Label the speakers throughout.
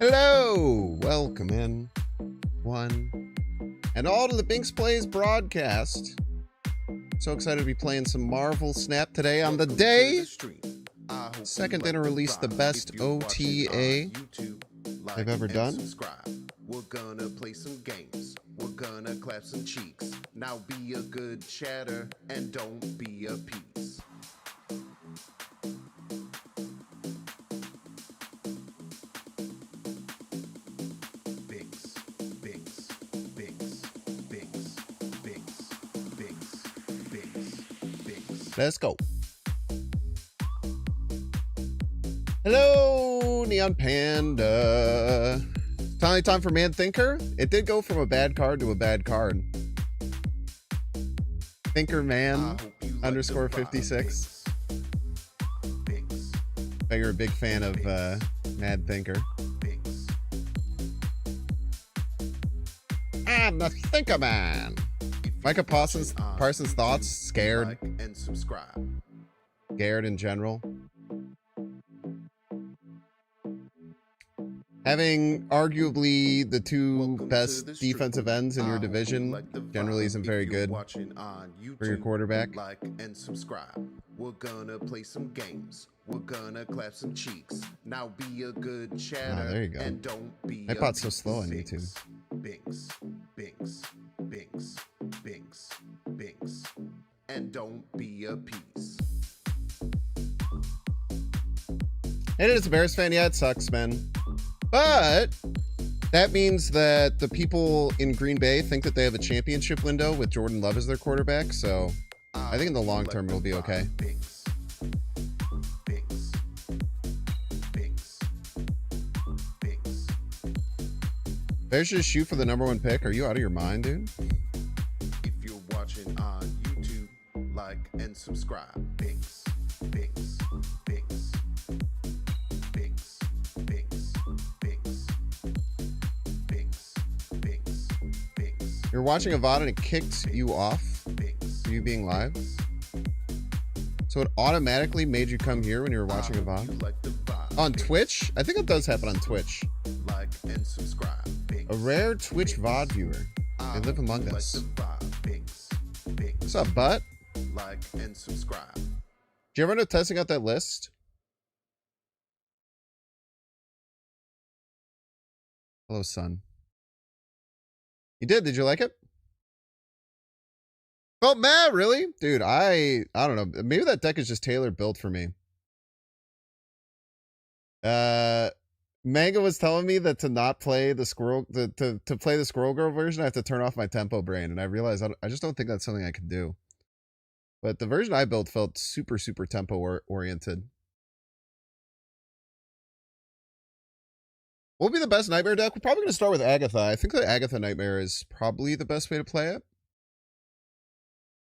Speaker 1: Hello! Welcome in, one and all, to the Binks Plays broadcast. So excited to be playing some Marvel Snap today on the day. Second dinner released the best OTA they've ever done.
Speaker 2: We're gonna play some games. We're gonna clap some cheeks. Now be a good chatter and don't be a piece. Binks, Binks, Binks, Binks, Binks, Binks, Binks, Binks.
Speaker 1: Let's go. Hello, Neon Panda. Finally time for Man Thinker. It did go from a bad card to a bad card. Thinker Man underscore 56.
Speaker 2: Binks,
Speaker 1: Bet you're a big fan of Mad Thinker.
Speaker 2: Binks.
Speaker 1: I'm the Thinker Man. Micah Parsons thoughts? Scared.
Speaker 2: Like and subscribe.
Speaker 1: Scared in general. Having arguably the two best defensive ends in your division generally isn't very good for your quarterback.
Speaker 2: Like and subscribe. We're gonna play some games. We're gonna clap some cheeks. Now be a good chatter.
Speaker 1: There you go.
Speaker 2: And don't be
Speaker 1: My pot's so slow on
Speaker 2: Binks,
Speaker 1: YouTube.
Speaker 2: Binks, Binks, Binks, Binks, Binks, and don't be a piece.
Speaker 1: And as a Bears fan, yeah, it sucks, man. But that means that the people in Green Bay think that they have a championship window with Jordan Love as their quarterback. So I think in the long term it'll be okay.
Speaker 2: Binks, Binks, Binks, Binks.
Speaker 1: Bears should shoot for the #1 pick. Are you out of your mind, dude?
Speaker 2: If you're watching on YouTube, like and subscribe. Binks, Binks, Binks, Binks, Binks, Binks, Binks, Binks, Binks.
Speaker 1: You're watching a VOD and it kicked you off,
Speaker 2: Binks.
Speaker 1: you being live. So it automatically made you come here when you were watching a
Speaker 2: You
Speaker 1: VOD?
Speaker 2: like the vibe.
Speaker 1: On Twitch? I think it does happen on Twitch.
Speaker 2: Like and subscribe. Binks.
Speaker 1: A rare Twitch VOD viewer. They live among
Speaker 2: Like
Speaker 1: us.
Speaker 2: the vibe. Binks, Binks.
Speaker 1: What's up, butt?
Speaker 2: Like and subscribe.
Speaker 1: Did you ever end up testing out that list? Hello, son. You did? Did you like it? Oh, Matt, really? Dude, I don't know. Maybe that deck is just tailor built for me. Manga was telling me that to not play the squirrel, to play the Squirrel Girl version, I have to turn off my tempo brain, and I realized I just don't think that's something I can do. But the version I built felt super, super tempo oriented. What would be the best Nightmare deck? We're probably going to start with Agatha. I think the Agatha Nightmare is probably the best way to play it,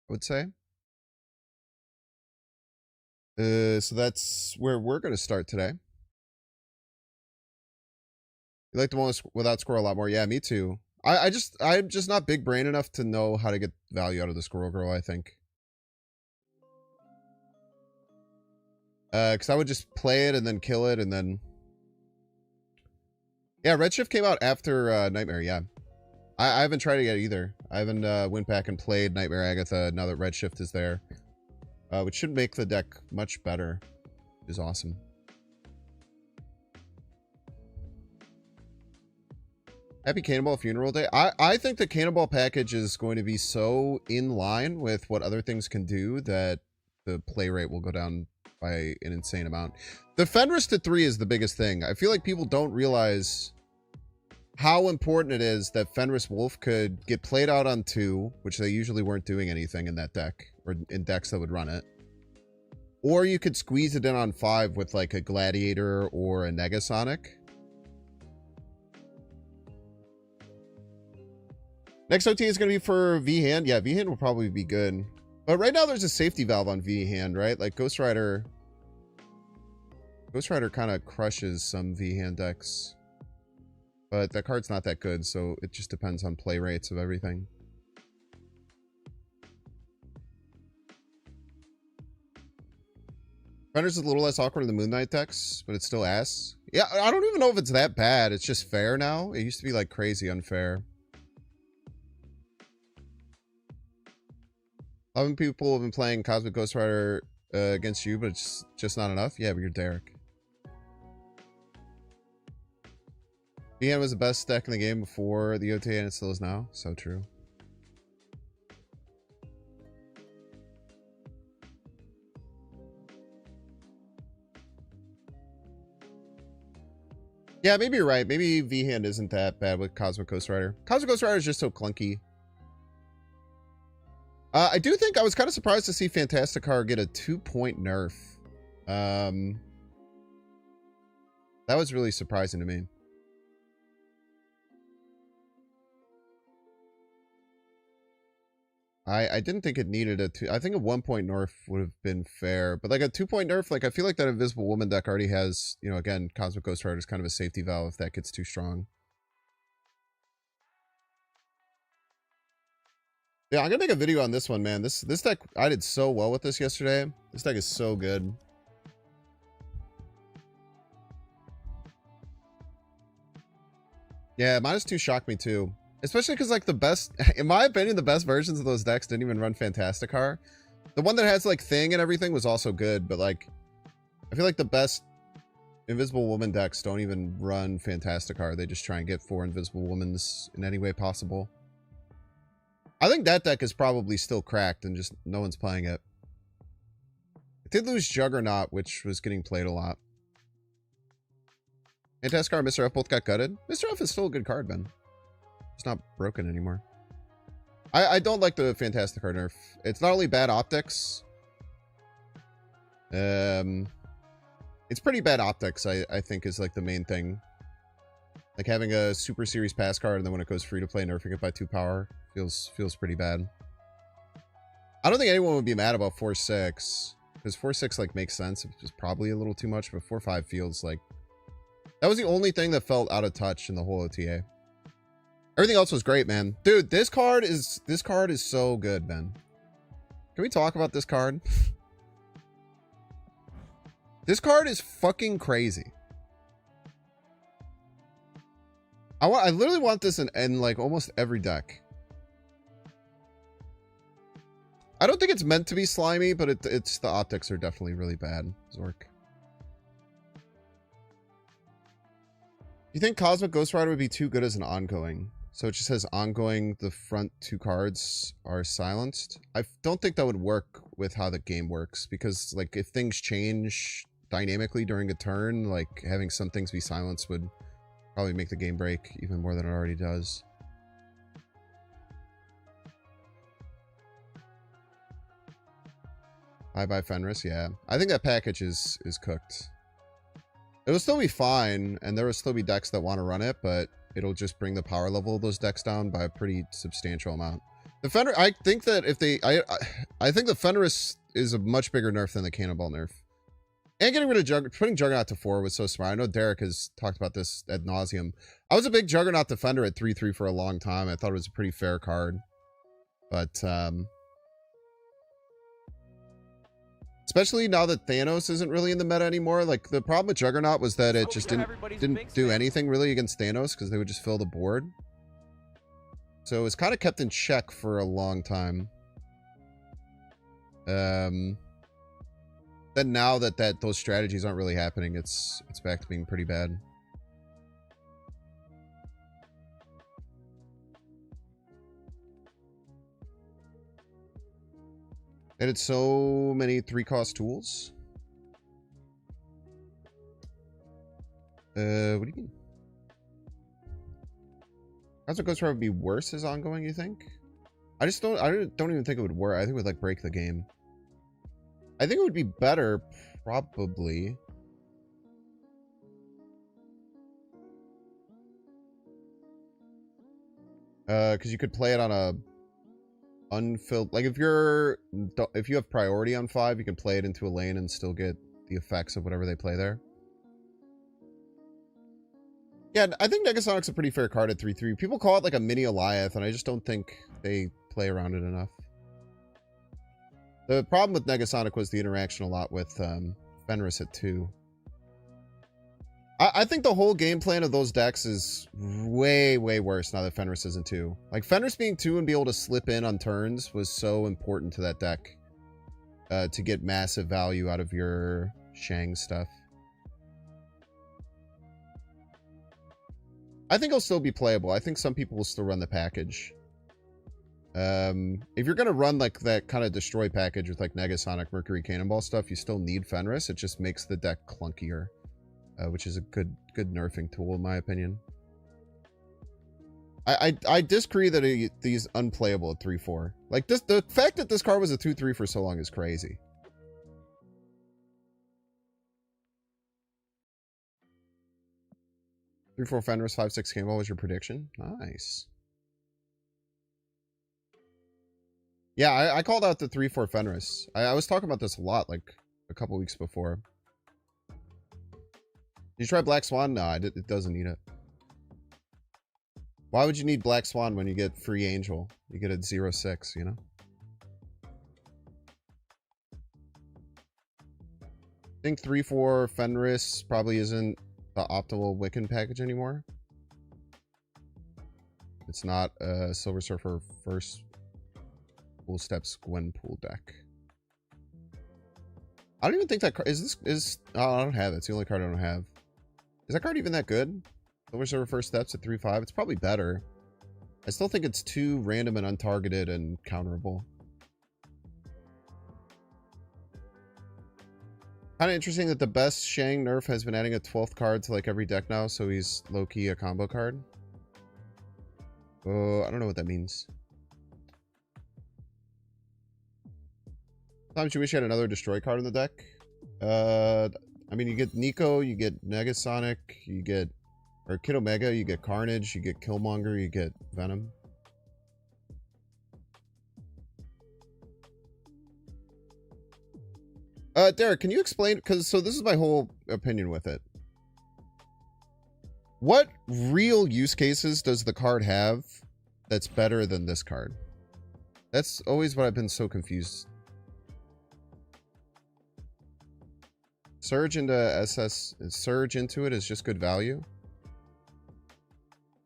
Speaker 1: I would say. So that's where we're going to start today. You like the one without Squirrel a lot more? Yeah, me too. I'm just not big brain enough to know how to get value out of the Squirrel Girl, I think. Because I would just play it and then kill it and then... Yeah, Redshift came out after Nightmare, yeah. I haven't tried it yet either. I haven't went back and played Nightmare Agatha now that Redshift is there. Which should make the deck much better. Which is awesome. Happy Cannonball Funeral Day. I think the Cannonball package is going to be so in line with what other things can do that the play rate will go down by an insane amount. The Fenris to 3 is the biggest thing. I feel like people don't realize how important it is that Fenris Wolf could get played out on 2, which they usually weren't doing anything in that deck, or in decks that would run it. Or you could squeeze it in on 5 with like a Gladiator or a Negasonic. Next OT is going to be for V-Hand. Yeah, V-Hand will probably be good. But right now there's a safety valve on V-Hand, right? Like Ghost Rider kind of crushes some V-Hand decks. But that card's not that good, so it just depends on play rates of everything. Fenris is a little less awkward in the Moon Knight decks, but it's still ass. Yeah, I don't even know if it's that bad. It's just fair now. It used to be like crazy unfair. How many people have been playing Cosmic Ghost Rider against you, but it's just not enough? Yeah, but you're Derek. BN was the best deck in the game before the OTA, and it still is now. So true. Yeah, maybe you're right. Maybe V-Hand isn't that bad with Cosmic Ghost Rider. Cosmic Ghost Rider is just so clunky. I do think I was kind of surprised to see Fantasticar get a 2-point nerf. That was really surprising to me. I didn't think it needed a 2. I think a 1-point nerf would have been fair, but like a 2-point nerf, like I feel like that Invisible Woman deck already has, you know, again, Cosmic Ghost Rider is kind of a safety valve if that gets too strong. Yeah, I'm gonna make a video on this one, man. This deck, I did so well with this yesterday. This deck is so good. Yeah, -2 shocked me too. Especially because, like, the best, in my opinion, the best versions of those decks didn't even run Fantasticar. The one that has, like, Thing and everything was also good, but, like, I feel like the best Invisible Woman decks don't even run Fantasticar. They just try and get 4 Invisible Womans in any way possible. I think that deck is probably still cracked and just no one's playing it. It did lose Juggernaut, which was getting played a lot. Fantasticar and Mr. F both got gutted. Mr. F is still a good card, man. It's not broken anymore. I don't like the Fantasticar nerf. It's not only bad optics. It's pretty bad optics, I think, is like the main thing. Like having a Super Series pass card and then when it goes free to play, nerfing it by 2 power feels pretty bad. I don't think anyone would be mad about 4-6 because 4-6 like makes sense. It's probably a little too much, but 4-5 feels like that was the only thing that felt out of touch in the whole OTA. Everything else was great, man. Dude, this card is so good, man. Can we talk about this card? This card is fucking crazy. I literally want this in like almost every deck. I don't think it's meant to be slimy, but it's the optics are definitely really bad. Zork. You think Cosmic Ghost Rider would be too good as an ongoing? So it just says ongoing, the front 2 cards are silenced. I don't think that would work with how the game works because like if things change dynamically during a turn, like having some things be silenced would probably make the game break even more than it already does. Bye Fenris, yeah. I think that package is cooked. It'll still be fine, and there will still be decks that want to run it, but it'll just bring the power level of those decks down by a pretty substantial amount. The Fenris, I think that if they, I think the Fenris is a much bigger nerf than the Cannonball nerf. And getting rid of putting Juggernaut to 4 was so smart. I know Derek has talked about this ad nauseum. I was a big Juggernaut defender at 3/3 for a long time. I thought it was a pretty fair card, but especially now that Thanos isn't really in the meta anymore. Like, the problem with Juggernaut was that it just didn't do anything really against Thanos because they would just fill the board. So it was kind of kept in check for a long time. Then now that those strategies aren't really happening, it's back to being pretty bad. And it's so many 3-cost tools. What do you mean? Cosmic Ghost Rider would be worse as ongoing, you think? I don't even think it would work. I think it would like break the game. I think it would be better, probably. Because you could play it on a unfilled, like if you have priority on 5, you can play it into a lane and still get the effects of whatever they play there. Yeah, I think Negasonic's a pretty fair card at 3/3. People call it like a mini Goliath, and I just don't think they play around it enough. The problem with Negasonic was the interaction a lot with Fenris at 2. I think the whole game plan of those decks is way, way worse now that Fenris isn't 2. Like, Fenris being 2 and be able to slip in on turns was so important to that deck. To get massive value out of your Shang stuff. I think it'll still be playable. I think some people will still run the package. If you're going to run, like, that kind of destroy package with, like, Negasonic, Mercury Cannonball stuff, you still need Fenris. It just makes the deck clunkier. Which is a good nerfing tool, in my opinion. I disagree that he's unplayable at 3-4. Like, the fact that this card was a 2-3 for so long is crazy. Three, 4 Fenris, 5-6 Cannonball was your prediction? Nice. Yeah, I called out the 3-4 Fenris. I was talking about this a lot, like, a couple weeks before. Did you try Black Swan? No, it doesn't need it. Why would you need Black Swan when you get free Angel? You get a 0-6, you know? I think 3-4 Fenris probably isn't the optimal Wiccan package anymore. It's not a Silver Surfer first Full Steps Gwenpool deck. I don't even think that card is oh, I don't have it. It's the only card I don't have. Is that card even that good? Silver Surfer First Steps at 3-5. It's probably better. I still think it's too random and untargeted and counterable. Kind of interesting that the best Shang nerf has been adding a 12th card to like every deck now, so he's low-key a combo card. Oh, I don't know what that means. Sometimes you wish you had another destroy card in the deck. I mean, you get Nico, you get Negasonic, you get... Or Kid Omega, you get Carnage, you get Killmonger, you get Venom. Derek, can you explain? Because, so this is my whole opinion with it. What real use cases does the card have that's better than this card? That's always what I've been so confused. Surge into SS, surge into it is just good value.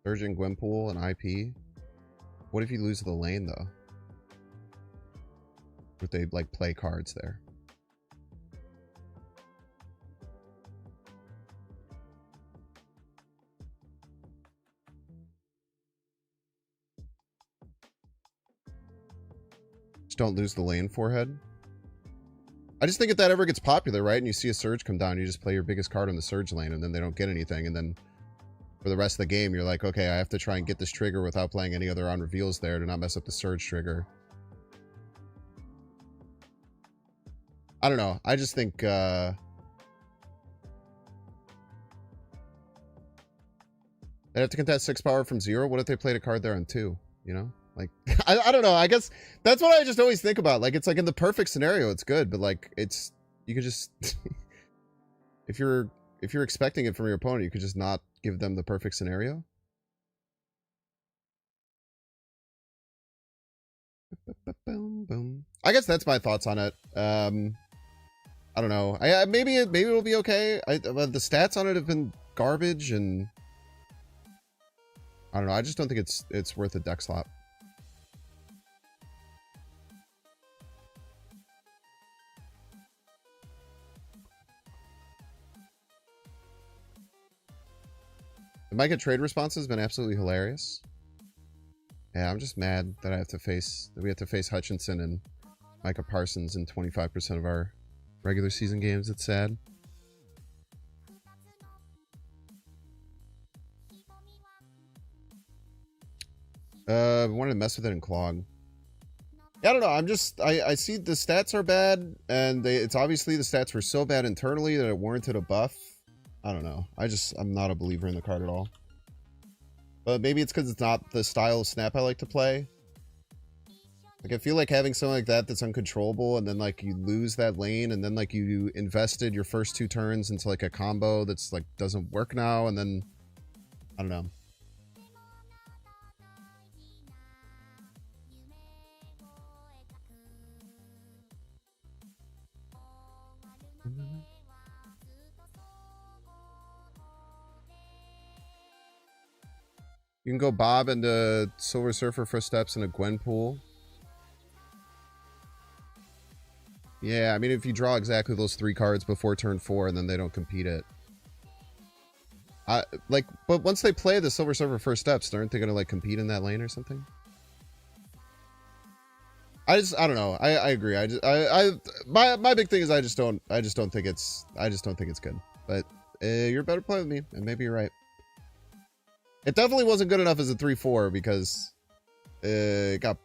Speaker 1: Surge in Gwenpool and IP. What if you lose the lane though? Would they like play cards there? Just don't lose the lane forehead. I just think if that ever gets popular, right, and you see a surge come down, you just play your biggest card on the surge lane, and then they don't get anything, and then for the rest of the game, you're like, okay, I have to try and get this trigger without playing any other on reveals there to not mess up the surge trigger. I don't know. I just think, they have to contest 6 power from 0. What if they played a card there on 2? You know? Like, I don't know. I guess that's what I just always think about. Like, it's like in the perfect scenario, it's good, but like, it's, you could just, if you're expecting it from your opponent, you could just not give them the perfect scenario. I guess that's my thoughts on it. I don't know. Maybe it'll be okay. The stats on it have been garbage, and I don't know. I just don't think it's worth a deck slot. The Micah trade response has been absolutely hilarious. Yeah, I'm just mad that we have to face Hutchinson and Micah Parsons in 25% of our regular season games. It's sad. Wanted to mess with it in Clog. Yeah, I don't know. I see the stats are bad, and it's obviously the stats were so bad internally that it warranted a buff. I don't know. I'm not a believer in the card at all. But maybe it's because it's not the style of snap I like to play. Like, I feel like having something like that that's uncontrollable, and then, like, you lose that lane, and then, like, you invested your first 2 turns into, like, a combo that's, like, doesn't work now, and then... I don't know. You can go Bob into Silver Surfer for steps and a Gwen pool. Yeah, I mean, if you draw exactly those 3 cards before turn 4 and then they don't compete it. But once they play the Silver Surfer first steps, aren't they gonna like compete in that lane or something? I don't know. I agree. My big thing is I just don't think it's good. But you're a better player than me, and maybe you're right. It definitely wasn't good enough as a 3/4 because it got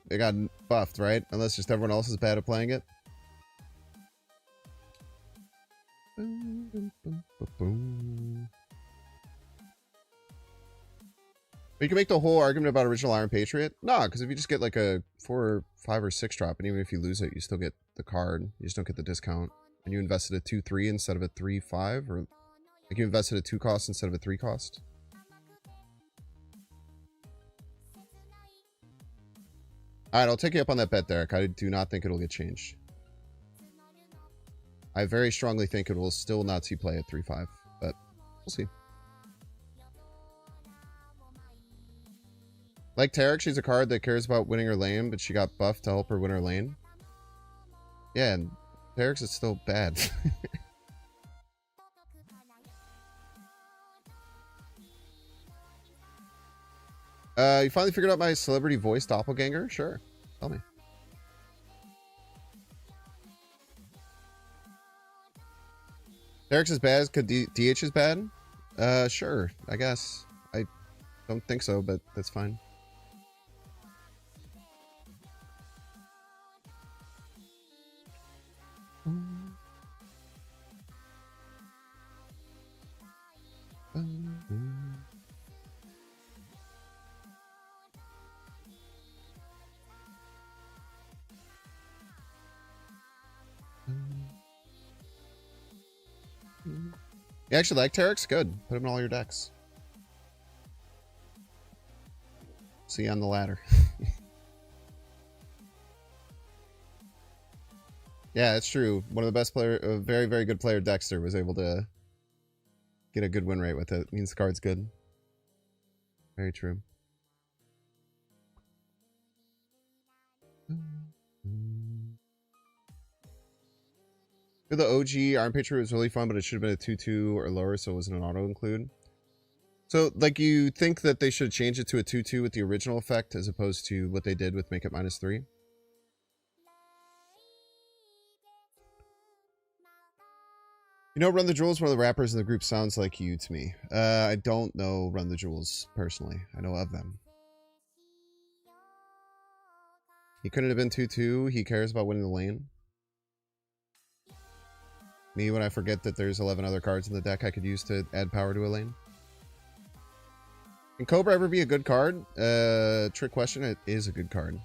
Speaker 1: buffed, right? Unless just everyone else is bad at playing it. But you can make the whole argument about original Iron Patriot. Nah, because if you just get like a 4, 5, or 6 drop, and even if you lose it, you still get the card. You just don't get the discount. And you invested a 2/3 instead of a 3/5, or like you invested a 2 cost instead of a 3 cost. All right, I'll take you up on that bet, Derek. I do not think it'll get changed. I very strongly think it will still not see play at 3/5, but we'll see. Like Tarek, she's a card that cares about winning her lane, but she got buffed to help her win her lane. Yeah, and Tarek's is still bad. You finally figured out my celebrity voice doppelganger? Sure. Tell me. Tarek's is bad because DH is bad? Sure, I guess. I don't think so, but that's fine. You actually like Tarek's? Good. Put him in all your decks. See you on the ladder. Yeah, it's true. One of the best player, a very, very good player, Dexter, was able to get a good win rate with it. It means the card's good. Very true. The OG Iron Patriot was really fun, but it should have been a 2/2 or lower, so it wasn't an auto include. So, like, you think that they should change it to a 2/2 with the original effect as opposed to what they did with make it -3? You know, Run the Jewels, one of the rappers in the group, sounds like you to me. I don't know Run the Jewels personally. I know of them. He couldn't have been 2/2. He cares about winning the lane. Me, when I forget that there's 11 other cards in the deck I could use to add power to a lane. Can Cobra ever be a good card? Trick question. It is a good card.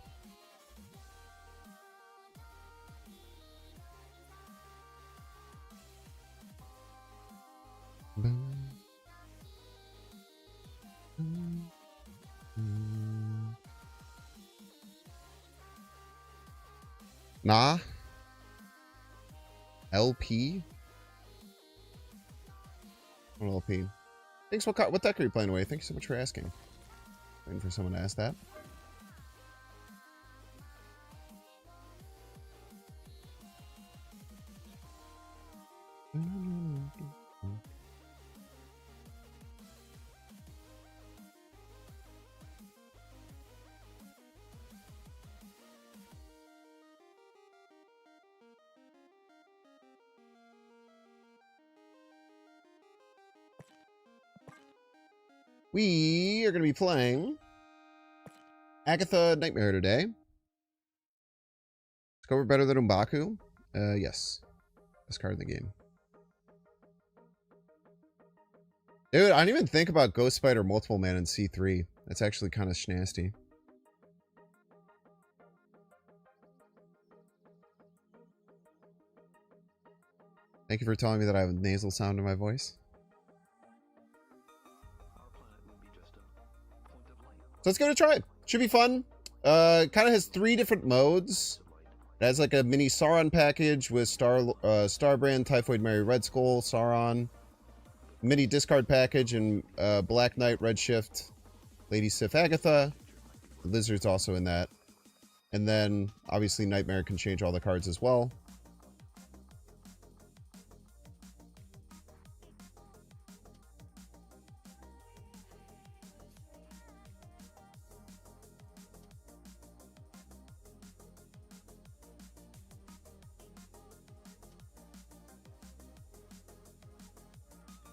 Speaker 1: Nah. LP? What LP? Thanks. What deck are you playing away? Thank you so much for asking. Waiting for someone to ask that. We are going to be playing Agatha Nightmare today. Is Cobra better than M'Baku? Yes. Best card in the game. Dude, I didn't even think about Ghost Spider multiple man in C3. That's actually kind of schnasty. Thank you for telling me that I have a nasal sound in my voice. So let's give it a try. Should be fun. Kind of has 3 different modes. It has like a mini Sauron package with Starbrand, Typhoid Mary, Red Skull, Sauron. Mini discard package and Black Knight, Redshift. Lady Sif Agatha. The Lizard's also in that. And then, obviously, Nightmare can change all the cards as well.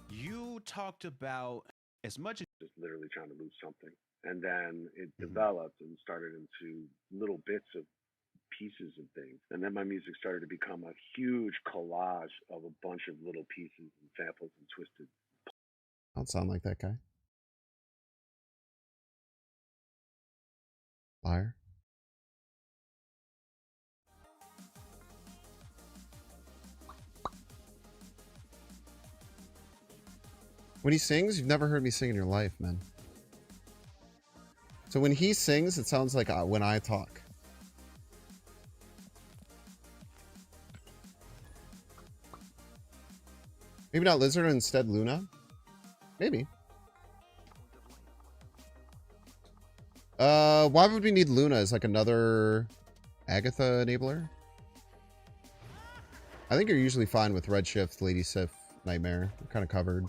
Speaker 3: You talked about as much as
Speaker 4: just literally trying to lose something. And then it developed and started into little bits of pieces and things. And then my music started to become a huge collage of a bunch of little pieces and samples and twisted.
Speaker 1: I don't sound like that guy. Liar. When he sings, you've never heard me sing in your life, man. So when he sings, it sounds like when I talk. Maybe not Lizard, instead Luna? Maybe. Why would we need Luna as like another Agatha enabler? I think you're usually fine with Redshift, Lady Sif, Nightmare. We're kind of covered.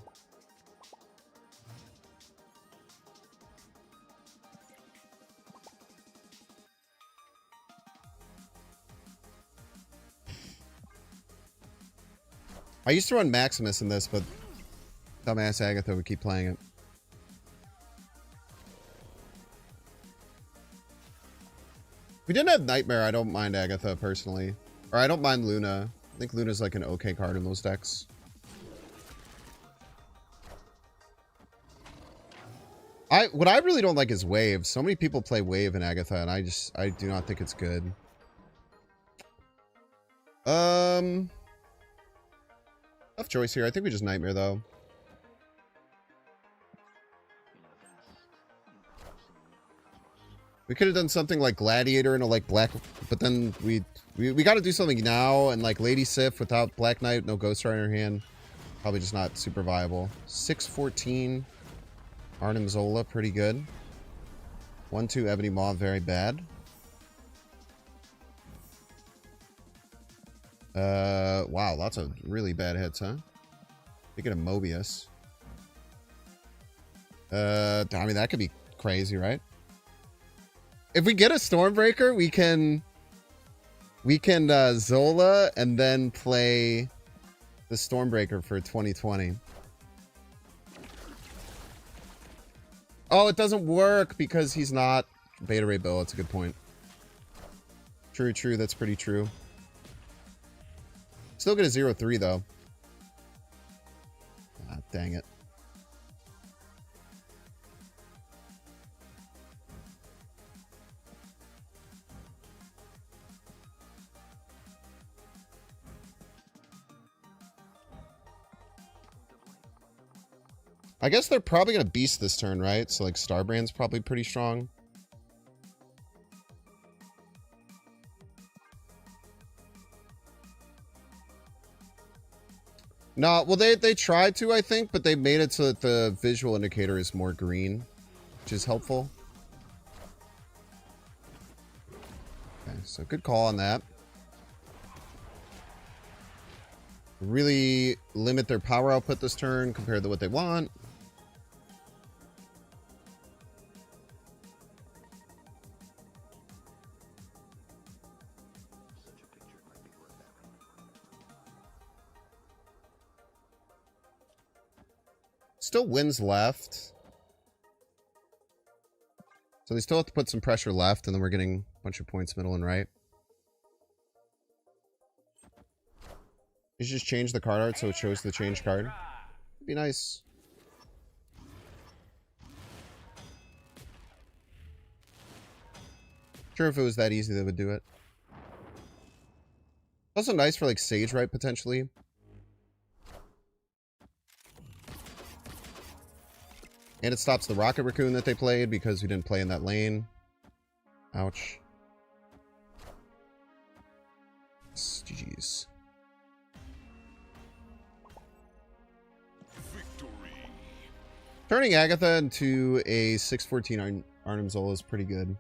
Speaker 1: I used to run Maximus in this, but dumbass Agatha would keep playing it. If we didn't have Nightmare, I don't mind Agatha personally. Or I don't mind Luna. I think Luna's like an okay card in those decks. What I really don't like is Wave. So many people play Wave in Agatha, and I do not think it's good. Tough choice here. I think we just Nightmare, though. We could have done something like Gladiator and a like black, but then we got to do something now, and like Lady Sif without Black Knight, no Ghost Rider in her hand, probably just not super viable. 614, Arnim Zola, pretty good. 1-2 Ebony Maw, very bad. Wow, lots of really bad hits, huh? Thinking of Mobius. I mean, that could be crazy, right? If we get a Stormbreaker, we can Zola and then play the Stormbreaker for 2020. Oh, it doesn't work because he's not Beta Ray Bill. That's a good point. True, true. That's pretty true. Still get a 0-3 though. Ah, dang it. I guess they're probably going to beast this turn, right? So, like, Starbrand's probably pretty strong. No, well, they tried to, I think, but they made it so that the visual indicator is more green, which is helpful. Okay, so good call on that. Really limit their power output this turn compared to what they want. Still wins left. So they still have to put some pressure left, and then we're getting a bunch of points middle and right. You should just change the card art so it shows the change card. It'd be nice. Sure, if it was that easy, they would do it. Also nice for like Sage Right potentially. And it stops the Rocket Raccoon that they played because we didn't play in that lane. Ouch. GG's. Turning Agatha into a 6/14 Arnim Zola is pretty good.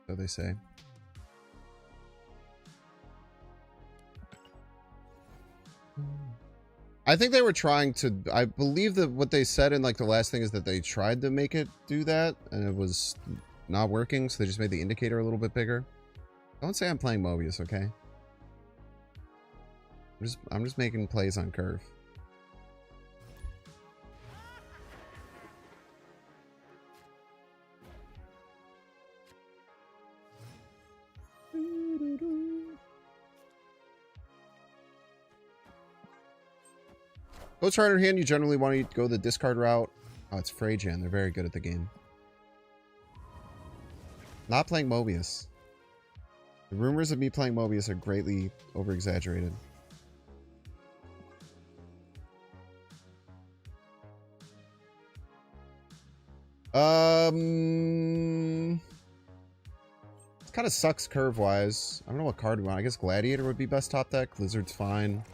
Speaker 1: So they say. I think they were trying to, I believe that what they said in like the last thing is that they tried to make it do that and it was not working, so they just made the indicator a little bit bigger. Don't say I'm playing Mobius, okay? I'm just making plays on curve. Ghost Rider hand, you generally want to go the discard route. Oh, it's Freyjan. They're very good at the game. Not playing Mobius. The rumors of me playing Mobius are greatly over-exaggerated. It kind of sucks curve-wise. I don't know what card we want. I guess Gladiator would be best top deck. Lizard's fine.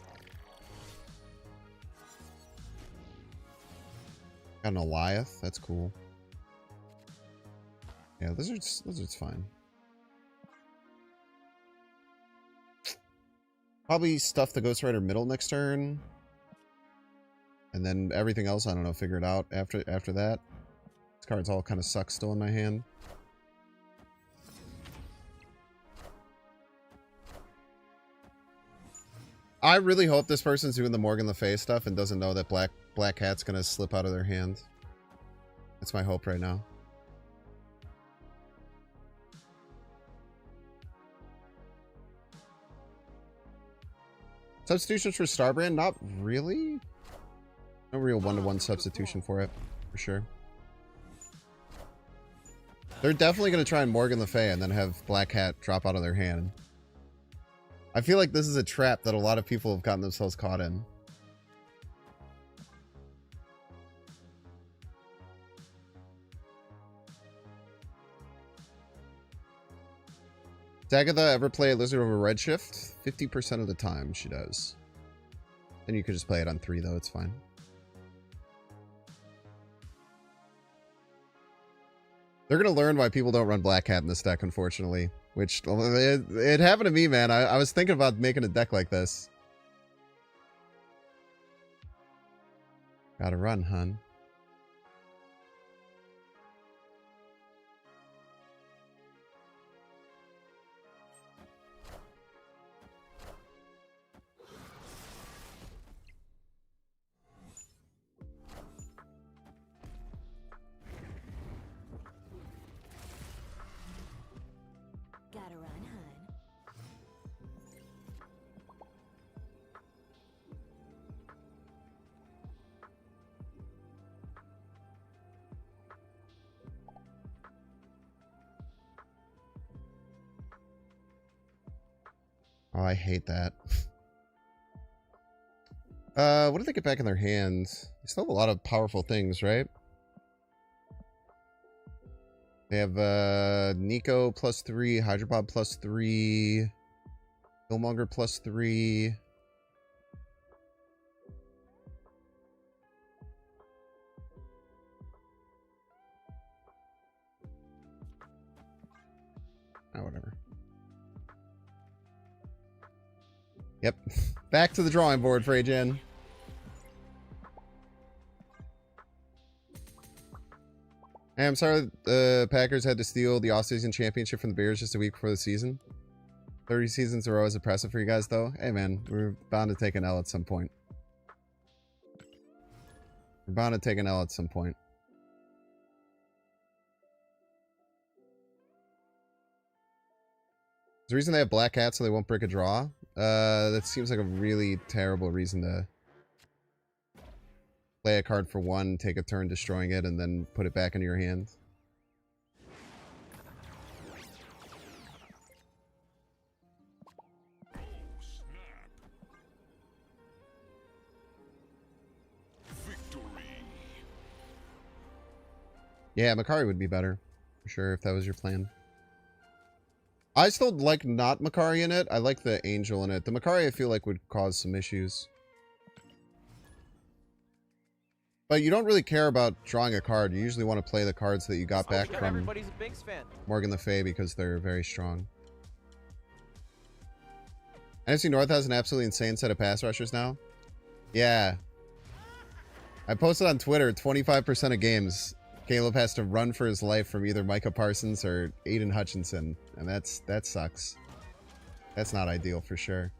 Speaker 1: Got an Eliath. That's cool. Yeah, Lizard's fine. Probably stuff the Ghost Rider middle next turn. And then everything else, I don't know, figure it out after that. This card's all kind of sucks still in my hand. I really hope this person's doing the Morgan Le Fay stuff and doesn't know that Black Cat's gonna slip out of their hand. That's my hope right now. Substitutions for Starbrand? Not really. No real one-to-one substitution for it, for sure. They're definitely going to try and Morgan Le Fay and then have Black Cat drop out of their hand. I feel like this is a trap that a lot of people have gotten themselves caught in. Does Agatha ever play a Lizard over Redshift? 50% of the time she does. Then you could just play it on 3 though, it's fine. They're going to learn why people don't run Black Hat in this deck, unfortunately. Which, it happened to me, man. I was thinking about making a deck like this. Gotta run, hun.
Speaker 5: Gotta run, hun.
Speaker 1: Oh, I hate that. What did they get back in their hands? They still have a lot of powerful things, right? They have Nico +3, Hydropod +3, Killmonger +3. Oh, whatever. Yep. Back to the drawing board, Freyjan. Hey, I'm sorry the Packers had to steal the offseason championship from the Bears just a week before the season. 30 seasons in a row is impressive for you guys, though. Hey, man, we're bound to take an L at some point. We're bound to take an L at some point. The reason they have Black Hat so they won't break a draw? That seems like a really terrible reason to play a card for 1, take a turn destroying it, and then put it back into your hand. Yeah, Makari would be better, for sure, if that was your plan. I still like not Makari in it. I like the Angel in it. The Makari I feel like would cause some issues. But you don't really care about drawing a card. You usually want to play the cards that you got back from
Speaker 6: Everybody's a Binks fan.
Speaker 1: Morgan Le Fay because they're very strong. NFC North has an absolutely insane set of pass rushers now. Yeah. I posted on Twitter, 25% of games, Caleb has to run for his life from either Micah Parsons or Aiden Hutchinson. And that sucks. That's not ideal for sure.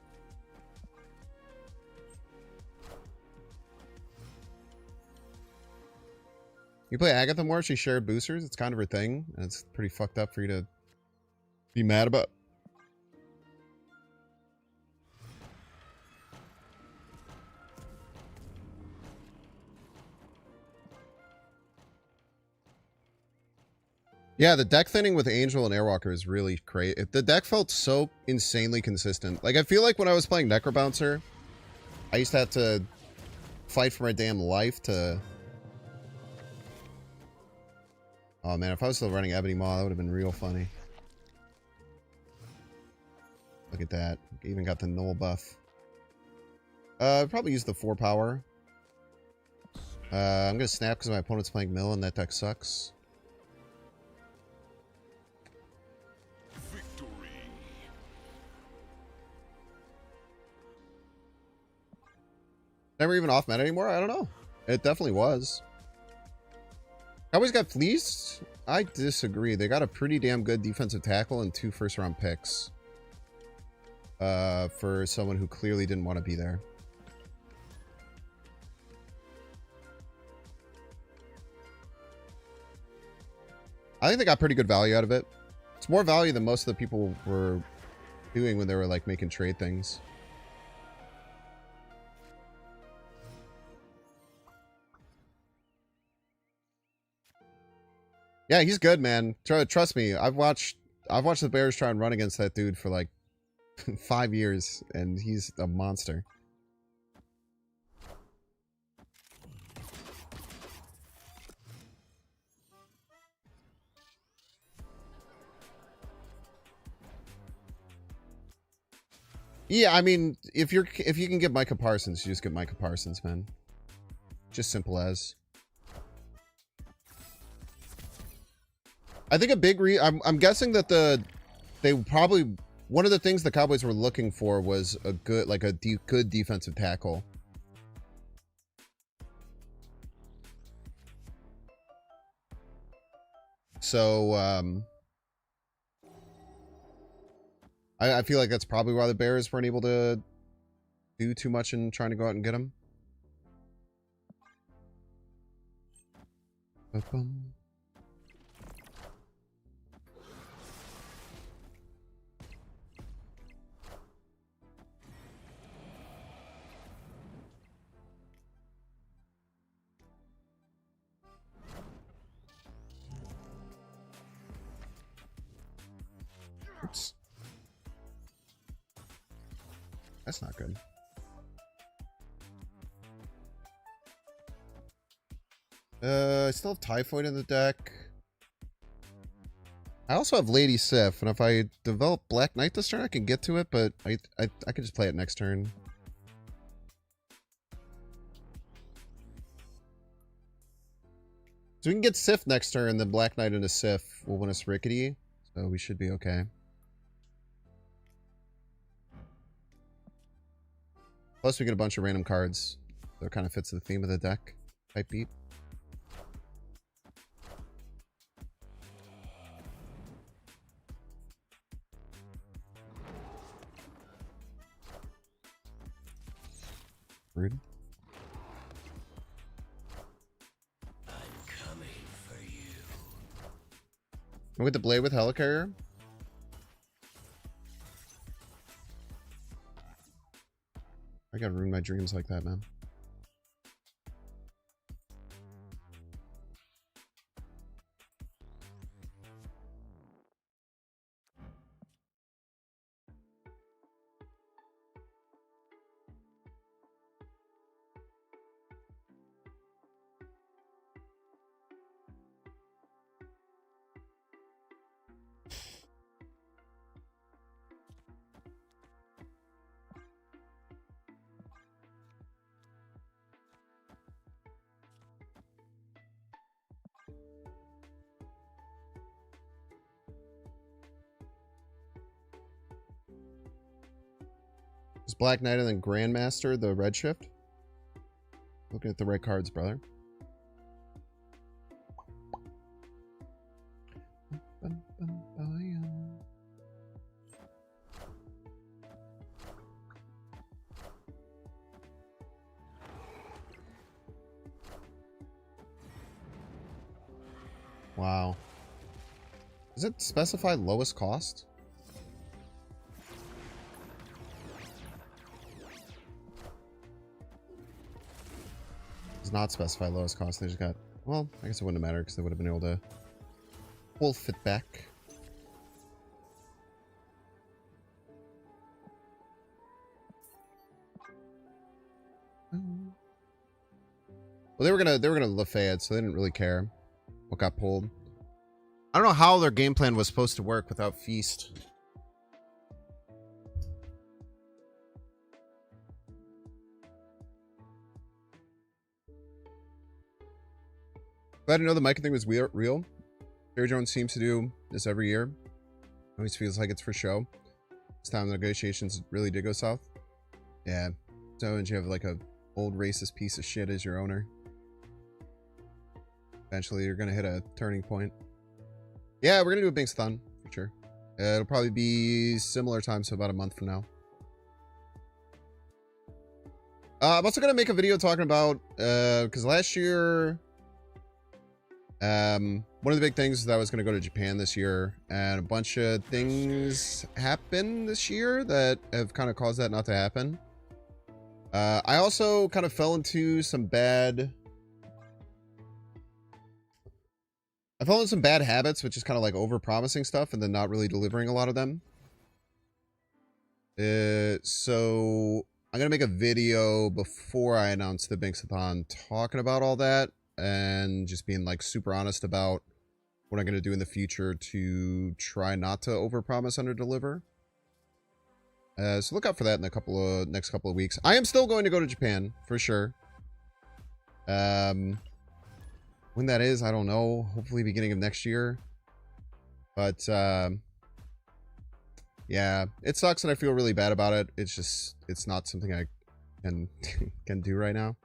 Speaker 1: You play Agatha more? She shared boosters. It's kind of her thing. And it's pretty fucked up for you to be mad about. Yeah, the deck thinning with Angel and Airwalker is really great. The deck felt so insanely consistent. Like, I feel like when I was playing Necrobouncer, I used to have to fight for my damn life to... Oh, man, if I was still running Ebony Maw, that would have been real funny. Look at that. Even got the null buff. I'd probably use the 4 power. I'm going to snap because my opponent's playing mill and that deck sucks. Never even off meta anymore? I don't know. It definitely was. Cowboys got fleeced? I disagree. They got a pretty damn good defensive tackle and 2 first-round picks. For someone who clearly didn't want to be there. I think they got pretty good value out of it. It's more value than most of the people were doing when they were, like, making trade things. Yeah, he's good, man. Trust me. I've watched the Bears try and run against that dude for like 5 years, and he's a monster. Yeah, I mean, if you can get Micah Parsons, you just get Micah Parsons, man. Just simple as. I think a big I'm guessing that they probably, one of the things the Cowboys were looking for was a good, like a good defensive tackle. So, I feel like that's probably why the Bears weren't able to do too much in trying to go out and get him. Oops. That's not good. I still have Typhoid in the deck. I also have Lady Sif, and if I develop Black Knight this turn, I can get to it, but I can just play it next turn. So we can get Sif next turn, then Black Knight into Sif will win us Rickety, so we should be okay. Plus we get a bunch of random cards, so it kind of fits the theme of the deck. Type beat. Rude.
Speaker 2: I'm coming for you.
Speaker 1: Can we get the Blade with Helicarrier? I gotta ruin my dreams like that, man. Is Black Knight and then Grandmaster the red shift? Looking at the right cards, brother. Wow. Does it specify lowest cost? Does not specify lowest cost. They just got, well, I guess it wouldn't matter because they would have been able to wolf it back. Well, they were gonna Lafayette, so they didn't really care what got pulled. I don't know how their game plan was supposed to work without Feast. Glad to know the mic thing was real. Jerry Jones seems to do this every year. Always feels like it's for show. This time the negotiations really did go south. Yeah. So and you have like a old racist piece of shit as your owner. Eventually you're gonna hit a turning point. Yeah, we're gonna do a Binksathon for sure. It'll probably be similar time, so about a month from now. I'm also gonna make a video talking about because last year one of the big things is that I was gonna go to Japan this year, and a bunch of things happened this year that have kind of caused that not to happen. I also kind of fell into some bad habits, which is kind of like over-promising stuff and then not really delivering a lot of them. So I'm going to make a video before I announce the Binksathon talking about all that and just being like super honest about what I'm going to do in the future to try not to over-promise, under-deliver. So look out for that in the next couple of weeks. I am still going to go to Japan for sure. When that is, I don't know. Hopefully beginning of next year. But yeah, it sucks and I feel really bad about it. It's just, it's not something I can do right now.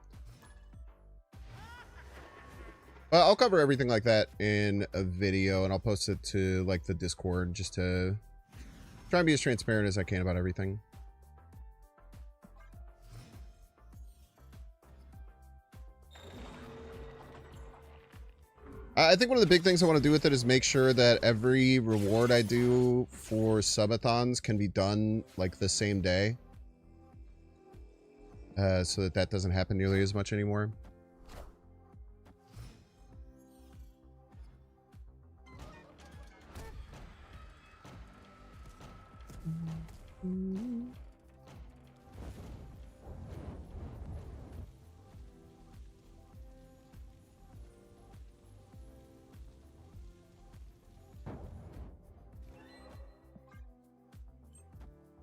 Speaker 1: But I'll cover everything like that in a video, and I'll post it to like the Discord just to try and be as transparent as I can about everything. I think one of the big things I want to do with it is make sure that every reward I do for subathons can be done like the same day. So that doesn't happen nearly as much anymore.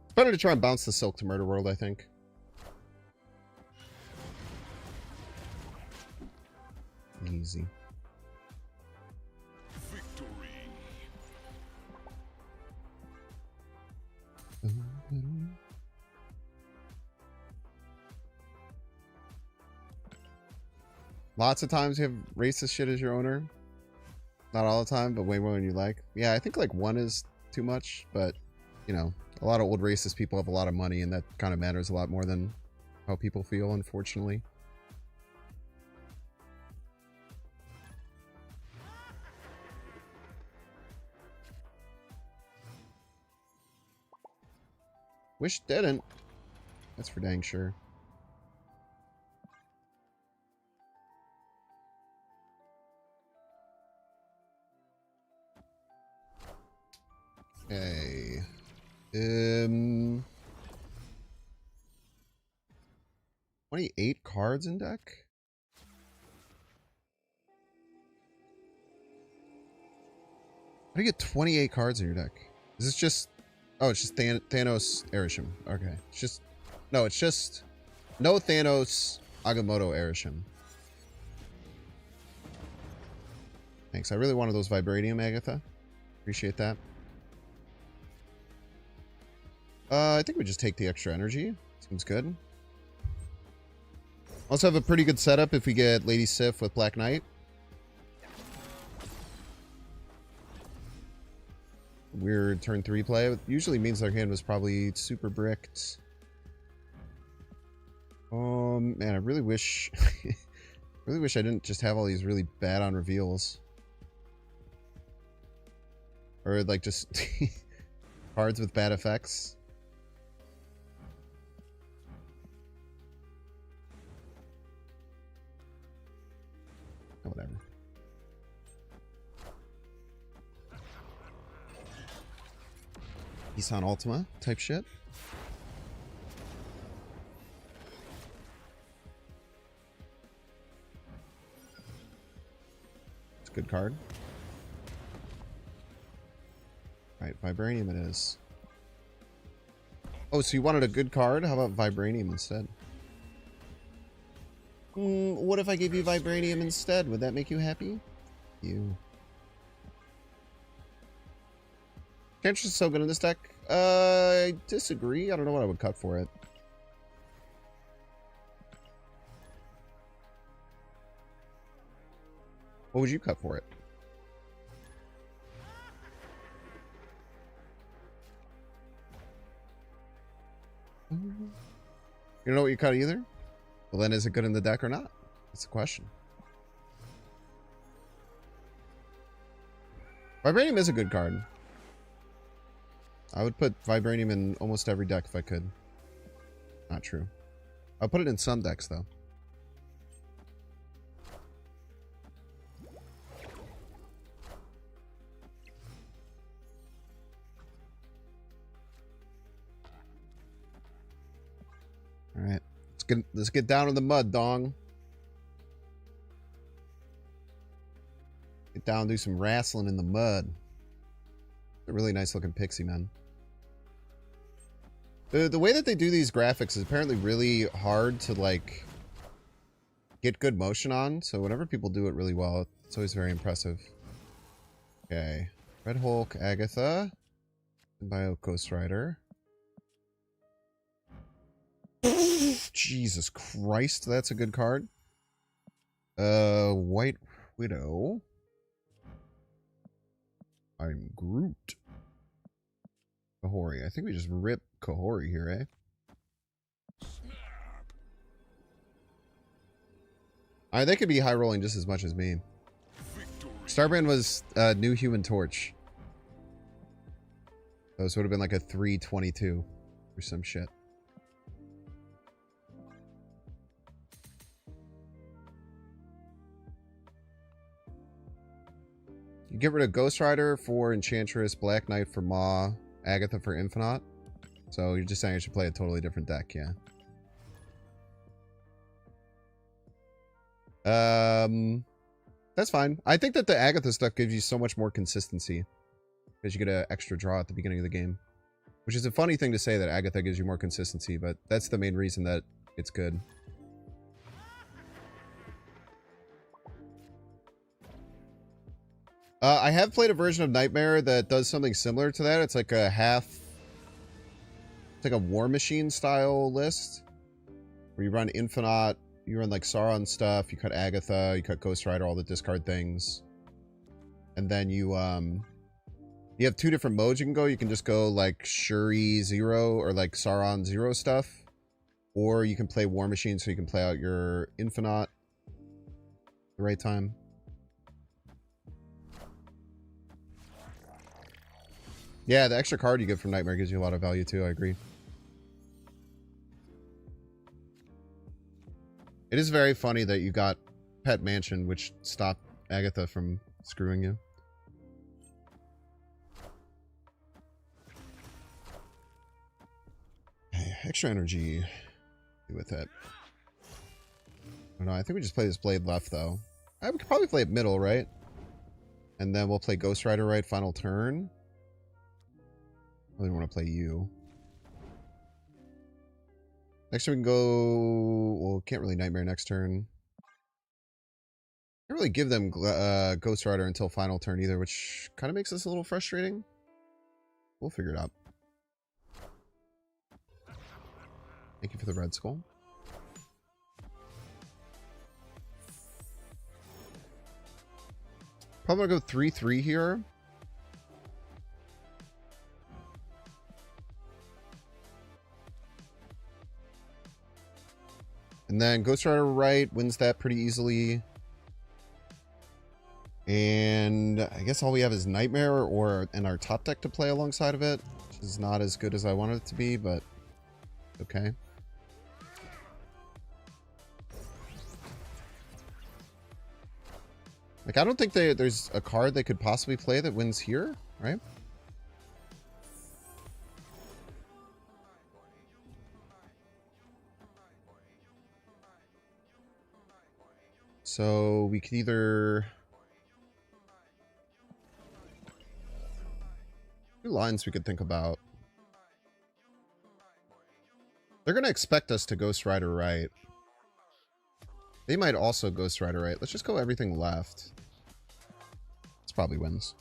Speaker 1: It's better to try and bounce the Silk to Murder World, I think. Easy.
Speaker 2: Victory.
Speaker 1: Lots of times you have racist shit as your owner. Not all the time, but way more than you like. Yeah, I think like one is too much, but you know, a lot of old racist people have a lot of money, and that kind of matters a lot more than how people feel, unfortunately. Wish didn't. That's for dang sure. Okay. 28 cards in deck? How do you get 28 cards in your deck? Is this just... Oh, it's just Thanos Erisham. Okay. It's just... No, it's just... No Thanos Agamotto Erisham. Thanks. I really wanted those Vibranium, Agatha. Appreciate that. I think we just take the extra energy. Seems good. Also have a pretty good setup if we get Lady Sif with Black Knight. Weird turn 3 play. It usually means their hand was probably super bricked. Man, I really wish... really wish I didn't just have all these really bad on reveals. Or, like, just cards with bad effects. Oh, whatever. Isan Ultima type shit. It's a good card. Alright, Vibranium it is. Oh, so you wanted a good card? How about Vibranium instead? What if I gave you Vibranium instead? Would that make you happy? You. Cantress is so good in this deck. I disagree. I don't know what I would cut for it. What would you cut for it? You don't know what you cut either? Well, then is it good in the deck or not? That's the question. Vibranium is a good card. I would put Vibranium in almost every deck if I could. Not true. I'll put it in some decks, though. Alright. Let's get down in the mud, dong. Get down and do some wrestling in the mud. A really nice looking pixie, man. The way that they do these graphics is apparently really hard to, like, get good motion on. So whenever people do it really well, it's always very impressive. Okay. Red Hulk, Agatha. Bio Ghost Rider. Jesus Christ, that's a good card. White Widow. I'm Groot. Kahori. I think we just rip Kahori here, eh? They could be high rolling just as much as me. Starbrand was New Human Torch. So this would have been like a 322 or some shit. You get rid of Ghost Rider for Enchantress, Black Knight for Maw, Agatha for Infinite. So you're just saying I should play a totally different deck, yeah. That's fine. I think that the Agatha stuff gives you so much more consistency. Because you get an extra draw at the beginning of the game. Which is a funny thing to say, that Agatha gives you more consistency, but that's the main reason that it's good. I have played a version of Nightmare that does something similar to that. It's like a half... It's like a War Machine style list. Where you run Infinite, you run like Sauron stuff, you cut Agatha, you cut Ghost Rider, all the discard things. And then you have two different modes you can go. You can just go like Shuri 0 or like Sauron 0 stuff. Or you can play War Machine so you can play out your Infinite at the right time. Yeah, the extra card you get from Nightmare gives you a lot of value too, I agree. It is very funny that you got Pet Mansion, which stopped Agatha from screwing you. Extra energy. With it. I don't know, I think we just play this blade left though. We could probably play it middle, right? And then we'll play Ghost Rider right final turn. I really want to play you. Next turn we can go... Well, can't really Nightmare next turn. Can't really give them Ghost Rider until final turn either, which kind of makes this a little frustrating. We'll figure it out. Thank you for the red skull. Probably gonna go 3-3 here. And then Ghost Rider right wins that pretty easily. And I guess all we have is Nightmare and our top deck to play alongside of it, which is not as good as I wanted it to be, but okay. Like, I don't think there's a card they could possibly play that wins here, right? So we could either... Two lines we could think about. They're going to expect us to Ghost Rider right. They might also Ghost Rider right. Let's just go everything left. This probably wins.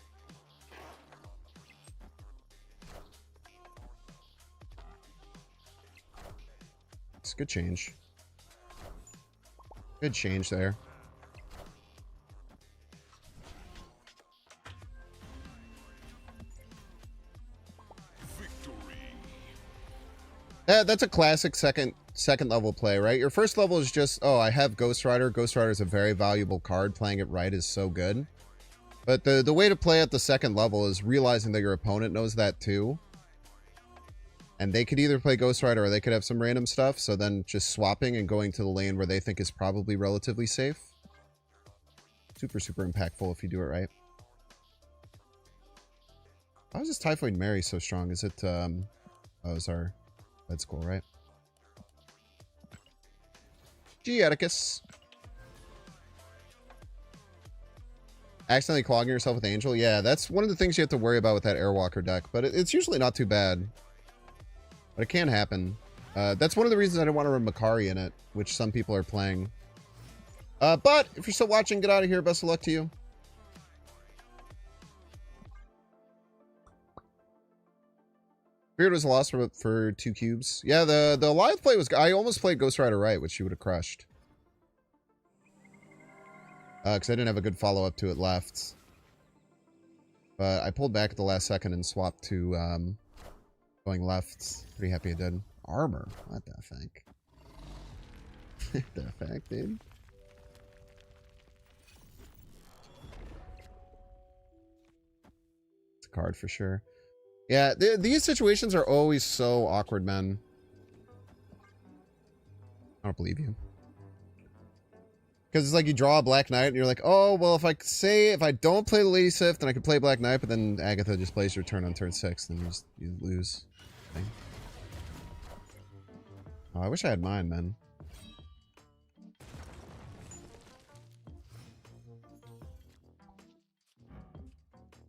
Speaker 1: It's a good change. Good change there. That's a classic second level play, right? Your first level is just, oh, I have Ghost Rider. Ghost Rider is a very valuable card. Playing it right is so good. But the way to play at the second level is realizing that your opponent knows that too. And they could either play Ghost Rider or they could have some random stuff. So then just swapping and going to the lane where they think is probably relatively safe. Super, super impactful if you do it right. How is this Typhoid Mary so strong? Is it, oh, it's our red skull, right? Gee, Atticus. Accidentally clogging yourself with Angel? Yeah, that's one of the things you have to worry about with that Airwalker deck. But it's usually not too bad. But it can happen. That's one of the reasons I don't want to run Makari in it, which some people are playing. But if you're still watching, get out of here. Best of luck to you. Spirit was a loss for 2 cubes. Yeah, the live play was... I almost played Ghost Rider right, which you would have crushed. Because I didn't have a good follow-up to it left. But I pulled back at the last second and swapped to going left. Pretty happy I did. Armor? What the heck? The heck, dude? It's a card for sure. Yeah, these situations are always so awkward, man. I don't believe you. Because it's like you draw a Black Knight and you're like, oh, well, if I don't play the Lady Sif, then I can play Black Knight, but then Agatha just plays your turn on turn 6, then you lose. Okay. Oh, I wish I had mine, man.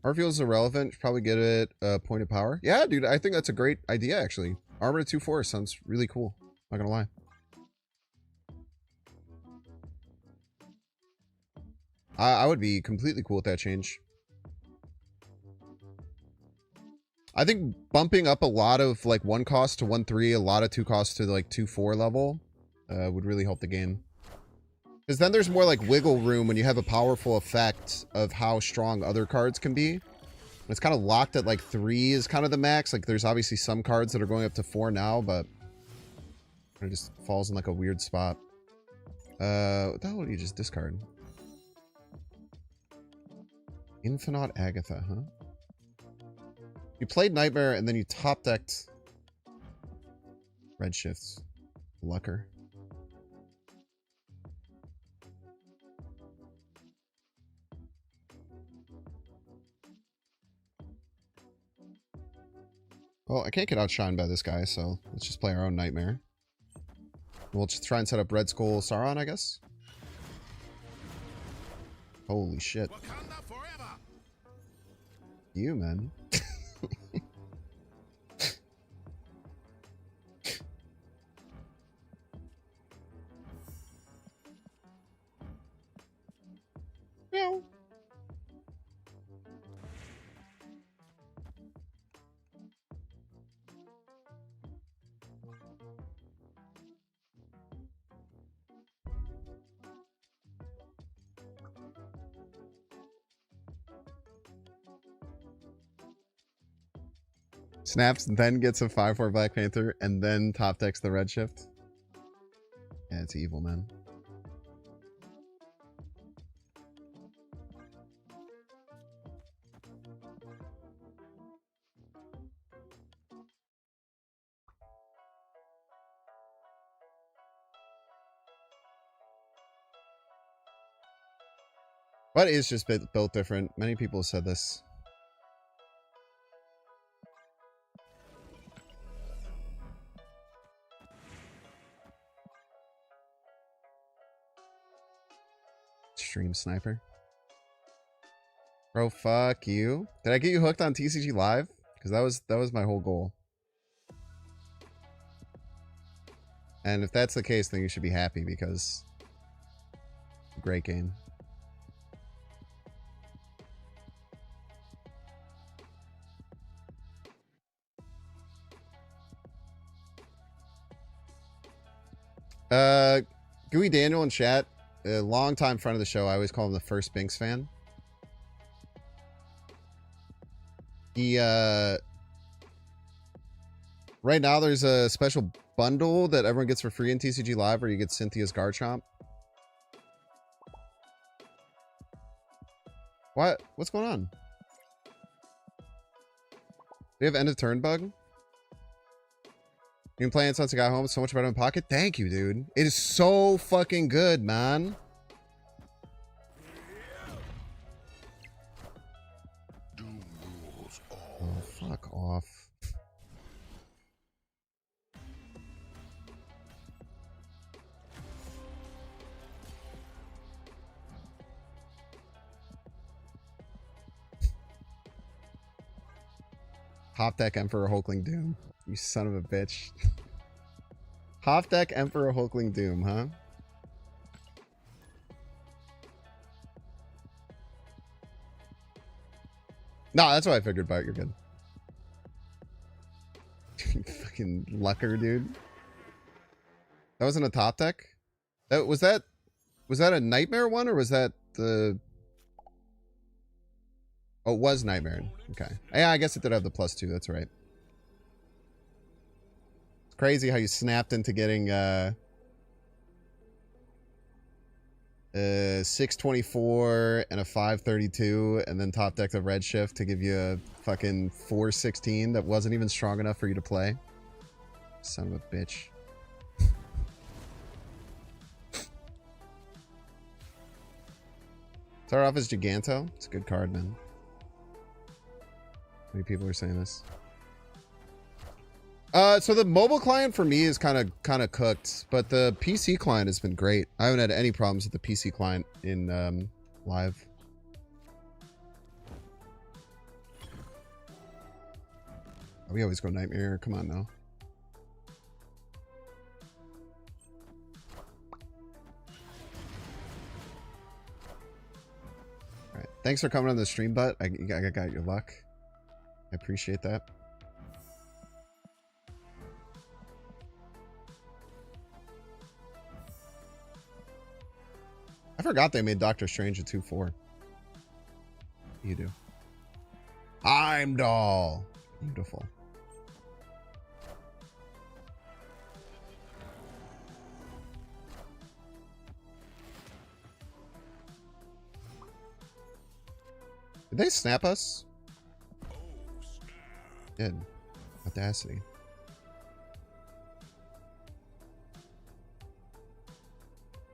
Speaker 1: Harfield is irrelevant. Should probably get it point of power. Yeah, dude, I think that's a great idea, actually. Armor to 2/4 sounds really cool. Not gonna lie. I would be completely cool with that change. I think bumping up a lot of like 1 cost to 1/3, a lot of 2 costs to like 2/4 level would really help the game. Because then there's more like wiggle room when you have a powerful effect of how strong other cards can be. It's kind of locked at like 3 is kind of the max. Like there's obviously some cards that are going up to 4 now, but it just falls in like a weird spot. What the hell did you just discard? Infinite Agatha, huh? You played Nightmare and then you top decked Redshifts. Lucker. Well, I can't get outshined by this guy, so let's just play our own Nightmare. We'll just try and set up Red Skull Sauron, I guess. Holy shit. You, man. Meow. Snaps, then gets a 5/4 Black Panther, and then top decks the Redshift. Yeah, it's evil, man. But it's just built different. Many people have said this. Stream sniper. Bro, fuck you. Did I get you hooked on TCG Live? Because that was my whole goal. And if that's the case, then you should be happy because great game. Gooey Daniel in chat, a long-time friend of the show. I always call him the first Binks fan. He, right now there's a special bundle that everyone gets for free in TCG Live where you get Cynthia's Garchomp. What? What's going on? Do you have end of turn bug? You've been playing since I got home. So much better in pocket. Thank you, dude. It is so fucking good, man. Oh, fuck off. Hop deck Emperor Hulkling Doom. You son of a bitch. Hop deck Emperor Hulkling Doom, huh? No, that's what I figured about. You're good. Fucking lucker, dude. That wasn't a top deck? Was that a nightmare one or was that the... Oh, it was Nightmare. Okay. Yeah, I guess it did have the +2. That's right. It's crazy how you snapped into getting 624 and a 532 and then top decked a Redshift to give you a fucking 416 that wasn't even strong enough for you to play. Son of a bitch. Start off as Giganto. It's a good card, man. Many people are saying this. So the mobile client for me is kind of cooked, but the PC client has been great. I haven't had any problems with the PC client in live. We always go Nightmare. Come on now. All right. Thanks for coming on the stream, Butt. I got your luck. I appreciate that. I forgot they made Doctor Strange a 2/4. You do. Heimdall. Beautiful. Did they snap us? Did. Audacity.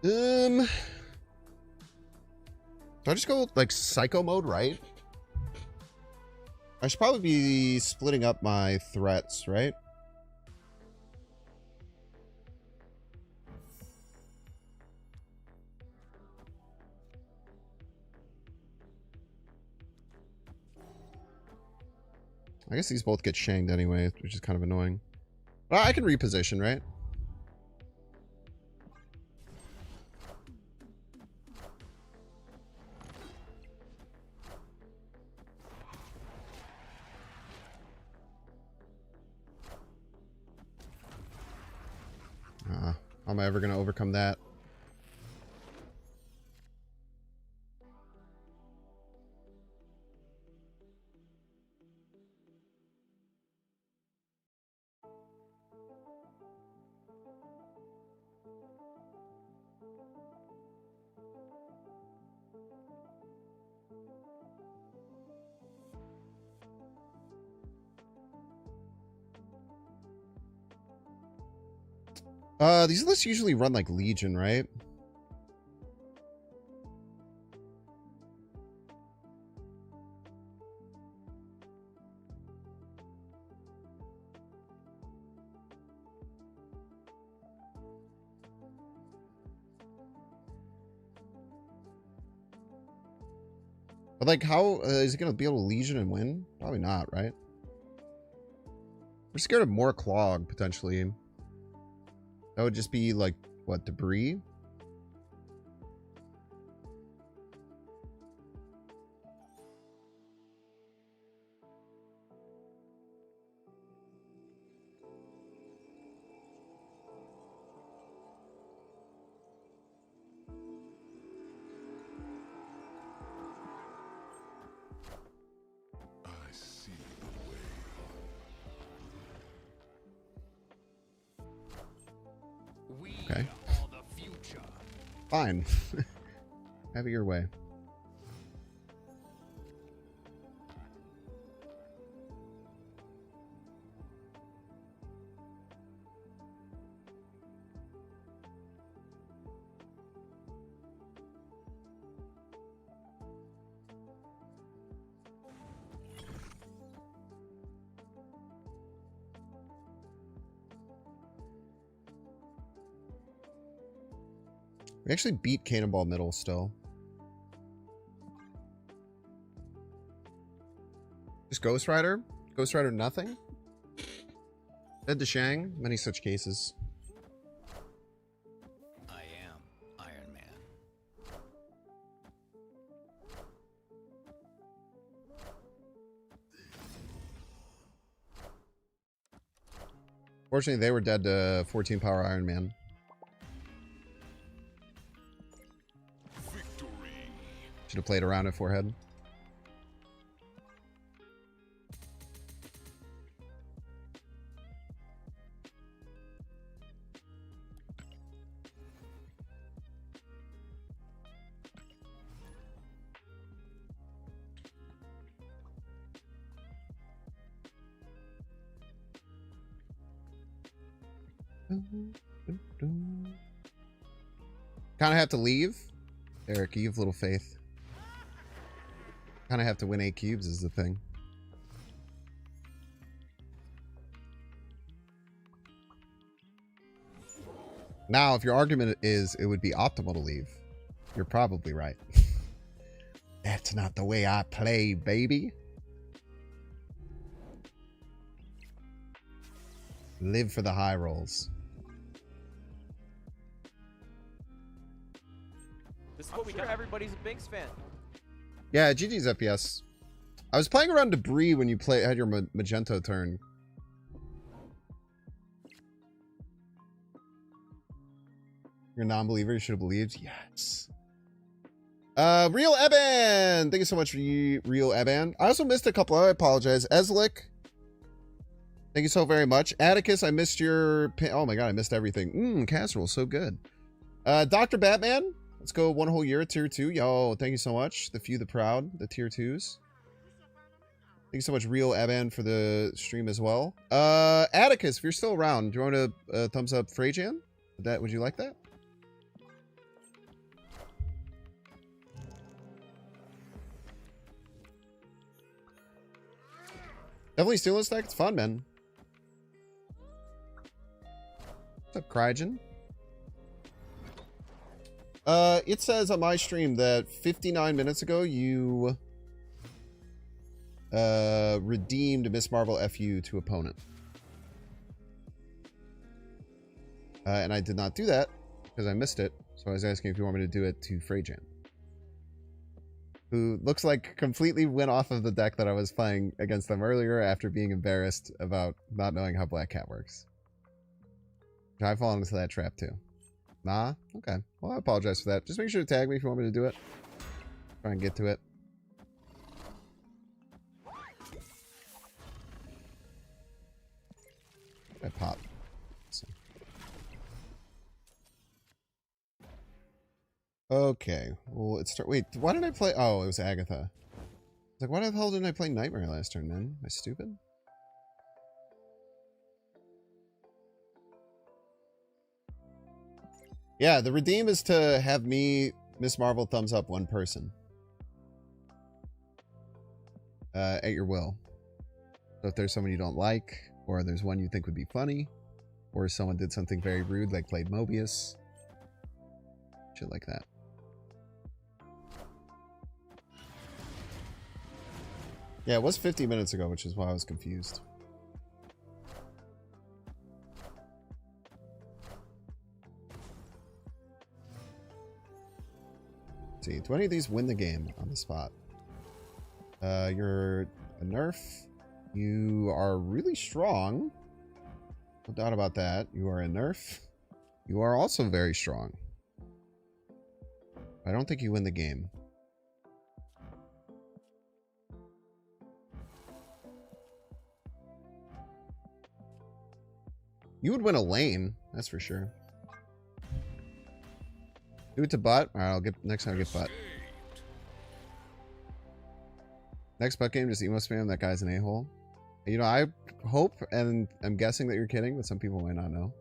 Speaker 1: Do I just go like psycho mode, right? I should probably be splitting up my threats, right? I guess these both get shanked anyway, which is kind of annoying. Well, I can reposition, right? How am I ever going to overcome that? These lists usually run like Legion, right? But like, how is it gonna be able to Legion and win? Probably not, right? We're scared of more clog potentially. That would just be like what, debris?
Speaker 2: I see the way.
Speaker 1: Okay.
Speaker 3: are the future.
Speaker 1: Fine. Have it your way. We actually beat Cannonball Middle still. Just Ghost Rider? Ghost Rider nothing? Dead to Shang? Many such cases.
Speaker 3: I am Iron Man.
Speaker 1: Fortunately, they were dead to 14 power Iron Man. Should have played around it, forehead. Kind of have to leave. Eric, you have little faith. Kind of have to win 8 cubes is the thing. Now, if your argument is it would be optimal to leave, you're probably right. That's not the way I play, baby. Live for the high rolls.
Speaker 6: This is what we got. Everybody's a Binks fan.
Speaker 1: Yeah, GG's FPS. I was playing around debris when you had your Magento turn. You're a non-believer. You should have believed. Yes. Real Eban. Thank you so much, Real Eban. I also missed a couple. I apologize. Ezlik. Thank you so very much. Atticus, I missed your... Oh my god, I missed everything. Casserole, so good. Dr. Batman. Let's go 1 whole year, tier 2. Yo, thank you so much. The few, the proud, the tier 2s. Thank you so much, Real Eban, for the stream as well. Atticus, if you're still around, do you want a thumbs up Freyjan? Would you like that? Definitely stealing stack. It's fun, man. What's up, Crygen? It says on my stream that 59 minutes ago you redeemed Miss Marvel FU to opponent. And I did not do that because I missed it. So I was asking if you want me to do it to Freyjan, who looks like completely went off of the deck that I was playing against them earlier after being embarrassed about not knowing how Black Cat works. I fall into that trap too. Nah? Okay. Well, I apologize for that. Just make sure to tag me if you want me to do it. Try and get to it. I pop. Okay. Well, it's... Wait, why did I play... Oh, it was Agatha. It's like, why the hell didn't I play Nightmare last turn, man? Am I stupid? Yeah, the redeem is to have me, Miss Marvel, thumbs up one person. At your will. So if there's someone you don't like, or there's one you think would be funny, or someone did something very rude, like played Mobius. Shit like that. Yeah, it was 50 minutes ago, which is why I was confused. Let's see, do any of these win the game on the spot? You're a nerf. You are really strong. No doubt about that. You are a nerf. You are also very strong. I don't think you win the game. You would win a lane, that's for sure. Do it to butt. Alright, I'll get next time I get butt. Next butt game, just emo spam that guy's an a-hole. You know, I hope and I'm guessing that you're kidding, but some people might not know.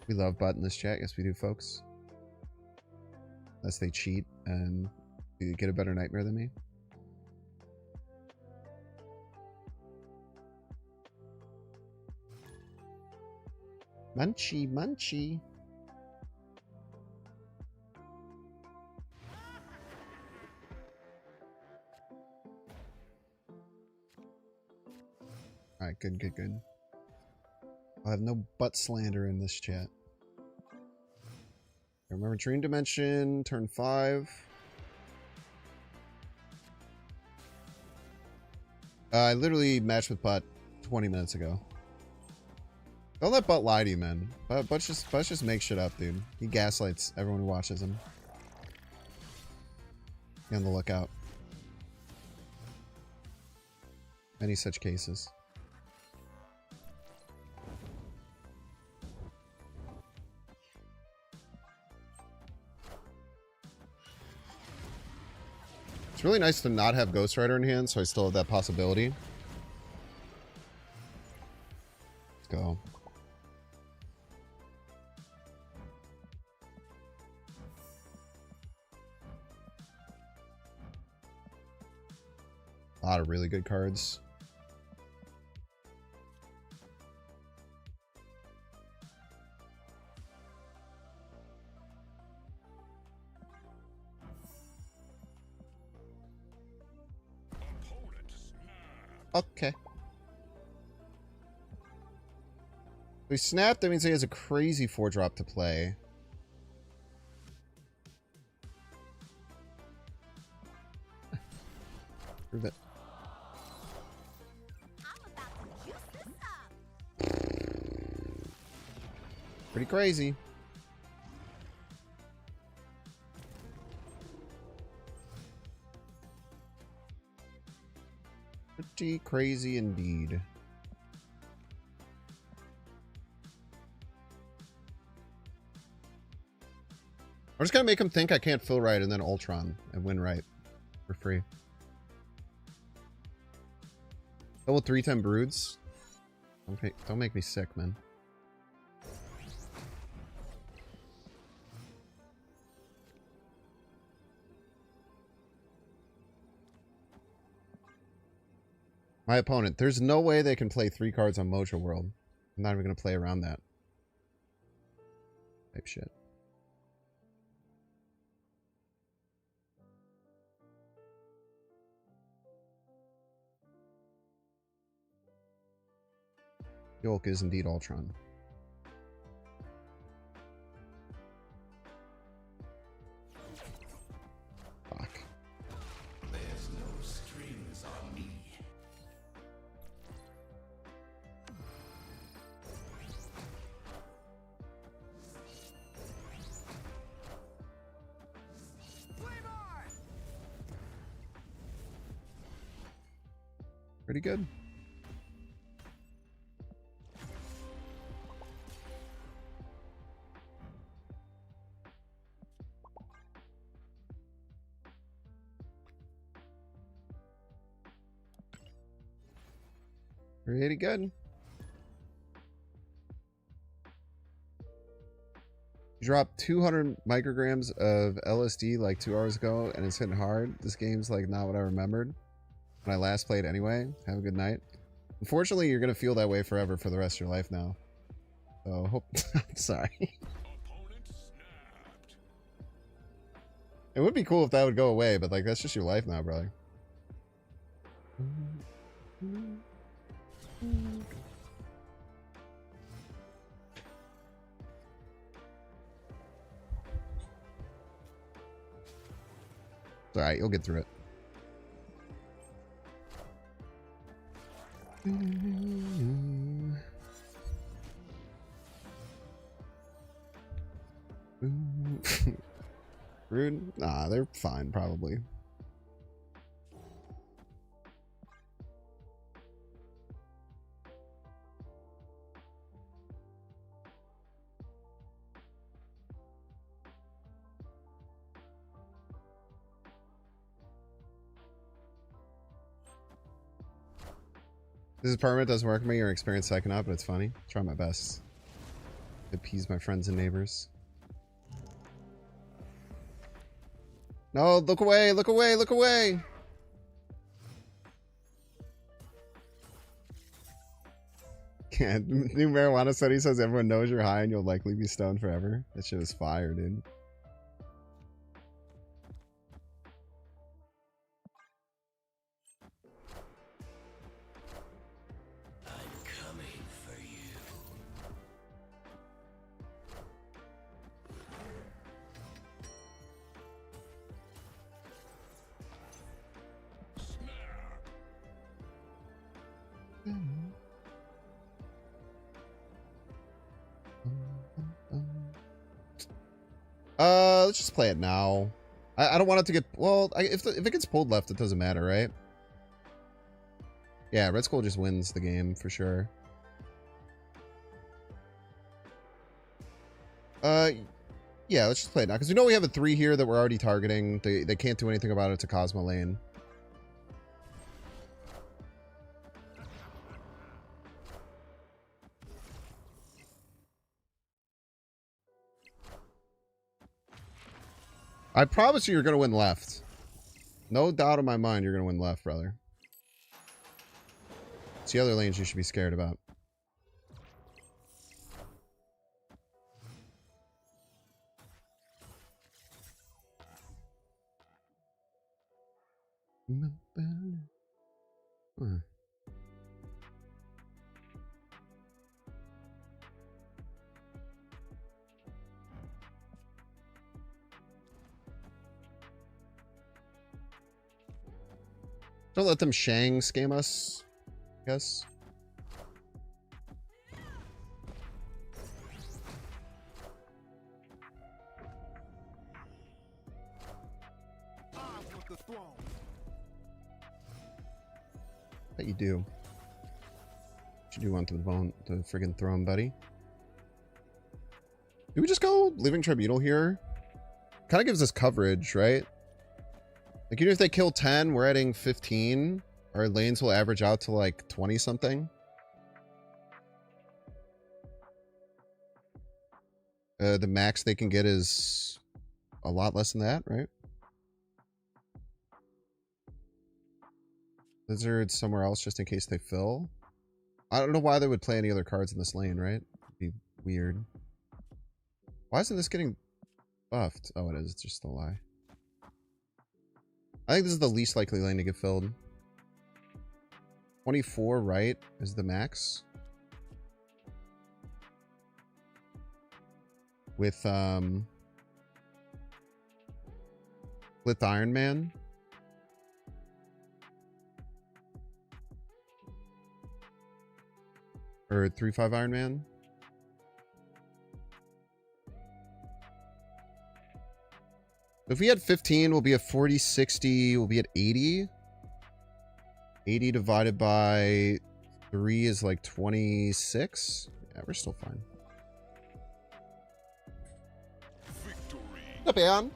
Speaker 1: We love butt in this chat. Yes, we do, folks. Unless they cheat and you get a better nightmare than me. Munchie, munchie. Alright, good, good, good. I'll have no butt slander in this chat. Remember Dream Dimension, turn 5. I literally matched with Butt 20 minutes ago. Don't let Butt lie to you, man. Butt just makes shit up, dude. He gaslights everyone who watches him. Be on the lookout. Many such cases. It's really nice to not have Ghost Rider in hand, so I still have that possibility. Let's go. A lot of really good cards. Okay. We snapped, that means he has a crazy 4-drop to play. Prove it.
Speaker 5: I'm about to juice this up.
Speaker 1: Pretty crazy. Pretty crazy indeed. I'm just gonna make him think I can't fill right and then Ultron and win right for free. Double 3-10 broods. Don't make me sick, man. My opponent. There's no way they can play 3 cards on Mojo World. I'm not even going to play around that. Type shit. Yolk is indeed Ultron. Fuck.
Speaker 3: There's no strings on me.
Speaker 1: Pretty good. Pretty good. You dropped 200 micrograms of LSD like 2 hours ago and it's hitting hard. This game's like not what I remembered when I last played anyway. Have a good night. Unfortunately, you're going to feel that way forever for the rest of your life now. So, hope... I'm sorry. It would be cool if that would go away, but like that's just your life now, brother. It's alright, you'll get through it. Rude? Nah, they're fine, probably. This is permanent, doesn't work for me. Your experience second up, but it's funny. Try my best. Appease my friends and neighbors. No, look away, look away, look away! Yeah, new marijuana study says everyone knows you're high and you'll likely be stoned forever. That shit is fire, dude. Let's just play it now. I don't want it to get... Well, if it gets pulled left, it doesn't matter, right? Yeah, Red Skull just wins the game, for sure. Yeah, let's just play it now. Because we know we have a 3 here that we're already targeting. They can't do anything about it to Cosmo Lane. I promise you, you're going to win left. No doubt in my mind, you're going to win left, brother. It's the other lanes you should be scared about. Don't let them Shang scam us, I guess. Bet you do. What you do want the friggin' throne, buddy? Do we just go Living Tribunal here? Kind of gives us coverage, right? Like, even if they kill 10, we're adding 15. Our lanes will average out to, like, 20-something. The max they can get is a lot less than that, right? Lizard somewhere else just in case they fill. I don't know why they would play any other cards in this lane, right? It'd be weird. Why isn't this getting buffed? Oh, it is. It's just a lie. I think this is the least likely lane to get filled. 24 right is the max. With Blith Iron Man. Or 3-5 Iron Man. If we had 15, we'll be at 40, 60, we'll be at 80. 80 divided by 3 is like 26. Yeah, we're still fine.
Speaker 3: Victory.
Speaker 1: Not bad.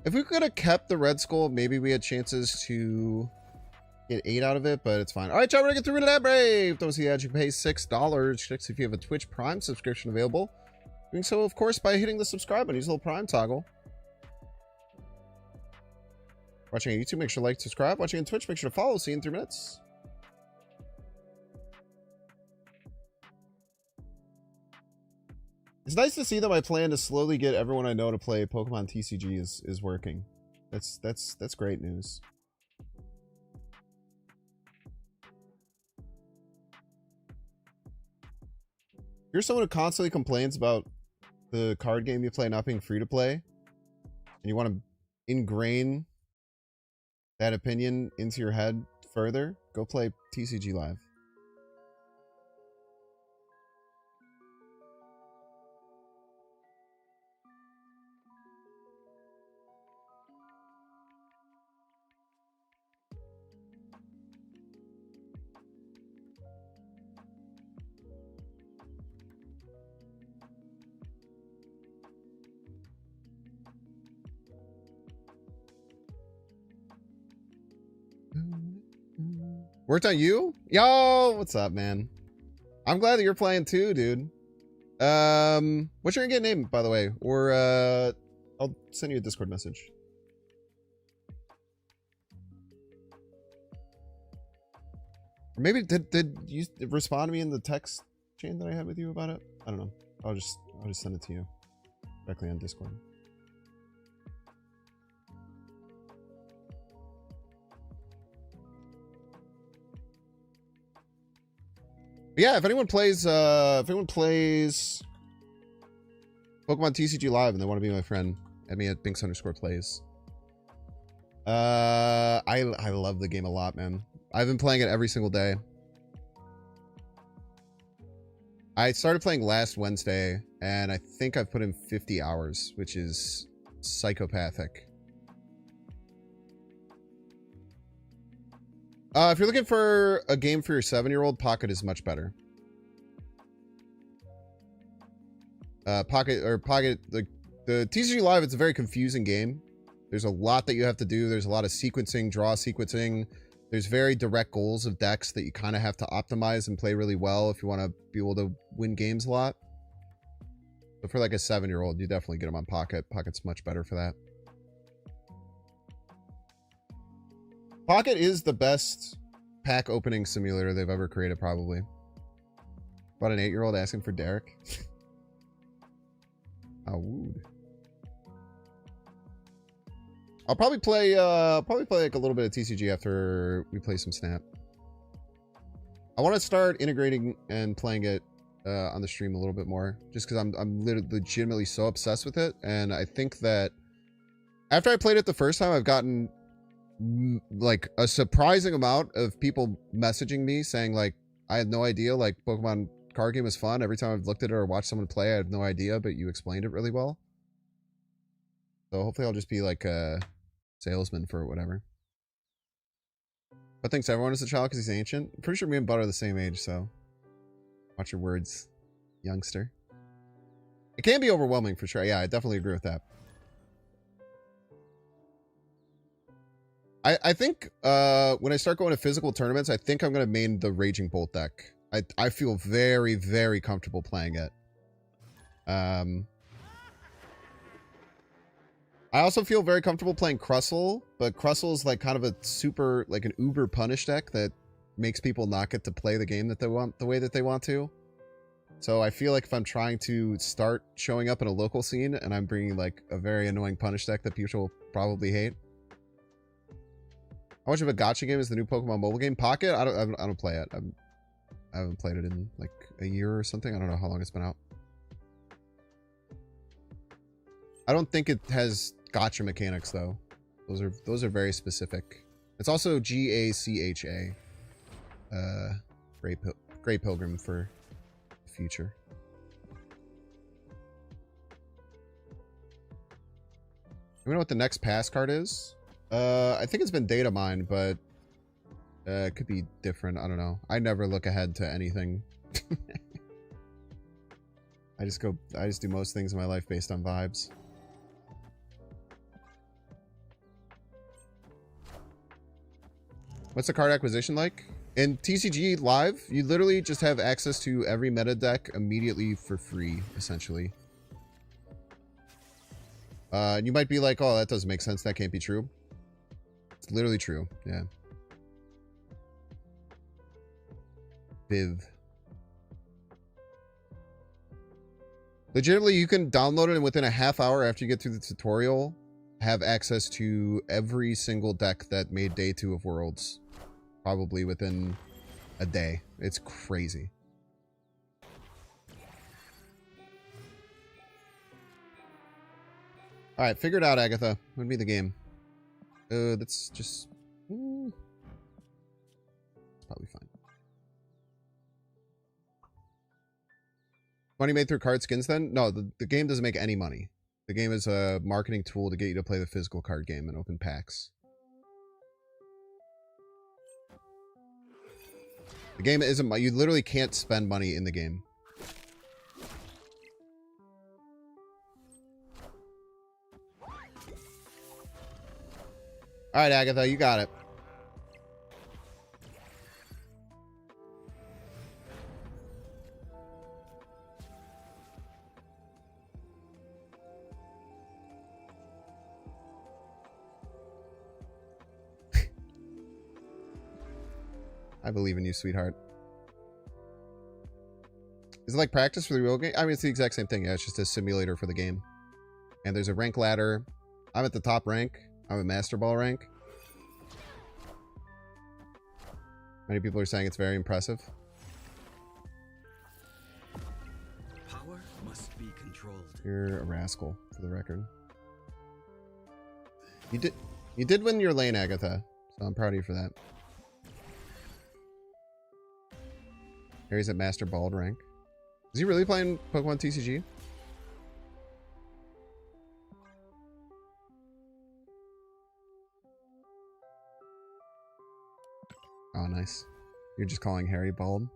Speaker 1: If we could have kept the Red Skull, maybe we had chances to get 8 out of it, but it's fine. All right, chat, we're gonna get through to that brave. Don't see that you can pay $6 if you have a Twitch Prime subscription available. Doing so, of course, by hitting the subscribe button. Use a little Prime toggle. Watching on YouTube, make sure to like, subscribe. Watching on Twitch, make sure to follow. See you in 3 minutes. It's nice to see that my plan to slowly get everyone I know to play Pokemon TCG is working. That's great news. You're someone who constantly complains about the card game you play not being free to play, and you want to ingrain that opinion into your head further, go play TCG Live. Worked on you? Yo, what's up, man? I'm glad that you're playing too, dude. What's your in-game name, by the way? Or, I'll send you a Discord message. Or maybe, did you respond to me in the text chain that I had with you about it? I don't know. I'll just send it to you directly on Discord. Yeah, if anyone plays Pokemon TCG Live and they want to be my friend, add me at Binks_plays. I love the game a lot, man. I've been playing it every single day. I started playing last Wednesday, and I think I've put in 50 hours, which is psychopathic. If you're looking for a game for your 7-year-old, Pocket is much better. Pocket, like the TCG Live, it's a very confusing game. There's a lot that you have to do. There's a lot of sequencing, draw sequencing. There's very direct goals of decks that you kind of have to optimize and play really well if you want to be able to win games a lot. But for like a 7-year-old, you definitely get them on Pocket. Pocket's much better for that. Pocket is the best pack opening simulator they've ever created, probably. About an 8-year-old asking for Derek. How wooed. I'll probably play like a little bit of TCG after we play some Snap. I want to start integrating and playing it on the stream a little bit more, just because I'm legitimately so obsessed with it, and I think that after I played it the first time, I've gotten like a surprising amount of people messaging me saying like, I had no idea like Pokemon card game was fun. Every time I've looked at it or watched someone play, I had no idea, but you explained it really well. So hopefully I'll just be like a salesman for whatever. But thinks everyone is a child because he's ancient. I'm pretty sure me and Bud are the same age, so watch your words, youngster. It can be overwhelming for sure. Yeah, I definitely agree with that. I think when I start going to physical tournaments, I think I'm going to main the Raging Bolt deck. I feel very, very comfortable playing it. I also feel very comfortable playing Crustle, but Crustle is like kind of a super, like an uber punish deck that makes people not get to play the game that they want, the way that they want to. So I feel like if I'm trying to start showing up in a local scene and I'm bringing like a very annoying punish deck that people will probably hate. How much of a gacha game is the new Pokemon mobile game? Pocket? I don't play it. I haven't played it in like a year or something. I don't know how long it's been out. I don't think it has gacha mechanics though. Those are very specific. It's also GACHA. Grey Pilgrim for the future. Do we know what the next pass card is? I think it's been data mined, but it could be different. I don't know. I never look ahead to anything. I just do most things in my life based on vibes. What's the card acquisition like? In TCG Live, you literally just have access to every meta deck immediately for free, essentially. And you might be like, oh, that doesn't make sense. That can't be true. It's literally true. Yeah. Viv. Legitimately, you can download it and within a half hour after you get through the tutorial, have access to every single deck that made day 2 of Worlds. Probably within a day. It's crazy. Alright, figure it out, Agatha. Would be the game. That's just... it's probably fine. Money made through card skins then? No, the game doesn't make any money. The game is a marketing tool to get you to play the physical card game and open packs. The game isn't... You literally can't spend money in the game. Alright, Agatha, you got it. I believe in you, sweetheart. Is it like practice for the real game? I mean, it's the exact same thing. Yeah, it's just a simulator for the game. And there's a rank ladder. I'm at the top rank. I'm a Master Ball rank. Many people are saying it's very impressive.
Speaker 3: Power must be controlled.
Speaker 1: You're a rascal, for the record. You did win your lane, Agatha. So I'm proud of you for that. Harry's at Master Bald rank. Is he really playing Pokemon TCG? Oh, nice. You're just calling Harry bald.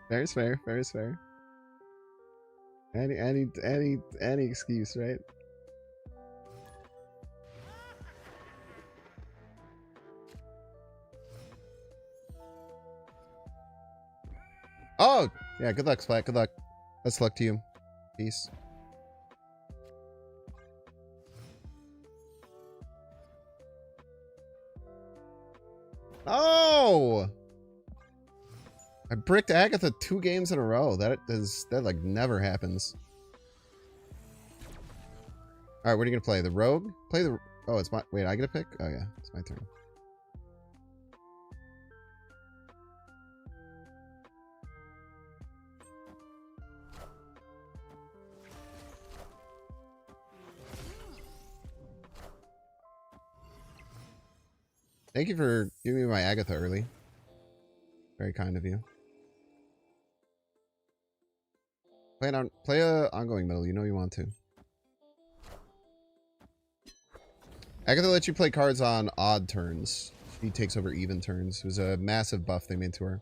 Speaker 1: Fair is fair. Fair is fair. Any excuse, right? Oh! Yeah, good luck, Splat. Good luck. Best luck to you. Peace. Oh! I bricked Agatha 2 games in a row. That like never happens. Alright, what are you gonna play? The Rogue? Play the... Oh, it's my... Wait, I get a pick? Oh yeah, it's my turn. Thank you for giving me my Agatha early. Very kind of you. Play a ongoing middle. You know you want to. Agatha lets you play cards on odd turns. She takes over even turns. It was a massive buff they made to her.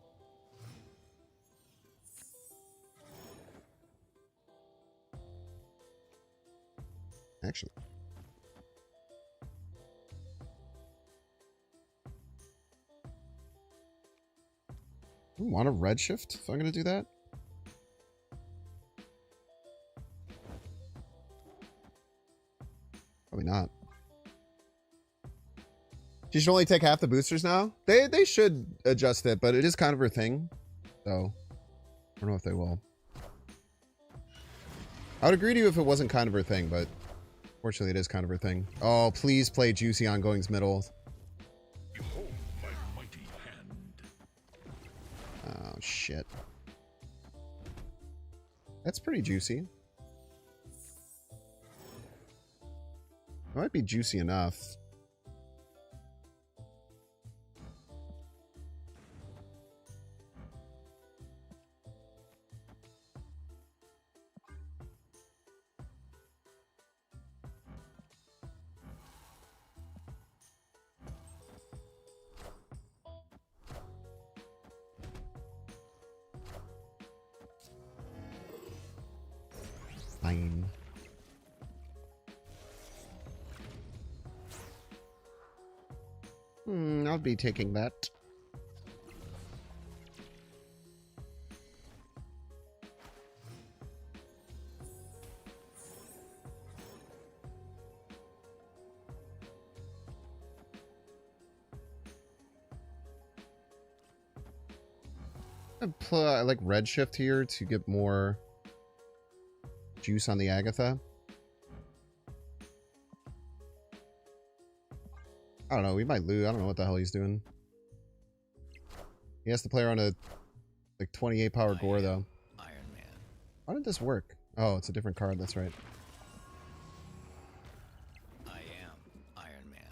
Speaker 1: Actually. Want a redshift if I'm going to do that? Probably not. She should only take half the boosters now? They should adjust it, but it is kind of her thing. So, I don't know if they will. I would agree to you if it wasn't kind of her thing, but fortunately it is kind of her thing. Oh, please play Juicy Ongoings middle.
Speaker 3: Behold my mighty hand.
Speaker 1: Oh, shit. That's pretty juicy. It might be juicy enough. Fine. I'll be taking that. I like redshift here to get more juice on the Agatha. I don't know. We might lose. I don't know what the hell he's doing. He has to play around a like 28 power gore though.
Speaker 3: Iron Man.
Speaker 1: How did this work? Oh, it's a different card. That's right.
Speaker 3: I am Iron Man.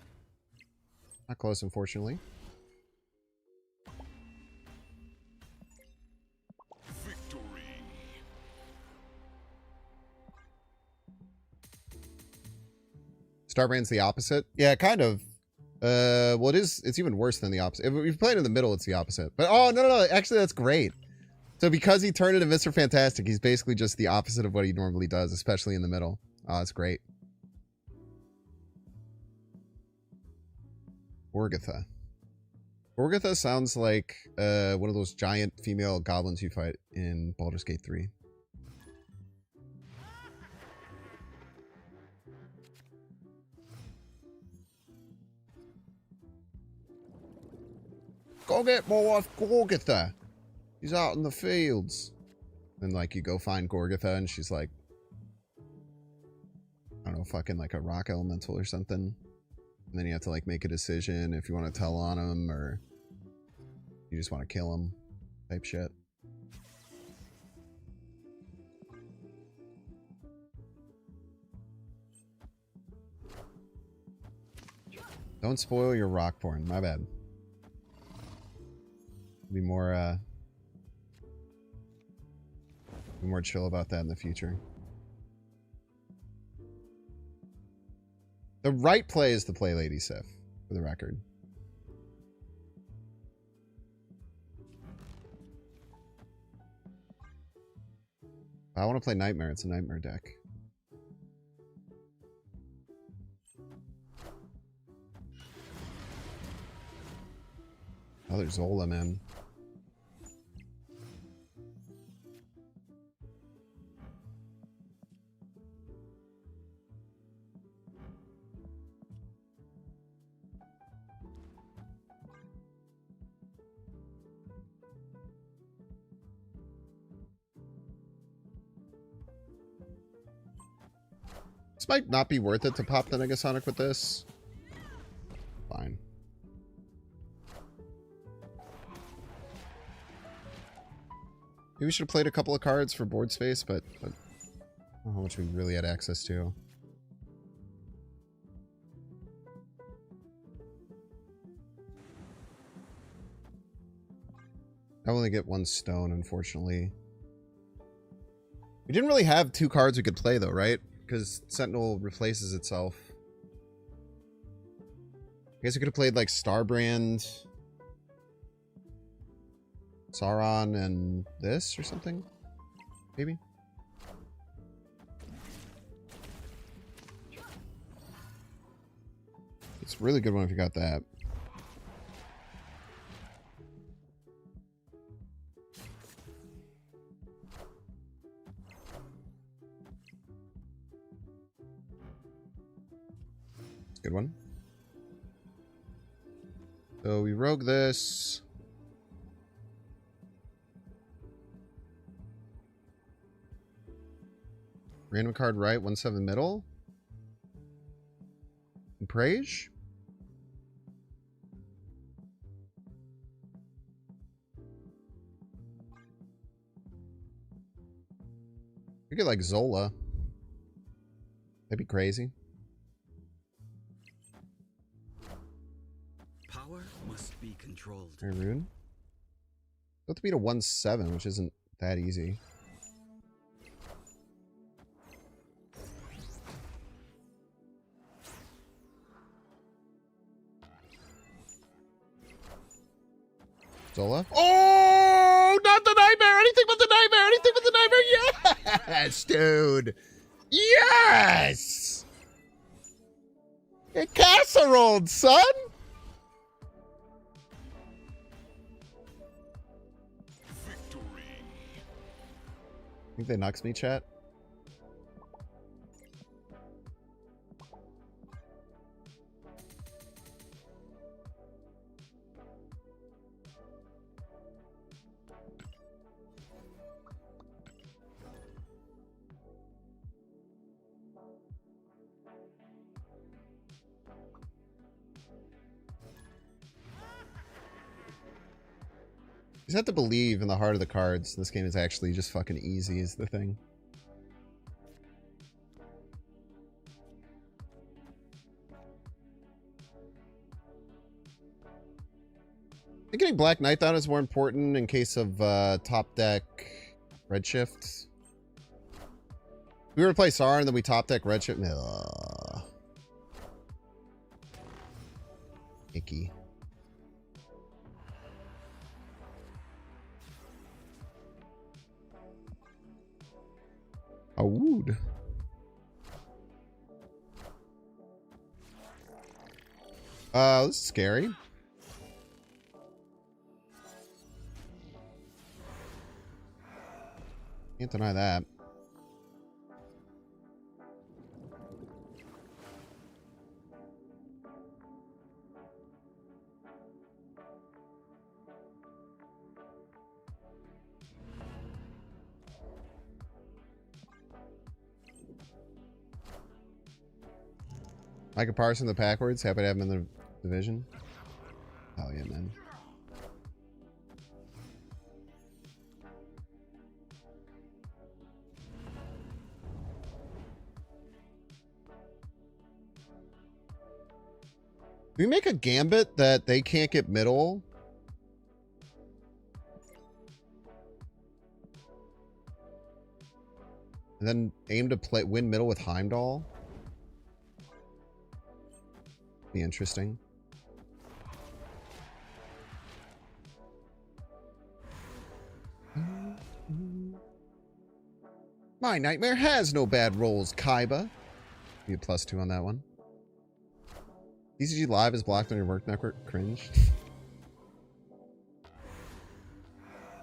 Speaker 1: Not close, unfortunately.
Speaker 3: Victory.
Speaker 1: Starbrand's the opposite. Yeah, kind of. Well, it's even worse than the opposite. If you play it in the middle, it's the opposite. But oh no, actually that's great. So because he turned into Mr. Fantastic, he's basically just the opposite of what he normally does, especially in the middle. Oh, that's great. Agatha. Agatha sounds like one of those giant female goblins you fight in Baldur's Gate 3. Go get my wife Gorgatha. She's out in the fields. And like you go find Gorgatha and she's like, I don't know, fucking like a rock elemental or something. And then you have to like make a decision if you want to tell on him or you just want to kill him type shit. Don't spoil your rock porn. My bad. Be more chill about that in the future. The right play is to play Lady Sif, for the record. I want to play Nightmare. It's a Nightmare deck. Oh, there's Zola, man. This might not be worth it to pop the Negasonic with this. Fine. Maybe we should have played a couple of cards for board space, but I don't know how much we really had access to. I only get one stone, unfortunately. We didn't really have two cards we could play, though, right? Because Sentinel replaces itself. I guess we could have played, like, Starbrand, Sauron, and this or something? Maybe? It's a really good one if you got that. Good one. So we rogue this. Random card right, 1/7 middle. And Prage. We could like Zola. That'd be crazy.
Speaker 7: Power must be controlled.
Speaker 1: Very rude. Have to beat a 1/7, which isn't that easy. Zola. Oh, not the nightmare! Anything but the nightmare! Anything but the nightmare! Yes, dude! Yes! It casseroled, son! Think they knocks me, chat? You just have to believe in the heart of the cards. This game is actually just fucking easy is the thing. I think getting Black Knight down is more important in case of top deck Redshift. If we were to play Sar and then we top deck Redshift. Ugh. Icky. A wood. This is scary. Can't deny that. Micah Parson, the Packwards. Happy to have him in the division. Hell yeah, man. Do we make a gambit that they can't get middle? And then aim to win middle with Heimdall? Be interesting. My nightmare has no bad rolls, Kaiba. Be a +2 on that one. ECG Live is blocked on your work network. Cringe.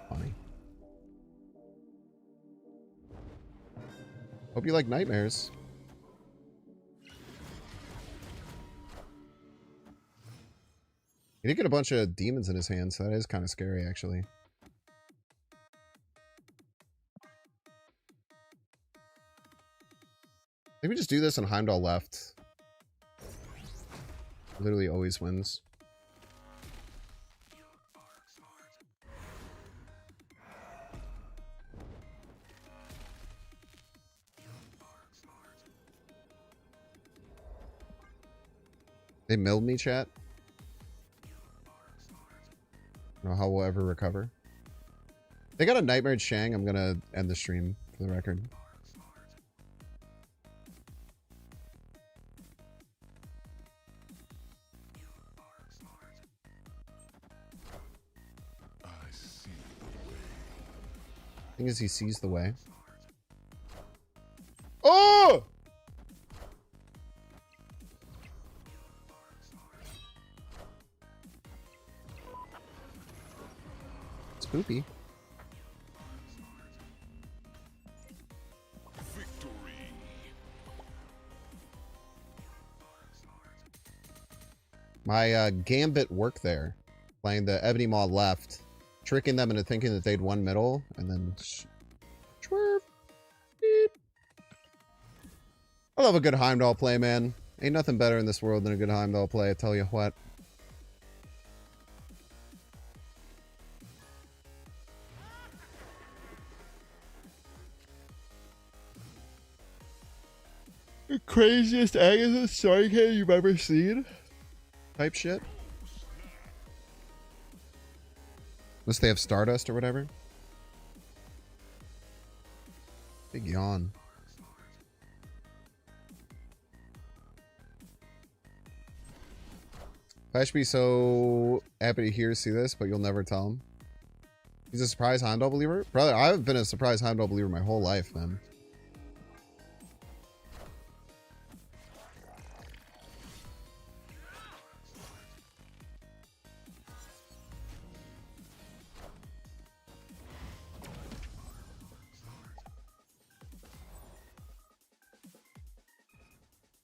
Speaker 1: Funny. Hope you like nightmares. He did get a bunch of demons in his hand, so that is kind of scary, actually. Maybe just do this and Heimdall left. Literally always wins. They milled me, chat. I don't know how we'll ever recover. They got a Nightmare Shang. I'm gonna end the stream for the record. Thing is, he sees the way. Oh! Spoopy. My gambit worked there. Playing the Ebony Maw left. Tricking them into thinking that they'd won middle. And then... Swerve. Beep. I love a good Heimdall play, man. Ain't nothing better in this world than a good Heimdall play, I tell you what. The craziest Agatha starting hand you've ever seen? Type shit. Unless they have Stardust or whatever. Big yawn. I should be so happy to see this, but you'll never tell him. He's a surprise Heimdall believer? Brother, I've been a surprise Heimdall believer my whole life, man.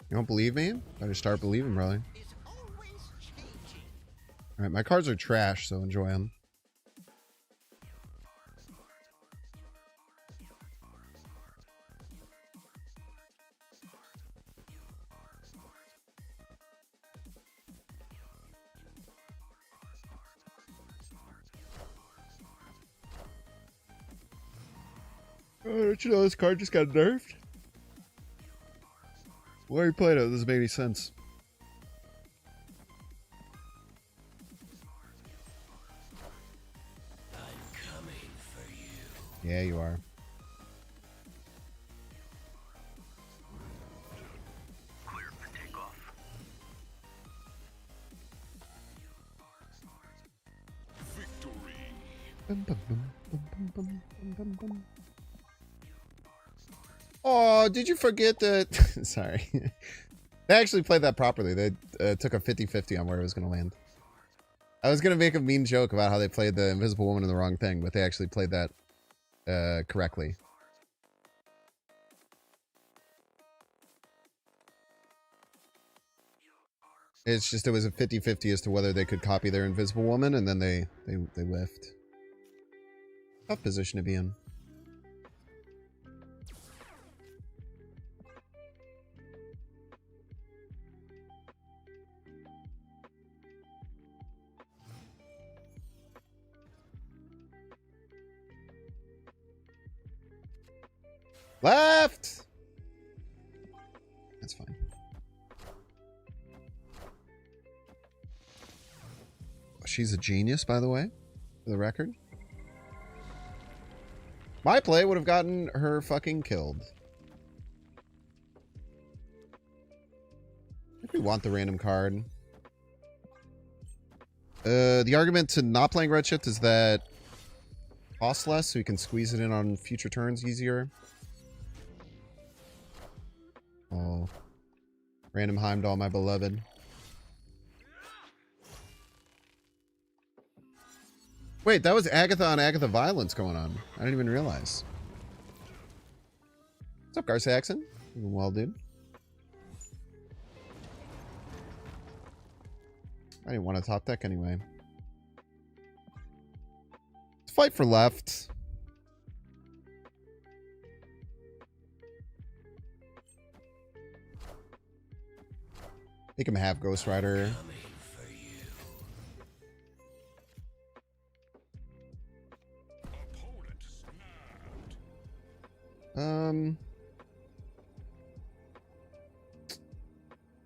Speaker 1: You don't believe me? Better start believing, brother. Alright, my cards are trash, so enjoy them. Oh, don't you know this card just got nerfed? Why are you playing it? It doesn't make any sense.
Speaker 7: I'm coming for you.
Speaker 1: Yeah, you are.
Speaker 3: Clear for takeoff. Victory.
Speaker 1: Bum, bum, bum, bum, bum, bum, bum, bum. Oh, did you forget that? Sorry. They actually played that properly. They took a 50-50 on where it was going to land. I was going to make a mean joke about how they played the Invisible Woman in the wrong thing, but they actually played that correctly. It's just it was a 50-50 as to whether they could copy their Invisible Woman, and then they whiffed. Tough position to be in. Left! That's fine. She's a genius, by the way, for the record. My play would have gotten her fucking killed. I think we want the random card. The argument to not playing red shift is that costs less, so we can squeeze it in on future turns easier. Oh. Random Heimdall, my beloved. Wait, that was Agatha on Agatha violence going on. I didn't even realize. What's up, Gar Saxon? Doing well, dude. I didn't want to top deck anyway. Let's fight for left. Make him have Ghost Rider.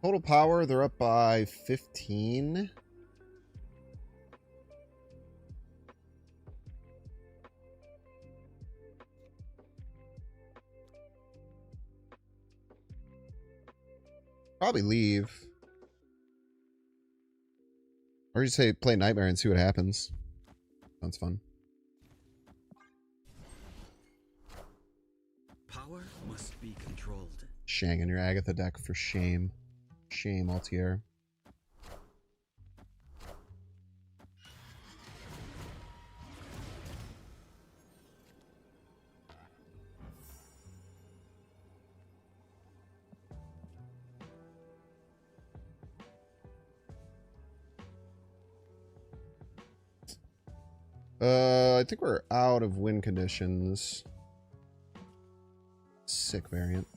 Speaker 1: Total power, they're up by 15. Probably leave. Or just say play Nightmare and see what happens. Sounds fun.
Speaker 7: Power must be controlled.
Speaker 1: Shang in your Agatha deck for shame. Shame, Altier. I think we're out of win conditions. Sick variant.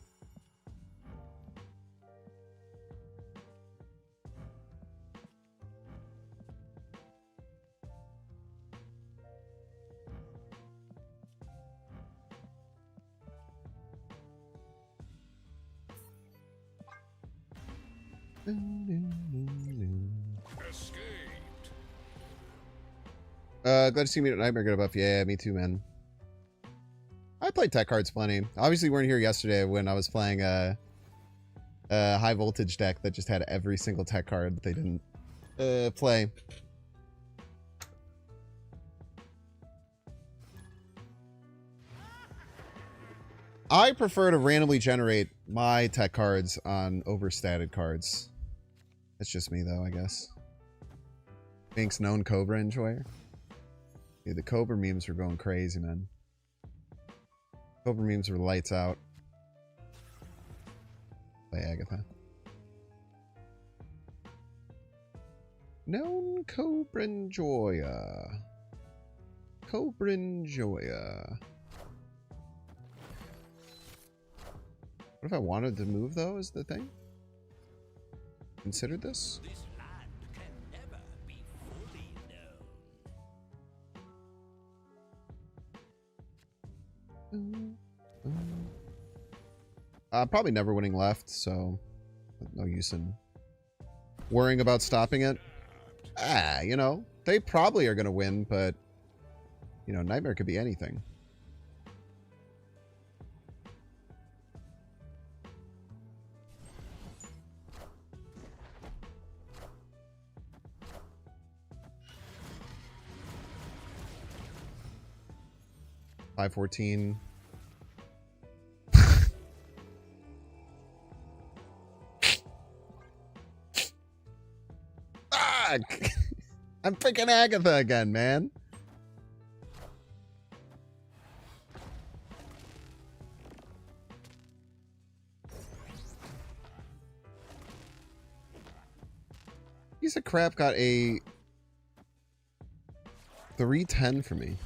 Speaker 1: Glad to see me at Nightmare get a buff. Yeah, me too, man. I played tech cards plenty. Obviously, you weren't here yesterday when I was playing a high voltage deck that just had every single tech card that they didn't play. I prefer to randomly generate my tech cards on overstated cards. That's just me, though, I guess. Pink's known Cobra enjoyer. Dude, the Cobra memes were going crazy, man. Cobra memes were lights out. Play Agatha. Known Cobranjoya. Cobranjoya. What if I wanted to move, though, is the thing? Considered this?
Speaker 7: This land can never be fully known.
Speaker 1: Probably never winning left, so no use in worrying about stopping it. You know, they probably are going to win, but, you know, Nightmare could be anything. $5.14. I'm freaking Agatha again, man. Piece of crap got a 310 for me.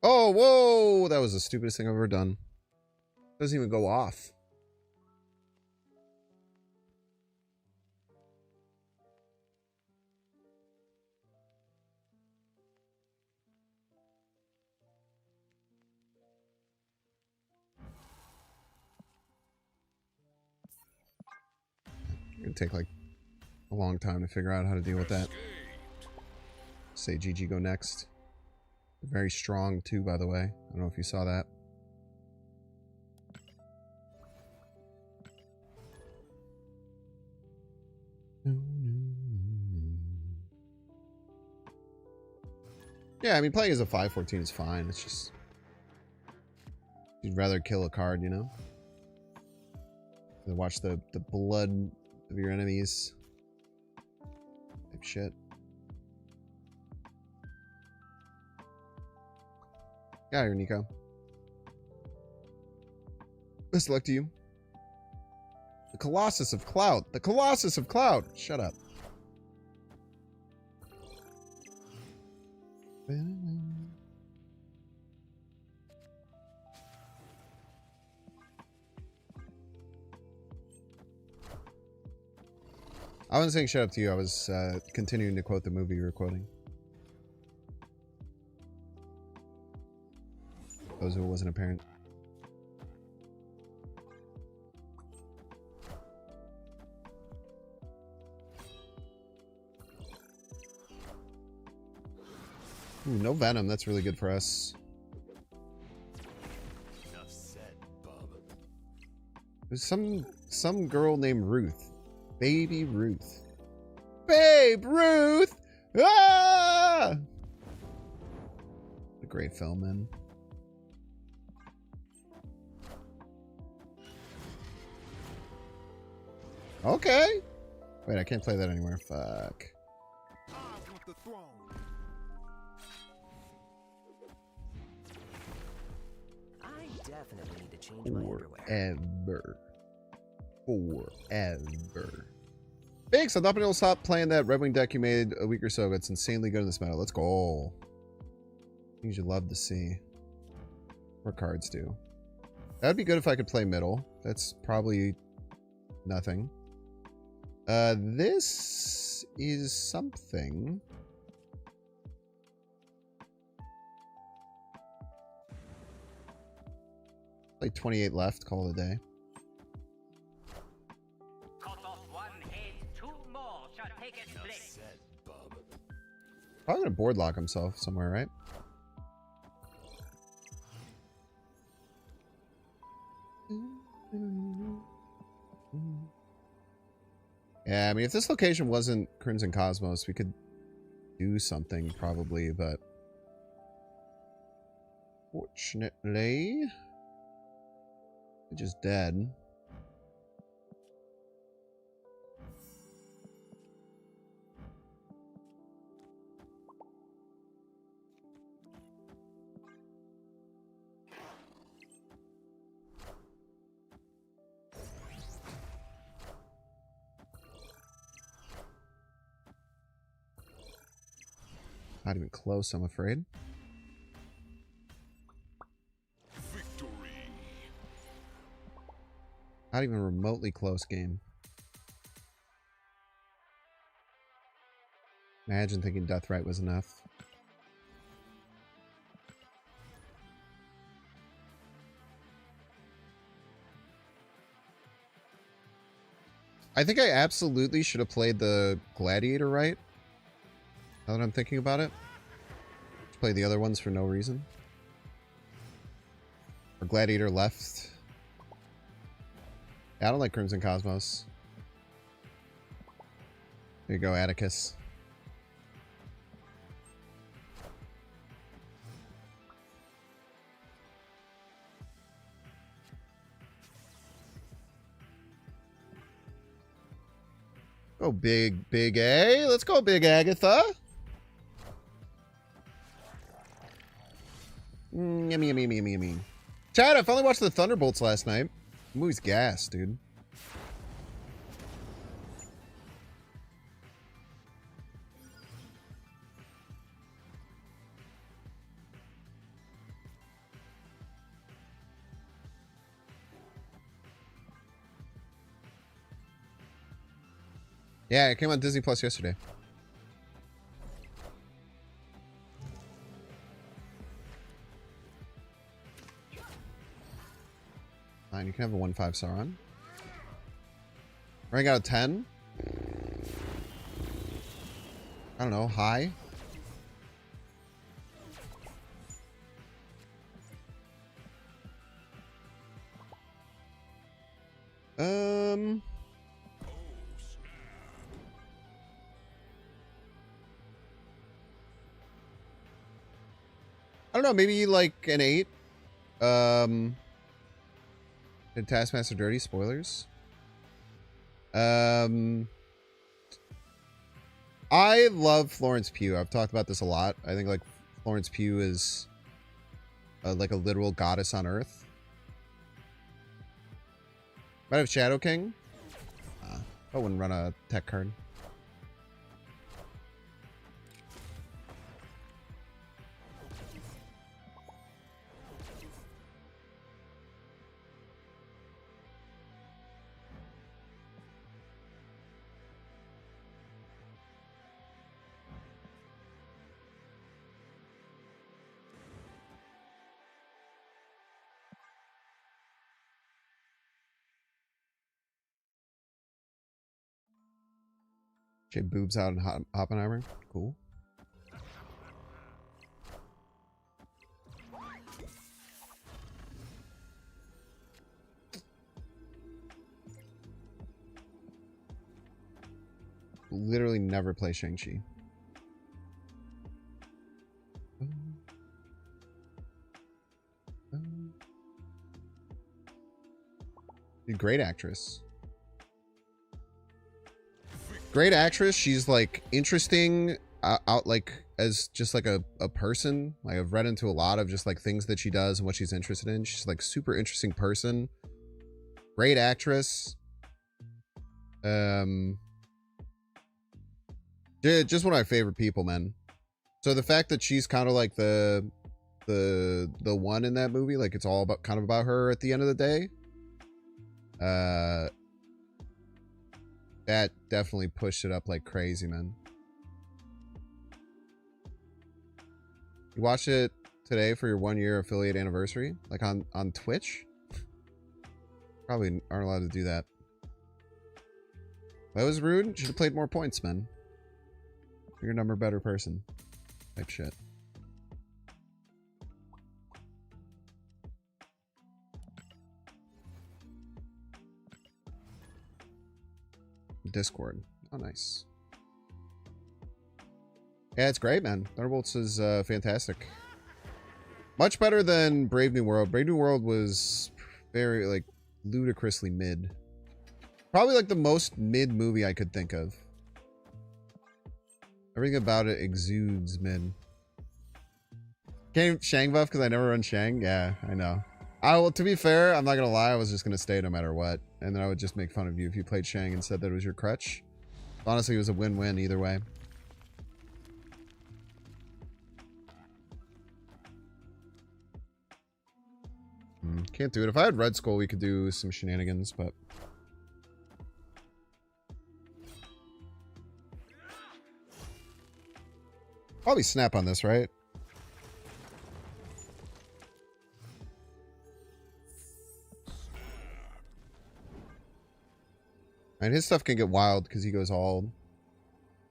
Speaker 1: Oh, whoa! That was the stupidest thing I've ever done. Doesn't even go off. It's gonna take like a long time to figure out how to deal with that. Say GG go next. Very strong too, by the way. I don't know if you saw that. Yeah, I mean, playing as a 5/14 is fine. It's just you'd rather kill a card, you know, than watch the blood of your enemies. Type shit. Got here, Nico. Best of luck to you. The Colossus of Cloud. The Colossus of Cloud. Shut up. I wasn't saying shut up to you. I was continuing to quote the movie you were quoting. Those who it wasn't apparent. Ooh, no Venom. That's really good for us.
Speaker 7: Enough said, bub.
Speaker 1: There's some girl named Ruth. Baby Ruth. Babe Ruth! Ah! A great film, man. Okay. Wait, I can't play that anymore. Fuck.
Speaker 3: I want the throne.
Speaker 8: I definitely need to change my underwear.
Speaker 1: Forever. Biggs, I'm hoping you'll stop playing that Red Wing deck you made a week or so ago. It's insanely good in this meta. Let's go. Things you'd love to see. What cards do. That would be good if I could play middle. That's probably nothing. This is something. Like 28 left, call it a day.
Speaker 9: Cut off one head, two more shall take its
Speaker 7: Enough
Speaker 9: place.
Speaker 7: said, bub.
Speaker 1: Probably gonna board lock himself somewhere, right? Yeah, I mean, if this location wasn't Crimson Cosmos, we could do something probably, but fortunately, it's just dead. Not even close, I'm afraid.
Speaker 3: Victory.
Speaker 1: Not even remotely close game. Imagine thinking death right was enough. I think I absolutely should have played the Gladiator right. Now that I'm thinking about it. Just play the other ones for no reason. Or Gladiator left. Yeah, I don't like Crimson Cosmos. There you go, Atticus. Go big A. Let's go big Agatha. Yummy, yummy, yummy, yummy, yummy. Chad, I finally watched the Thunderbolts last night. The movie's gas, dude. Yeah, it came on Disney Plus yesterday. Fine, you can have a 1/5 Sauron. Rank out of 10? I don't know, high? I don't know, maybe like an 8. Did Taskmaster dirty? Spoilers. I love Florence Pugh. I've talked about this a lot. I think like Florence Pugh is like a literal goddess on Earth. Might have Shadow King. I wouldn't run a tech card. She had boobs out in Oppenheimer. Cool. Literally never play Shang-Chi. Great actress. Great actress. She's like interesting out like as just like a person. Like I've read into a lot of just like things that she does and what she's interested in. She's like super interesting person. Great actress. Just one of my favorite people, man. So the fact that she's kind of like the one in that movie, like it's all about kind of about her at the end of the day. That definitely pushed it up like crazy, man. You watched it today for your 1-year affiliate anniversary? Like on Twitch? Probably aren't allowed to do that. That was rude. Should have played more points, man. You're a number better person. Type shit. Discord. Oh, nice. Yeah, it's great, man. Thunderbolts is fantastic. Much better than Brave New World. Brave New World was very, like, ludicrously mid. Probably, like, the most mid movie I could think of. Everything about it exudes mid. Can't Shang buff because I never run Shang? Yeah, I know. Well, to be fair, I'm not gonna lie, I was just gonna stay no matter what. And then I would just make fun of you if you played Shang and said that it was your crutch. Honestly, it was a win-win either way. Can't do it. If I had Red Skull, we could do some shenanigans, but... Probably snap on this, right? And his stuff can get wild because he goes all...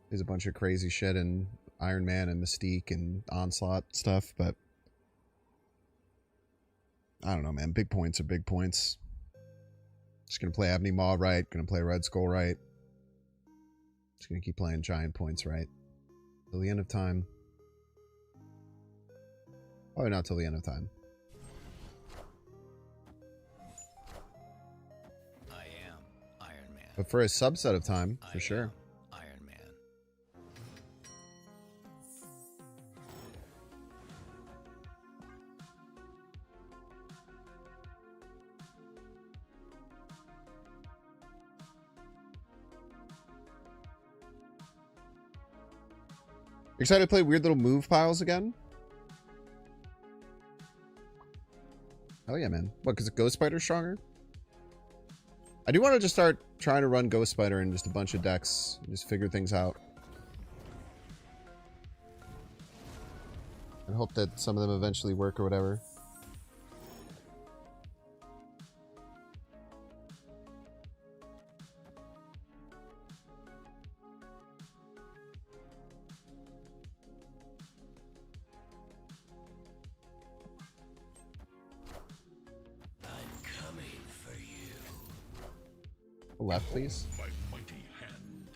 Speaker 1: There's a bunch of crazy shit in Iron Man and Mystique and Onslaught stuff, but... I don't know, man. Big points are big points. Just gonna play Abney Maw right. Gonna play Red Skull right. Just gonna keep playing giant points right. Till the end of time. Probably not till the end of time.
Speaker 7: I am Iron Man.
Speaker 1: But for a subset of time, for sure.
Speaker 7: Iron Man.
Speaker 1: Excited to play Weird Little Move Piles again? Oh yeah, man. What, because Ghost Spider's stronger? I do want to just start trying to run Ghost Spider in just a bunch of decks. And just figure things out. And hope that some of them eventually work or whatever. Left, please.
Speaker 3: My mighty hand.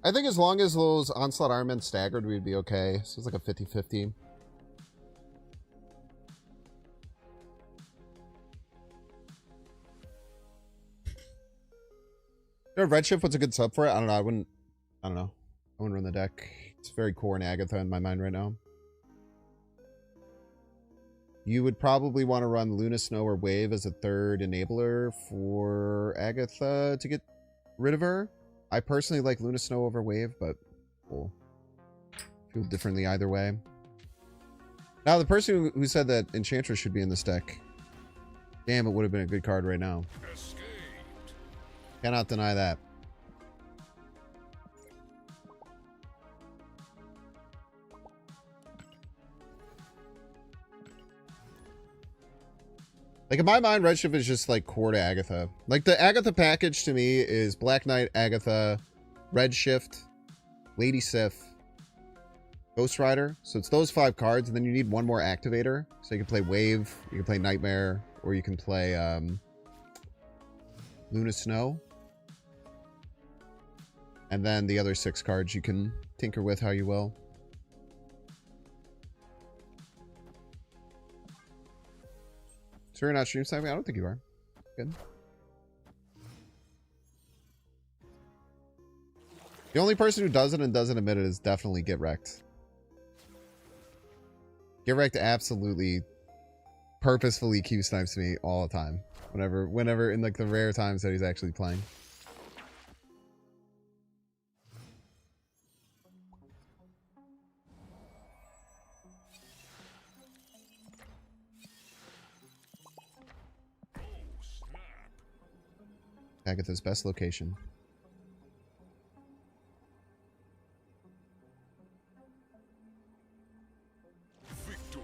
Speaker 1: I think as long as those Onslaught Iron Men staggered, we'd be okay. So it's like a 50-50. You know, Redshift, what's a good sub for it? I don't know. I wouldn't run the deck. It's very core in Agatha in my mind right now. You would probably want to run Luna Snow or Wave as a third enabler for Agatha to get rid of her. I personally like Luna Snow over Wave, but we'll feel differently either way. Now, the person who said that Enchantress should be in this deck, damn, it would have been a good card right now.
Speaker 3: Escaped.
Speaker 1: Cannot deny that. Like, in my mind, Redshift is just, like, core to Agatha. Like, the Agatha package to me is Black Knight, Agatha, Redshift, Lady Sif, Ghost Rider. So it's those 5 cards, and then you need one more activator. So you can play Wave, you can play Nightmare, or you can play Luna Snow. And then the other 6 cards you can tinker with how you will. So you're not stream sniping? I don't think you are. Good. The only person who does it and doesn't admit it is definitely Get Wrecked. Get Wrecked absolutely purposefully Q snipes me all the time. Whenever in like the rare times that he's actually playing. Agatha's best location.
Speaker 3: Victory.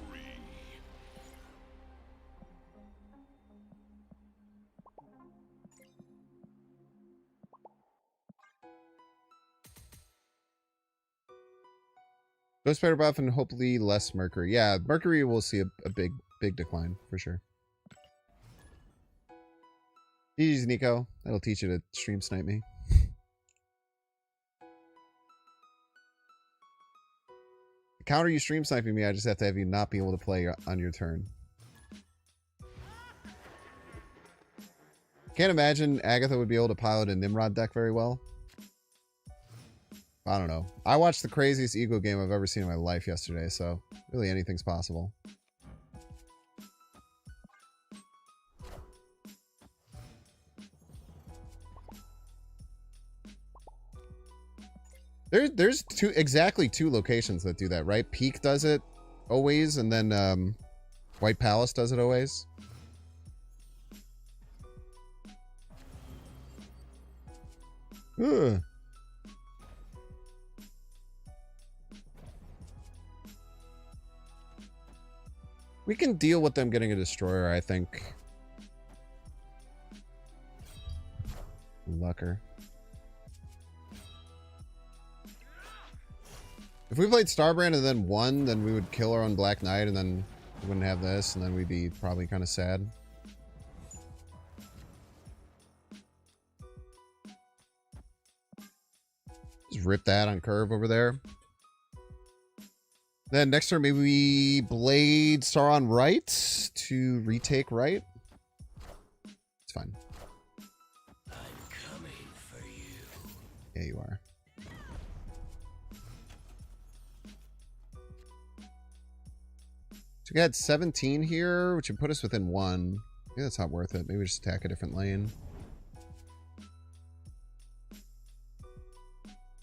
Speaker 1: Ghost Spider buff and hopefully less Mercury. Yeah, Mercury will see a big decline for sure. GG's, Nico. That'll teach you to stream snipe me. To counter you stream sniping me, I just have to have you not be able to play on your turn. Can't imagine Agatha would be able to pilot a Nimrod deck very well. I don't know. I watched the craziest ego game I've ever seen in my life yesterday, so really anything's possible. There's exactly two locations that do that, right? Peak does it always, and then White Palace does it always. Ugh. We can deal with them getting a destroyer, I think. Lucker. If we played Starbrand and then won, then we would kill our own Black Knight, and then we wouldn't have this, and then we'd be probably kind of sad. Just rip that on curve over there. Then next turn, maybe we blade Sauron right to retake right. It's fine.
Speaker 3: I'm coming for you.
Speaker 1: Yeah, you are. So we got 17 here, which would put us within 1. Maybe that's not worth it. Maybe we just attack a different lane.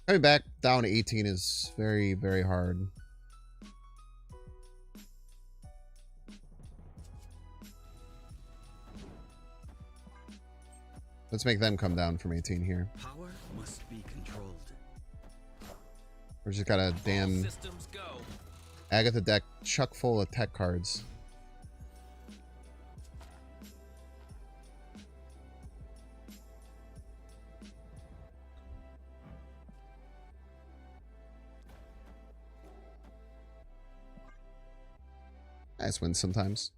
Speaker 1: Coming back down to 18 is very, very hard. Let's make them come down from 18 here.
Speaker 3: Power must be controlled.
Speaker 1: We're just got a damn
Speaker 3: Systems go.
Speaker 1: Agatha deck chuck full of tech cards. Nice wins sometimes.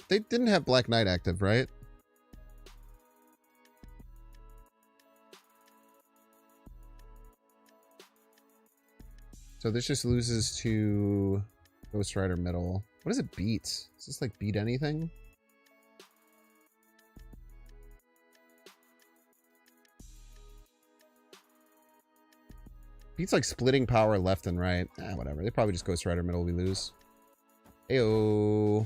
Speaker 1: They didn't have Black Knight active, right? So this just loses to Ghost Rider middle. What does it beat? Does this like beat anything? Beats like splitting power left and right. Whatever. They probably just Ghost Rider middle we lose. Ayo.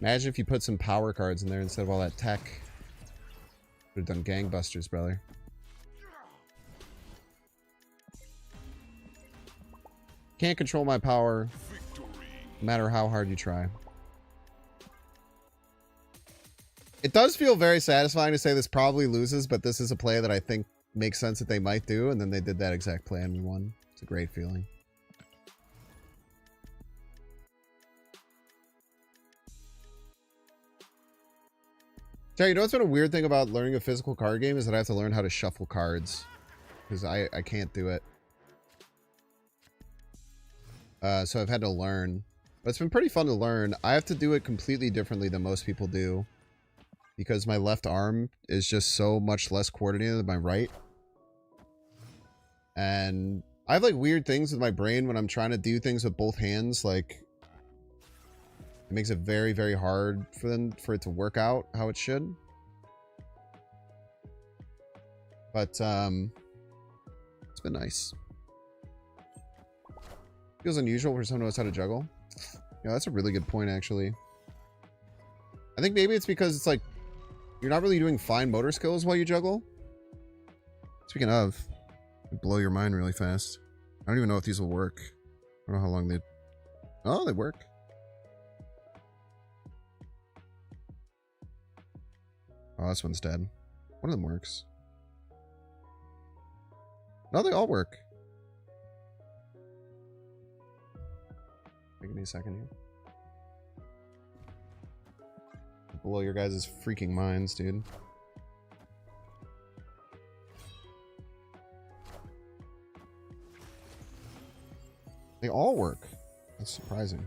Speaker 1: Imagine if you put some power cards in there instead of all that tech. Would have done gangbusters, brother. Can't control my power, no matter how hard you try. It does feel very satisfying to say this probably loses, but this is a play that I think makes sense that they might do, and then they did that exact play and we won. It's a great feeling. Terry, you know what's been a weird thing about learning a physical card game is that I have to learn how to shuffle cards. Because I can't do it. So I've had to learn. But it's been pretty fun to learn. I have to do it completely differently than most people do. Because my left arm is just so much less coordinated than my right. And I have like weird things with my brain when I'm trying to do things with both hands. Like, it makes it very, very hard for it to work out how it should. But it's been nice. Feels unusual for someone who knows how to juggle. Yeah, that's a really good point, actually. I think maybe it's because it's like you're not really doing fine motor skills while you juggle. Speaking of, it'd blow your mind really fast. I don't even know if these will work. I don't know how long they... Oh, they work. Oh, this one's dead. One of them works. No, they all work. Give me a second here. Blow your guys' freaking minds, dude. They all work. That's surprising.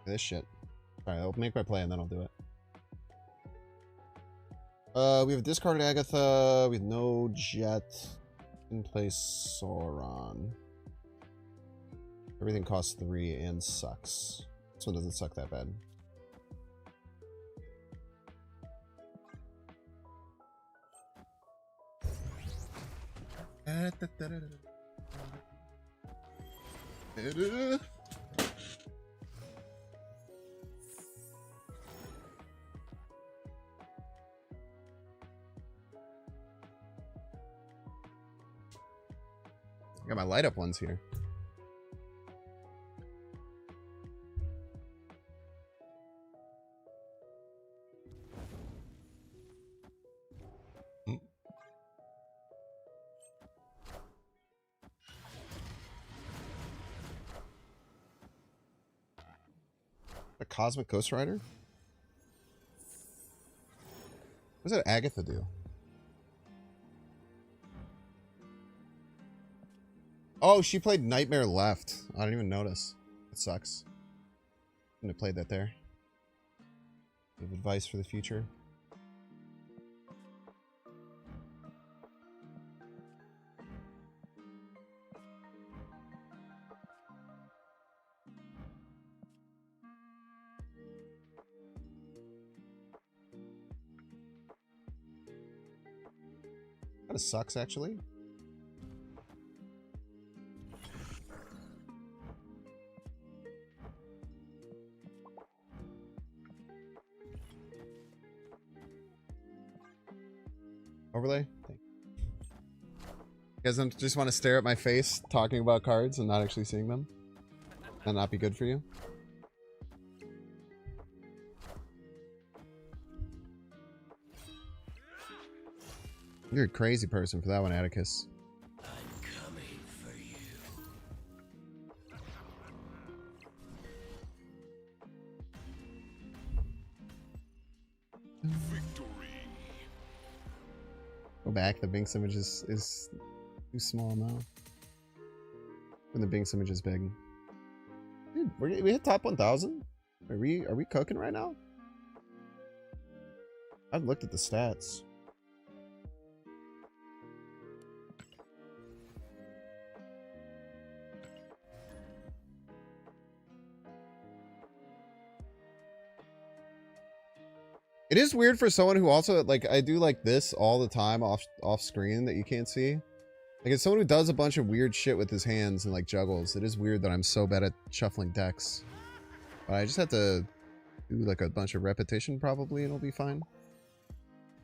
Speaker 1: This shit. Alright, I'll make my play and then I'll do it. We have discarded Agatha. We have no jet. In place Sauron. Everything costs 3 and sucks. This one doesn't suck that bad. Got my light up ones here. A Cosmic Ghost Rider? What does that Agatha do? Oh, she played Nightmare Left. I didn't even notice. It sucks. I'm gonna play that there. Give advice for the future. Kind of sucks, actually. Overlay? You guys don't just want to stare at my face talking about cards and not actually seeing them? That not be good for you? You're a crazy person for that one, Atticus.
Speaker 3: I'm coming for you. Victory.
Speaker 1: Go back. The Binks image is too small now. And the Binks image is big. Dude, we hit top 1,000? Are we cooking right now? I've looked at the stats. It is weird for someone who also, like, I do like this all the time off screen that you can't see. Like, as someone who does a bunch of weird shit with his hands and, like, juggles, it is weird that I'm so bad at shuffling decks. But I just have to do, like, a bunch of repetition, probably, and it'll be fine.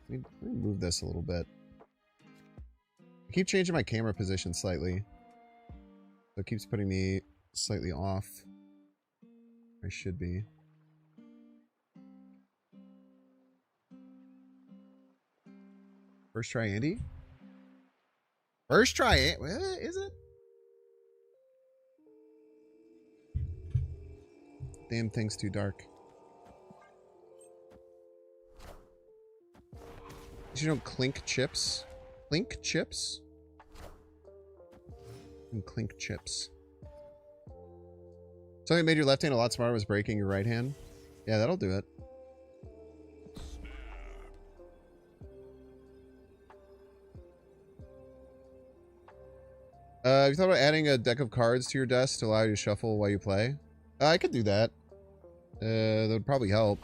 Speaker 1: Let me move this a little bit. I keep changing my camera position slightly. So it keeps putting me slightly off. I should be. First try Andy? First try Andy? Is it? Damn thing's too dark. You don't clink chips? Clink chips? And clink chips. Something that made your left hand a lot smarter was breaking your right hand. Yeah, that'll do it. Have you thought about adding a deck of cards to your desk to allow you to shuffle while you play? I could do that. That would probably help.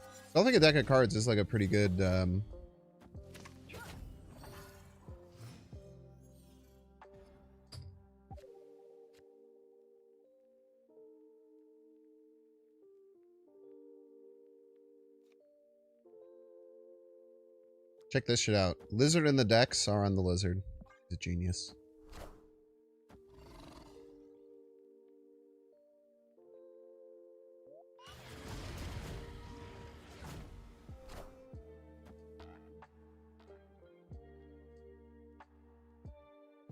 Speaker 1: I don't think a deck of cards is like a pretty good... Check this shit out. Lizard in the decks are on the lizard. He's a genius.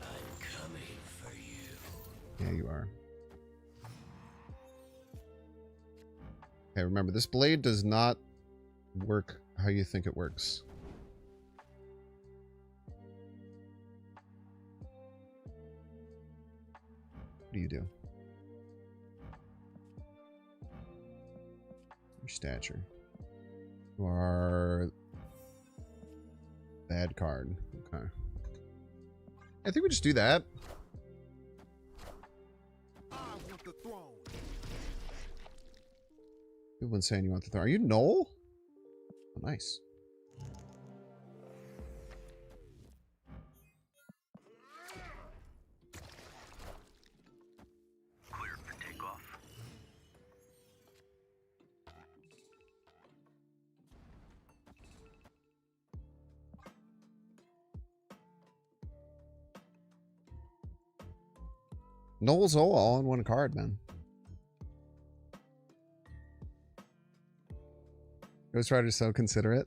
Speaker 3: I'm coming for you.
Speaker 1: Yeah, you are. Okay, remember, this blade does not work how you think it works. What do you do? Your stature. You are... Bad card. Okay. I think we just do that. People been saying you want the throne. Are you Noel? Oh, nice.
Speaker 9: Cleared for takeoff.
Speaker 1: Noel Zola all on one card, man. Ghost Rider's so considerate.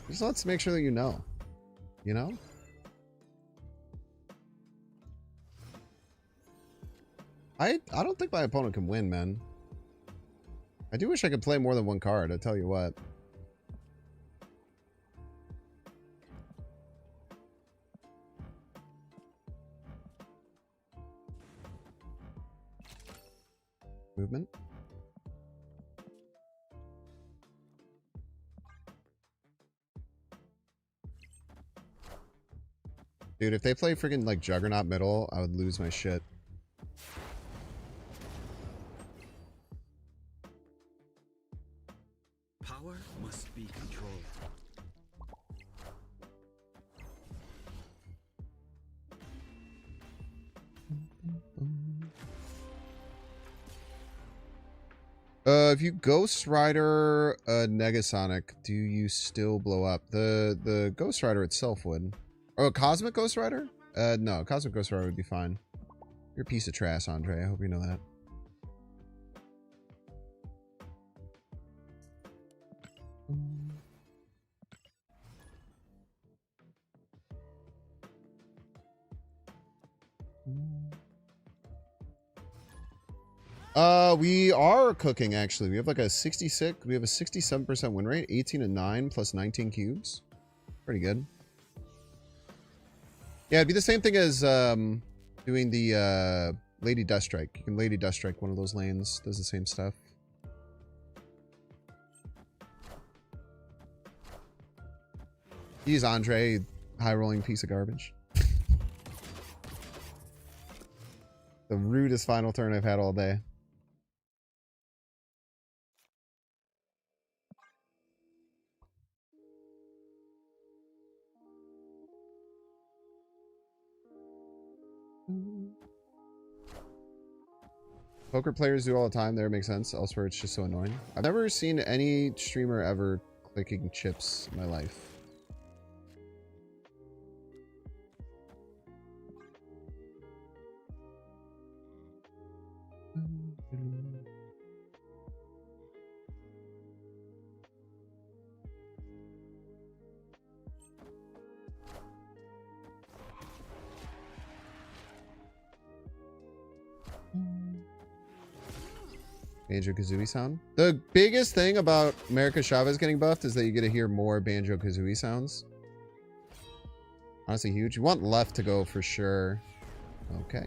Speaker 1: Just let's make sure that you know. You know? I don't think my opponent can win, man. I do wish I could play more than one card, I tell you what. Movement. Dude, if they play freaking like Juggernaut middle, I would lose my shit.
Speaker 3: Power must be controlled.
Speaker 1: If you Ghost Rider a Negasonic, do you still blow up? The Ghost Rider itself would. Oh, a Cosmic Ghost Rider? No, Cosmic Ghost Rider would be fine. You're a piece of trash, Andre. I hope you know that. We are cooking, actually. We have like a 66, we have a 67% win rate, 18 and 9 plus 19 cubes. Pretty good. Yeah, it'd be the same thing as doing the Lady Deathstrike. You can Lady Deathstrike one of those lanes, does the same stuff. He's Andre, high rolling piece of garbage. The rudest final turn I've had all day. Poker players do all the time. There, it makes sense. Elsewhere, it's just so annoying. I've never seen any streamer ever clicking chips in my life. Banjo-Kazooie sound. The biggest thing about America Chavez getting buffed is that you get to hear more Banjo-Kazooie sounds. Honestly, huge. You want left to go for sure. Okay.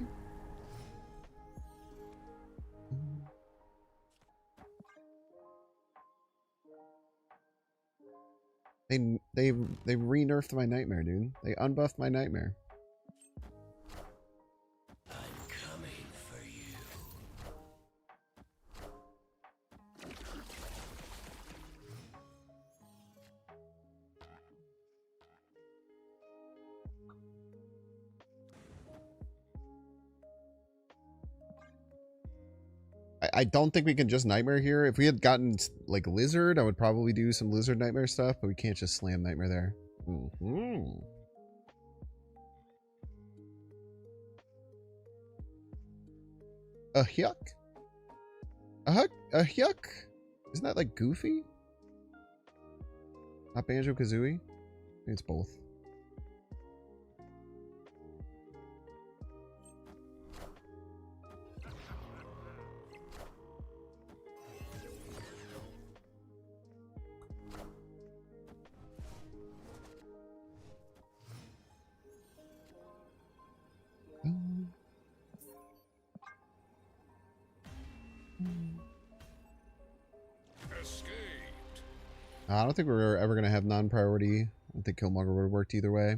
Speaker 1: They re-nerfed my nightmare, dude. They unbuffed my nightmare.
Speaker 3: I'm coming for you.
Speaker 1: I don't think we can just Nightmare here. If we had gotten, like, Lizard, I would probably do some Lizard Nightmare stuff, but we can't just slam Nightmare there. A Hyuk? A Hyuk? Isn't that, like, Goofy? Not Banjo-Kazooie? It's both. I don't think we're ever going to have non-priority. I don't think Killmonger would have worked either way.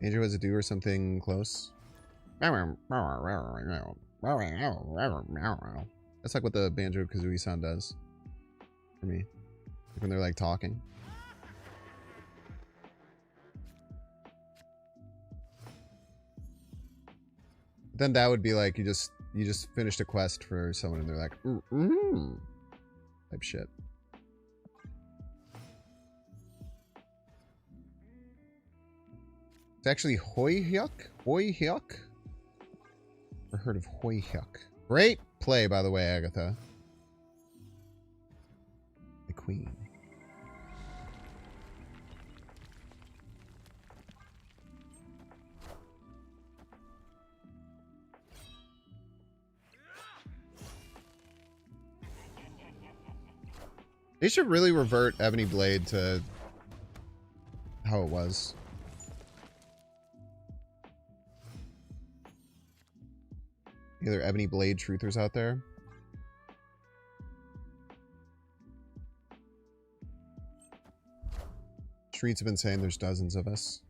Speaker 1: Andrew has a do or something close. That's like what the Banjo-Kazooie sound does for me. Like when they're like talking. Then that would be like you just finished a quest for someone and they're like type shit. It's actually Hoyhyuk? Hoyhyuk? Never heard of Hoyhyuk. Great play, by the way, Agatha. The queen. They should really revert Ebony Blade to how it was. Either Ebony Blade truthers out there. Streets have been saying there's dozens of us.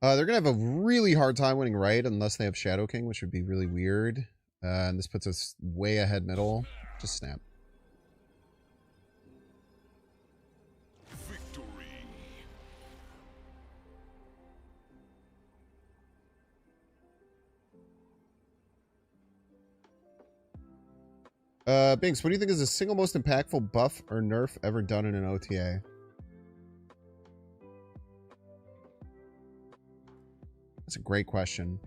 Speaker 1: They're going to have a really hard time winning right unless they have Shadow King, which would be really weird. And this puts us way ahead middle. Just snap. Binks, what do you think is the single most impactful buff or nerf ever done in an OTA? That's a great question.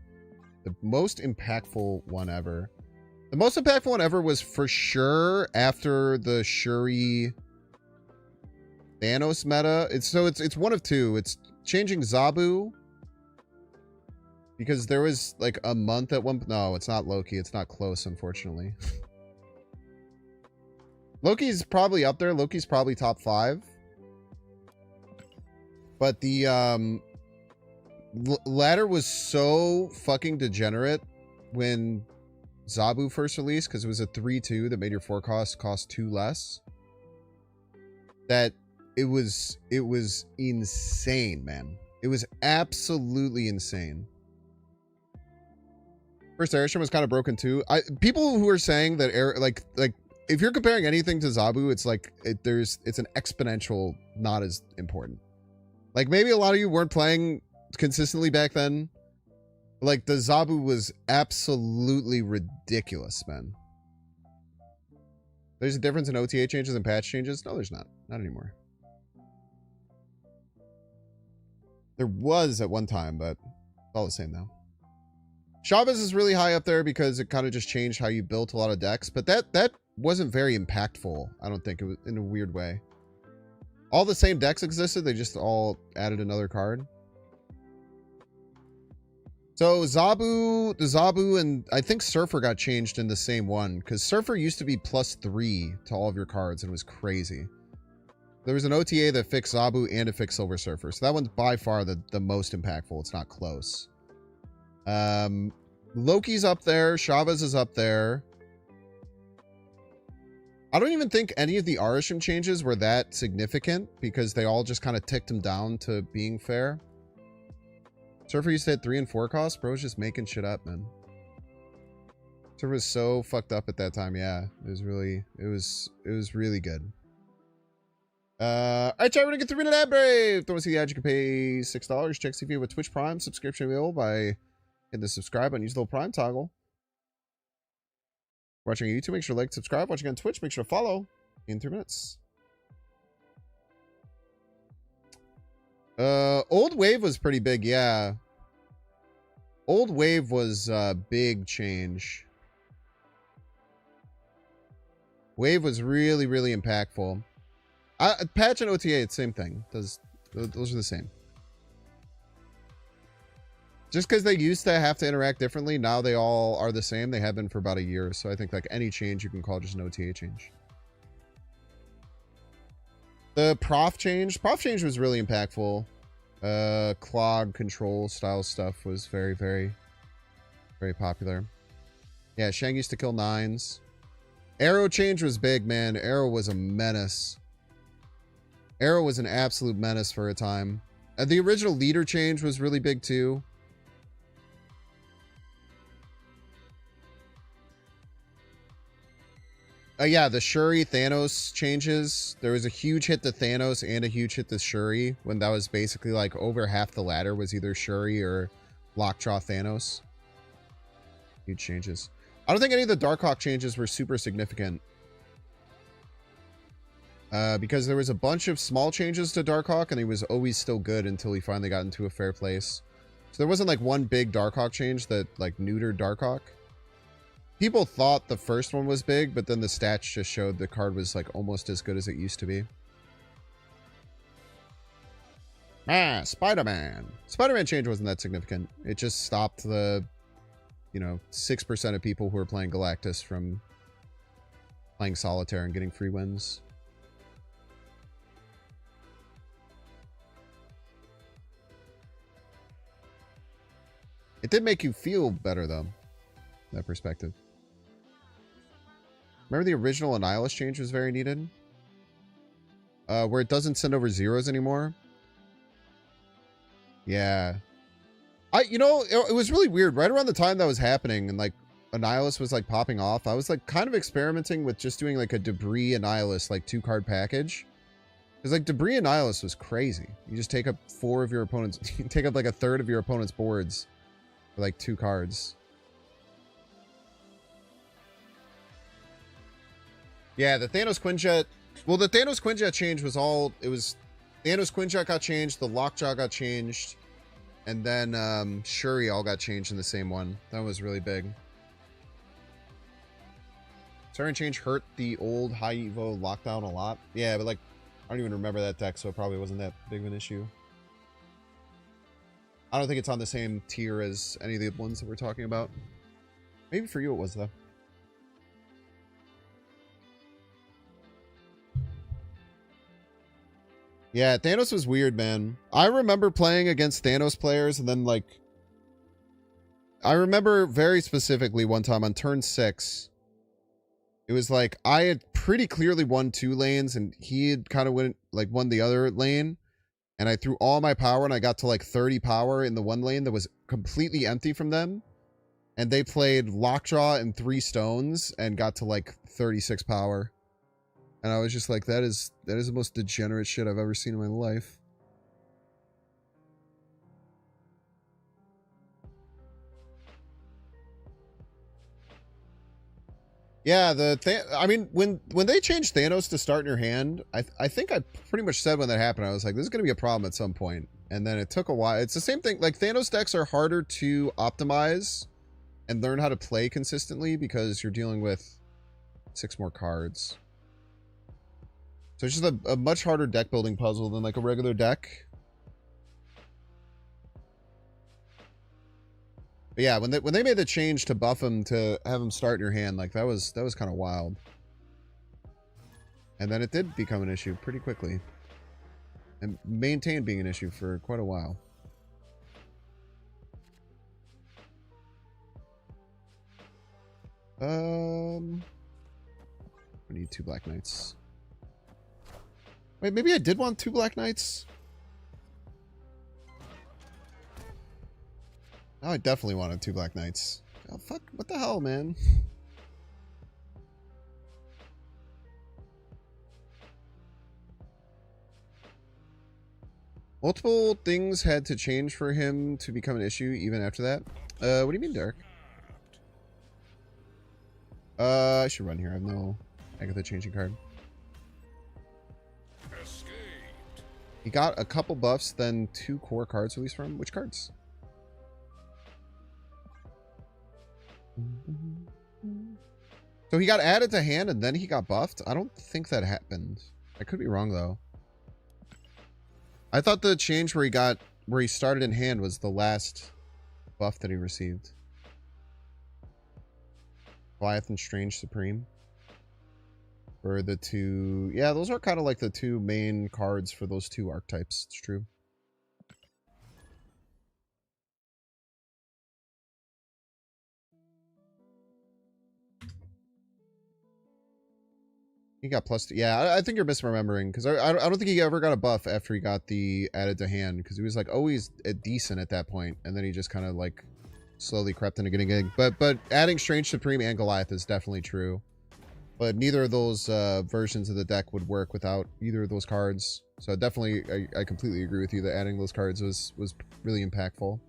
Speaker 1: The most impactful one ever. The most impactful one ever was for sure after the Shuri Thanos meta. It's one of two. It's changing Zabu. Because there was like a month at one. No, it's not Loki. It's not close, unfortunately. Loki's probably up there. Loki's probably top 5. But the ladder was so fucking degenerate when Zabu first released, because it was a 3-2 that made your forecast cost 2 less. That it was insane, man. It was absolutely insane. First Airstream was kind of broken too. People who are saying that like if you're comparing anything to Zabu, it's like it's an exponential, not as important. Like maybe a lot of you weren't playing consistently back then. Like the Zabu was absolutely ridiculous, man. There's a difference in OTA changes and patch changes? No, there's not. Not anymore. There was at one time, but it's all the same now. Chavez is really high up there because it kind of just changed how you built a lot of decks, but that wasn't very impactful. I don't think it was, in a weird way. All the same decks existed, they just all added another card. So the Zabu and I think Surfer got changed in the same one, because Surfer used to be +3 to all of your cards and it was crazy. There was an OTA that fixed Zabu and it fixed Silver Surfer. So that one's by far the most impactful. It's not close. Loki's up there. Chavez is up there. I don't even think any of the Arisham changes were that significant because they all just kind of ticked him down to being fair. Surfer used to hit 3 and 4 costs. Bro's just making shit up, man. Surfer was so fucked up at that time. Yeah, it was really good. Alright, chat, we're gonna get through an ad break. Don't want to see the ad, you can pay $6. Check see if you have a Twitch Prime subscription available by hitting the subscribe and use the little Prime toggle. Watching on YouTube, make sure to like, subscribe. Watching on Twitch, make sure to follow. In 3 minutes. Old Wave was pretty big, yeah. Old Wave was a big change. Wave was really, really impactful. Patch and OTA, it's the same thing. Those are the same. Just because they used to have to interact differently, now they all are the same. They have been for about a year. So I think like any change you can call just an OTA change. The prof change was really impactful. Clog control style stuff was very, very, very popular. Yeah, Shang used to kill 9s. Arrow change was big, man. Arrow was a menace. Arrow was an absolute menace for a time. The original leader change was really big too. Yeah, the Shuri Thanos changes. There was a huge hit to Thanos and a huge hit to Shuri when that was basically like over half the ladder was either Shuri or Lockjaw Thanos. Huge changes. I don't think any of the Darkhawk changes were super significant. Because there was a bunch of small changes to Darkhawk and he was always still good until he finally got into a fair place. So there wasn't like one big Darkhawk change that like neutered Darkhawk. People thought the first one was big, but then the stats just showed the card was like almost as good as it used to be. Spider-Man. Spider-Man change wasn't that significant. It just stopped the, 6% of people who were playing Galactus from playing Solitaire and getting free wins. It did make you feel better, though, that perspective. Remember the original Annihilus change was very needed? Where it doesn't send over zeros anymore? Yeah. It was really weird. Right around the time that was happening and, like, Annihilus was, like, popping off, I was, like, kind of experimenting with just doing, like, a Debris Annihilus, like, 2-card package. Because, like, Debris Annihilus was crazy. You just take up 4 of your opponent's... You take up, like, a third of your opponent's boards for, like, 2 cards. Yeah, the Thanos Quinjet... Well, the Thanos Quinjet change was all... It was... Thanos Quinjet got changed, the Lockjaw got changed, and then Shuri all got changed in the same one. That was really big. Siren change hurt the old high Evo lockdown a lot. Yeah, but like, I don't even remember that deck, so it probably wasn't that big of an issue. I don't think it's on the same tier as any of the ones that we're talking about. Maybe for you it was, though. Yeah, Thanos was weird, man. I remember playing against Thanos players and then, like... I remember very specifically one time on turn 6. It was like, I had pretty clearly won 2 lanes and he had kind of won the other lane. And I threw all my power and I got to like 30 power in the one lane that was completely empty from them. And they played Lockjaw and 3 stones and got to like 36 power. And I was just like, that is the most degenerate shit I've ever seen in my life. Yeah, I mean, when they changed Thanos to start in your hand, I think I pretty much said when that happened, I was like, this is going to be a problem at some point. And then it took a while. It's the same thing. Like, Thanos decks are harder to optimize and learn how to play consistently because you're dealing with 6 more cards. So it's just a much harder deck building puzzle than like a regular deck. But yeah, when they made the change to buff him to have him start in your hand, like that was kind of wild. And then it did become an issue pretty quickly. And maintained being an issue for quite a while. I need 2 Black Knights. Wait, maybe I did want 2 Black Knights? Oh, I definitely wanted 2 Black Knights. Oh, fuck. What the hell, man? Multiple things had to change for him to become an issue even after that. What do you mean, Derek? I should run here. I have no Agatha changing card. He got a couple buffs, then 2 core cards released from him. Which cards? So he got added to hand and then he got buffed? I don't think that happened. I could be wrong though. I thought the change where he started in hand was the last buff that he received. Goliath and Strange Supreme. For the two... Yeah, those are kind of like the two main cards for those two archetypes. It's true. He got plus... Yeah, I think you're misremembering. Because I don't think he ever got a buff after he got the added to hand. Because he was like always decent at that point. And then he just kind of like slowly crept into getting a... But adding Strange Supreme and Goliath is definitely true. But neither of those versions of the deck would work without either of those cards. So definitely, I completely agree with you that adding those cards was really impactful.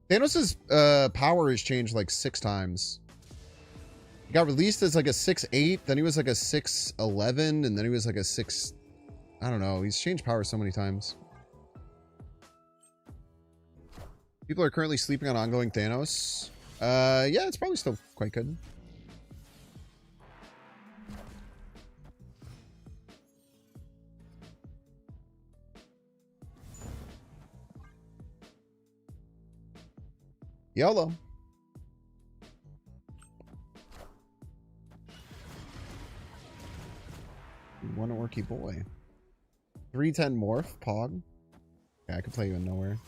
Speaker 1: Thanos' power has changed like 6 times. He got released as like a 6'8", then he was like a 6'11", and then he was like a 6... I don't know. He's changed power so many times. People are currently sleeping on ongoing Thanos. Yeah, it's probably still quite good. YOLO. One orky boy. 310 morph, Pog. Yeah, I could play you in nowhere.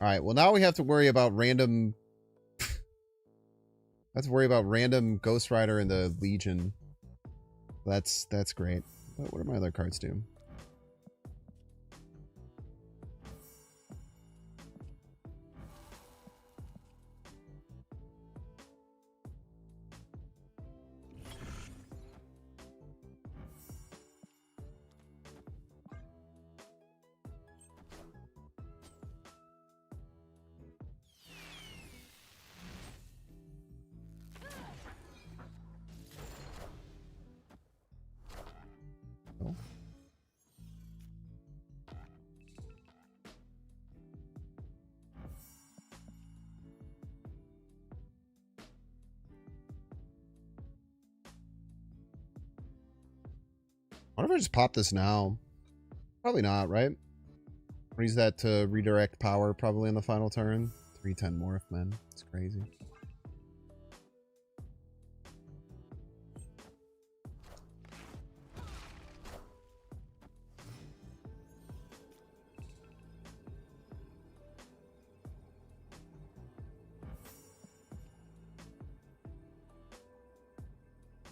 Speaker 1: Alright, well now we have to worry about random... Let's worry about random Ghost Rider and the Legion. That's great. What do my other cards do? What if I just pop this now? Probably not, right? Or use that to redirect power probably in the final turn. 310 morph, man. It's crazy.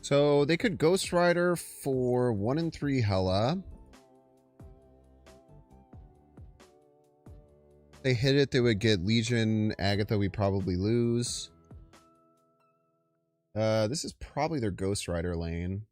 Speaker 1: So they could Ghost Rider for 1 and 3 Hela. They hit it, they would get Legion, Agatha, we probably lose. This is probably their Ghost Rider lane.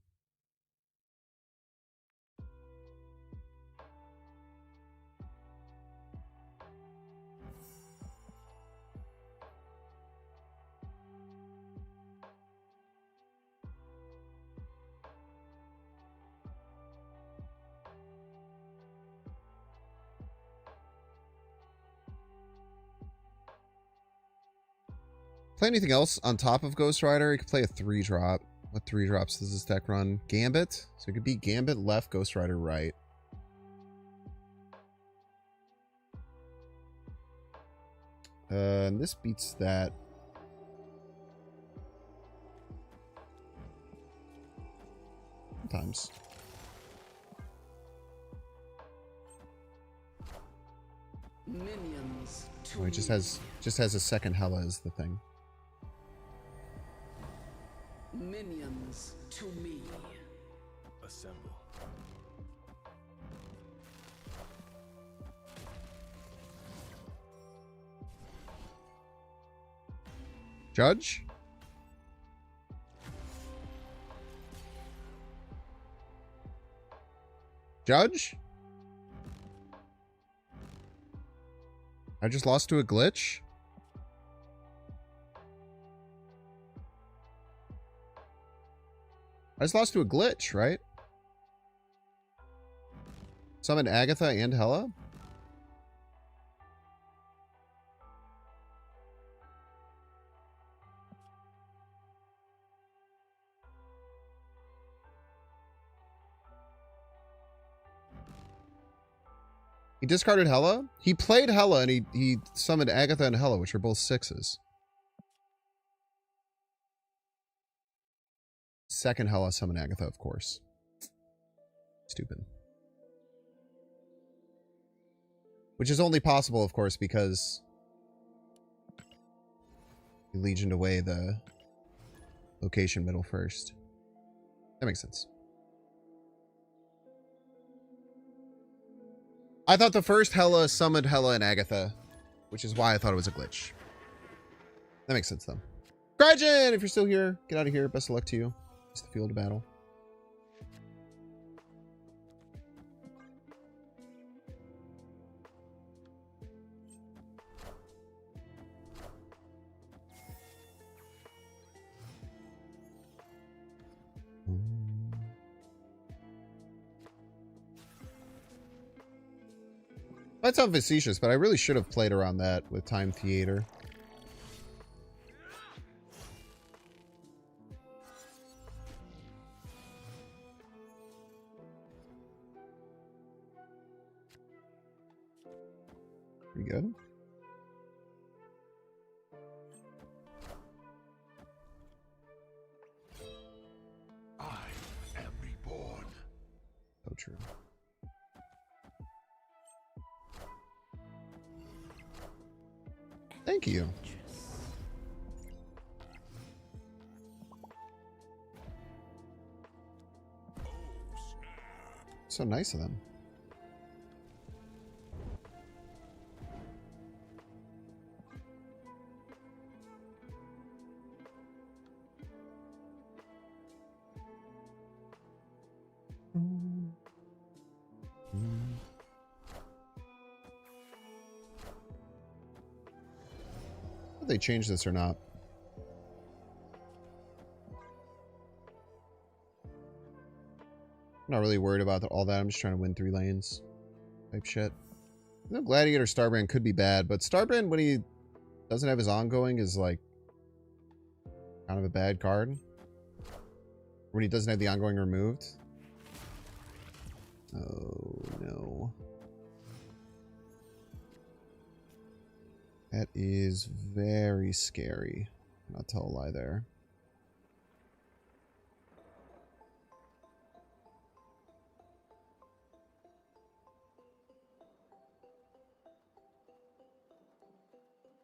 Speaker 1: Play anything else on top of Ghost Rider? You could play a 3-drop. What 3 drops does this deck run? Gambit? So it could be Gambit left, Ghost Rider right. And this beats that. Sometimes.
Speaker 10: Minions.
Speaker 1: Oh, it just has a second Hela as the thing.
Speaker 10: Minions to me.
Speaker 3: Assemble.
Speaker 1: Judge? Judge? I just lost to a glitch? I just lost to a glitch, right? Summon Agatha and Hela? He discarded Hela? He played Hela and he summoned Agatha and Hela, which are both 6s. second Hela summon Agatha, of course. Stupid. Which is only possible, of course, because we legioned away the location middle first. That makes sense. I thought the first Hela summoned Hela and Agatha, which is why I thought it was a glitch. That makes sense, though. Crygen, if you're still here, get out of here. Best of luck to you. It's the field of battle. Might sound facetious, but I really should have played around that with Time Theater. Pretty good.
Speaker 3: I am reborn.
Speaker 1: So true. Thank you. So nice of them. Did they change this or not? I'm not really worried about all that. I'm just trying to win 3 lanes type shit. You know, Gladiator Starbrand could be bad, but Starbrand, when he doesn't have his ongoing, is like kind of a bad card. When he doesn't have the ongoing removed. Oh no. That is very scary. Not tell a lie there.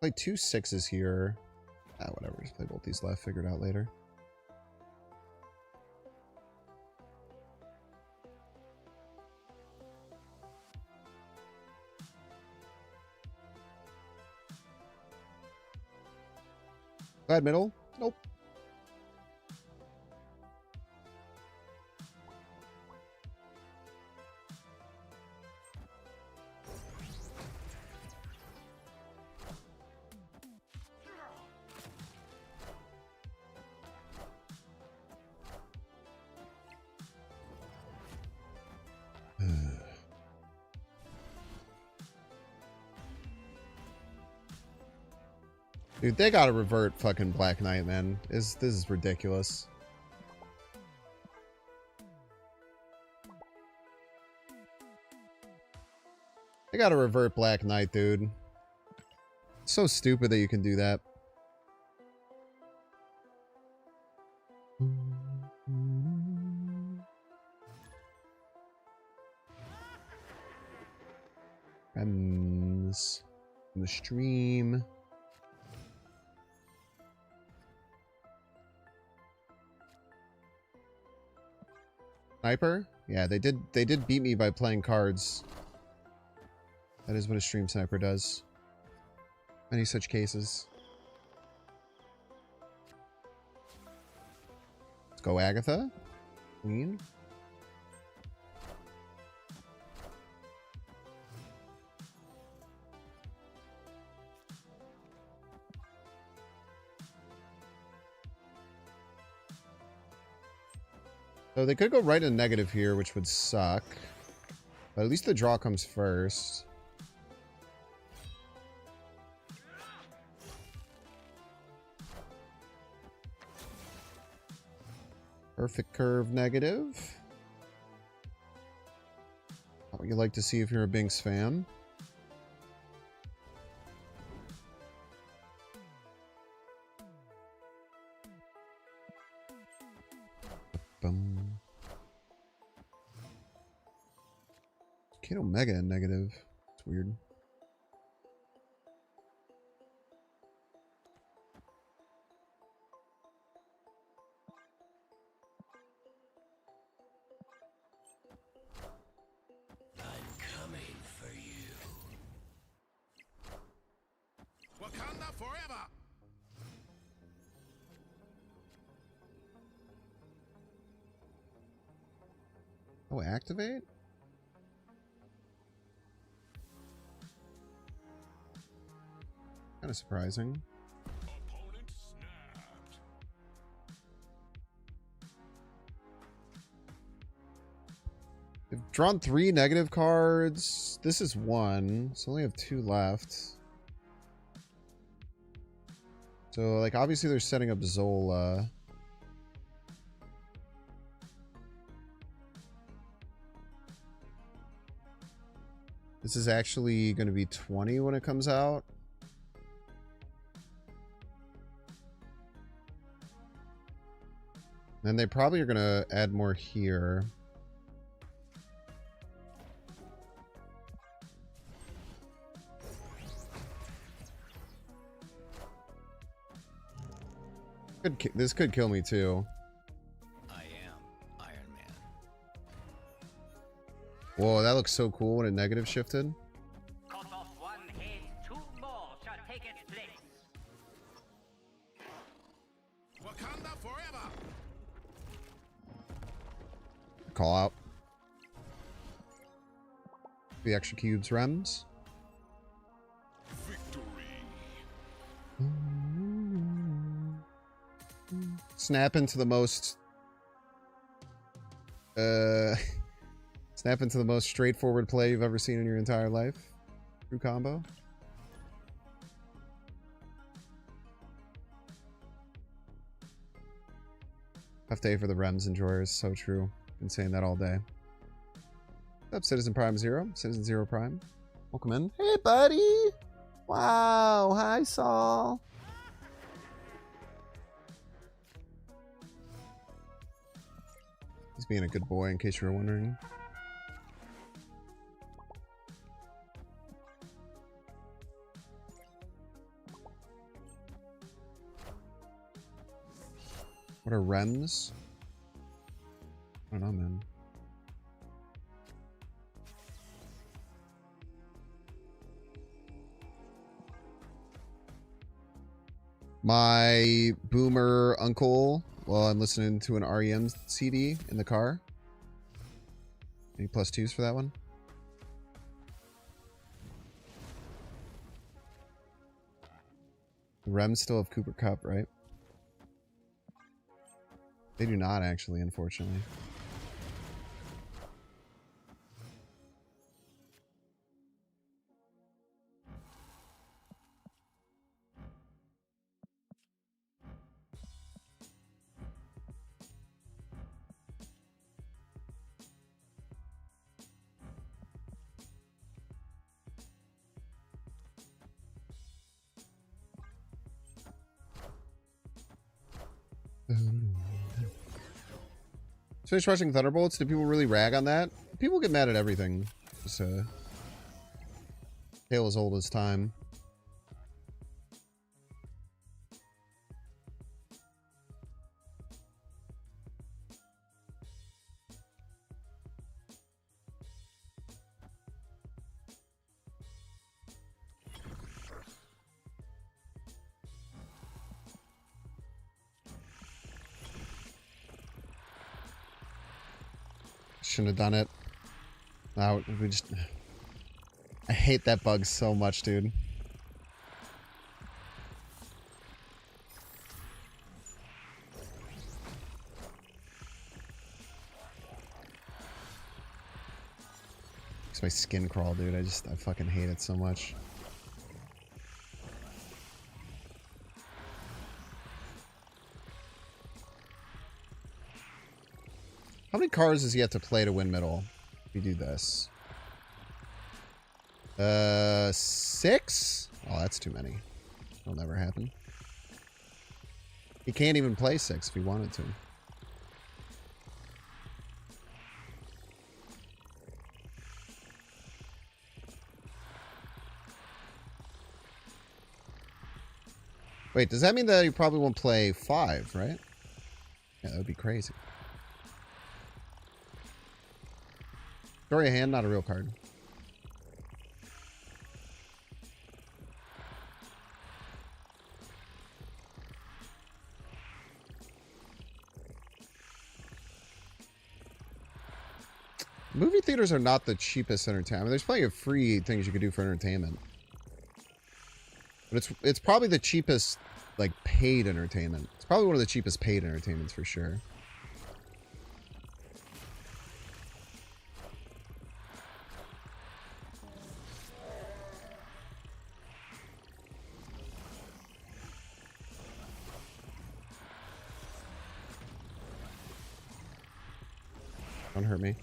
Speaker 1: Play 2 6s here. Ah, whatever. Just play both these left. Figure it out later. Glad middle? Nope. Dude, they gotta revert fucking Black Knight, man. This is ridiculous. They gotta revert Black Knight, dude. It's so stupid that you can do that. Friends in the stream. Sniper? Yeah, they did beat me by playing cards. That is what a stream sniper does. Many such cases. Let's go Agatha. Queen. So they could go right in negative here, which would suck. But at least the draw comes first. Perfect curve negative. Not what you like to see if you're a Binks fan. Bum. Kato Mega and negative. It's weird.
Speaker 3: I'm coming for you. Wakanda forever!
Speaker 1: Oh, activate? Kind of surprising.
Speaker 3: Opponent snapped.
Speaker 1: They've drawn 3 negative cards. This is 1, so only have 2 left. So, like, obviously they're setting up Zola. This is actually going to be 20 when it comes out. And they probably are going to add more here. This could kill me too.
Speaker 7: I am Iron Man.
Speaker 1: Whoa, that looks so cool when it negative shifted.
Speaker 9: Cut off one head, 2 more shall take its place.
Speaker 3: Wakanda forever!
Speaker 1: Call out. The extra cubes rems.
Speaker 3: Victory!
Speaker 1: Snap into the most snap into the most straightforward play you've ever seen in your entire life. True combo. Tough day for the rems enjoyers. So true. Been saying that all day. What's up, Citizen Prime Zero? Citizen Zero Prime. Welcome in. Hey, buddy. Wow. Hi, Saul. He's being a good boy, in case you were wondering. What are rems? I don't know, man. My boomer uncle, while I'm listening to an REM CD in the car. Any +2s for that one? The Rems still have Cooper Cup, right? They do not, actually, unfortunately. Finish watching Thunderbolts. Did people really rag on that? People get mad at everything. It's tale as old as time. Shouldn't have done it. No, we just... I hate that bug so much, dude. Makes my skin crawl, dude. I fucking hate it so much. How many cards is he have to play to win middle? If we do this. 6? Oh, that's too many. That'll never happen. He can't even play 6 if he wanted to. Wait, does that mean that you probably won't play 5, right? Yeah, that would be crazy. Story of hand, not a real card. Movie theaters are not the cheapest entertainment. I mean, there's plenty of free things you can do for entertainment. But it's probably the cheapest, like, paid entertainment. It's probably one of the cheapest paid entertainments for sure. Don't hurt me.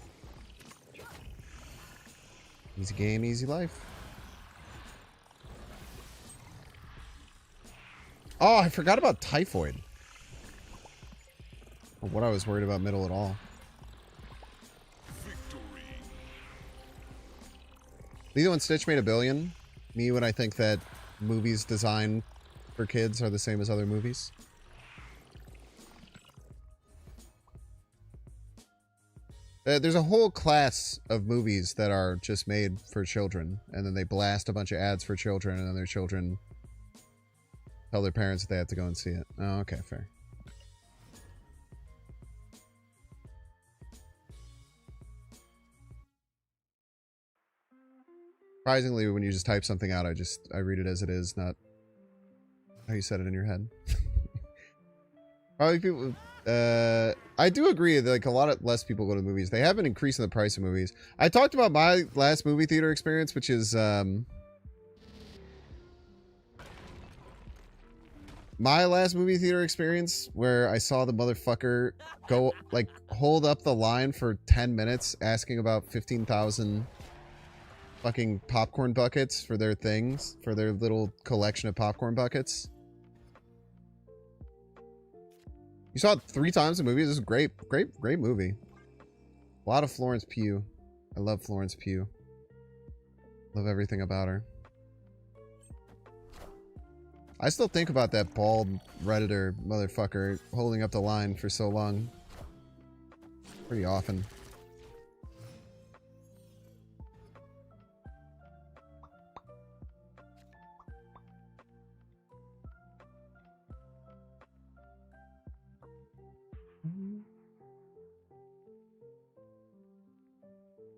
Speaker 1: Easy game, easy life. Oh, I forgot about typhoid. Or what I was worried about middle at all. Lilo and Stitch made $1 billion. Me when I think that movies designed for kids are the same as other movies. There's a whole class of movies that are just made for children, and then they blast a bunch of ads for children, and then their children tell their parents that they have to go and see it. Oh, okay, fair. Surprisingly, when you just type something out, I read it as it is, not how you said it in your head. Probably people... I do agree that like a lot less people go to movies. They have been increasing the price of movies. I talked about my last movie theater experience, which is my last movie theater experience where I saw the motherfucker go like hold up the line for 10 minutes asking about 15,000 fucking popcorn buckets for their things, for their little collection of popcorn buckets. You saw it 3 times in movies. This is a great movie. A lot of Florence Pugh. I love Florence Pugh. Love everything about her. I still think about that bald Redditor motherfucker holding up the line for so long. Pretty often.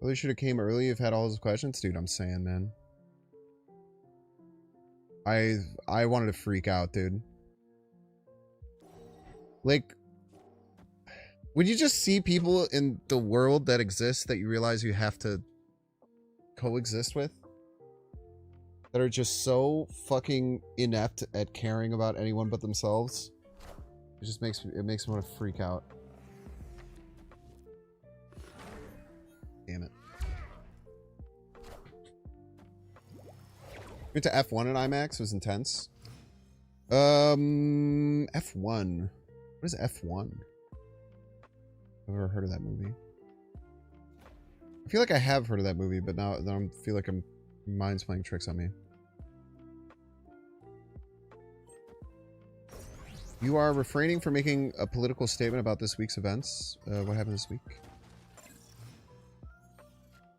Speaker 1: Really should have came early if had all those questions. Dude, I'm saying, man. I wanted to freak out, dude. Like, would you just see people in the world that exist that you realize you have to coexist with? That are just so fucking inept at caring about anyone but themselves? It just makes me want to freak out. Damn it. Went to F1 in IMAX. It was intense. F1. What is F1? I've never heard of that movie. I feel like I have heard of that movie, but now I feel like mine's playing tricks on me. You are refraining from making a political statement about this week's events. What happened this week?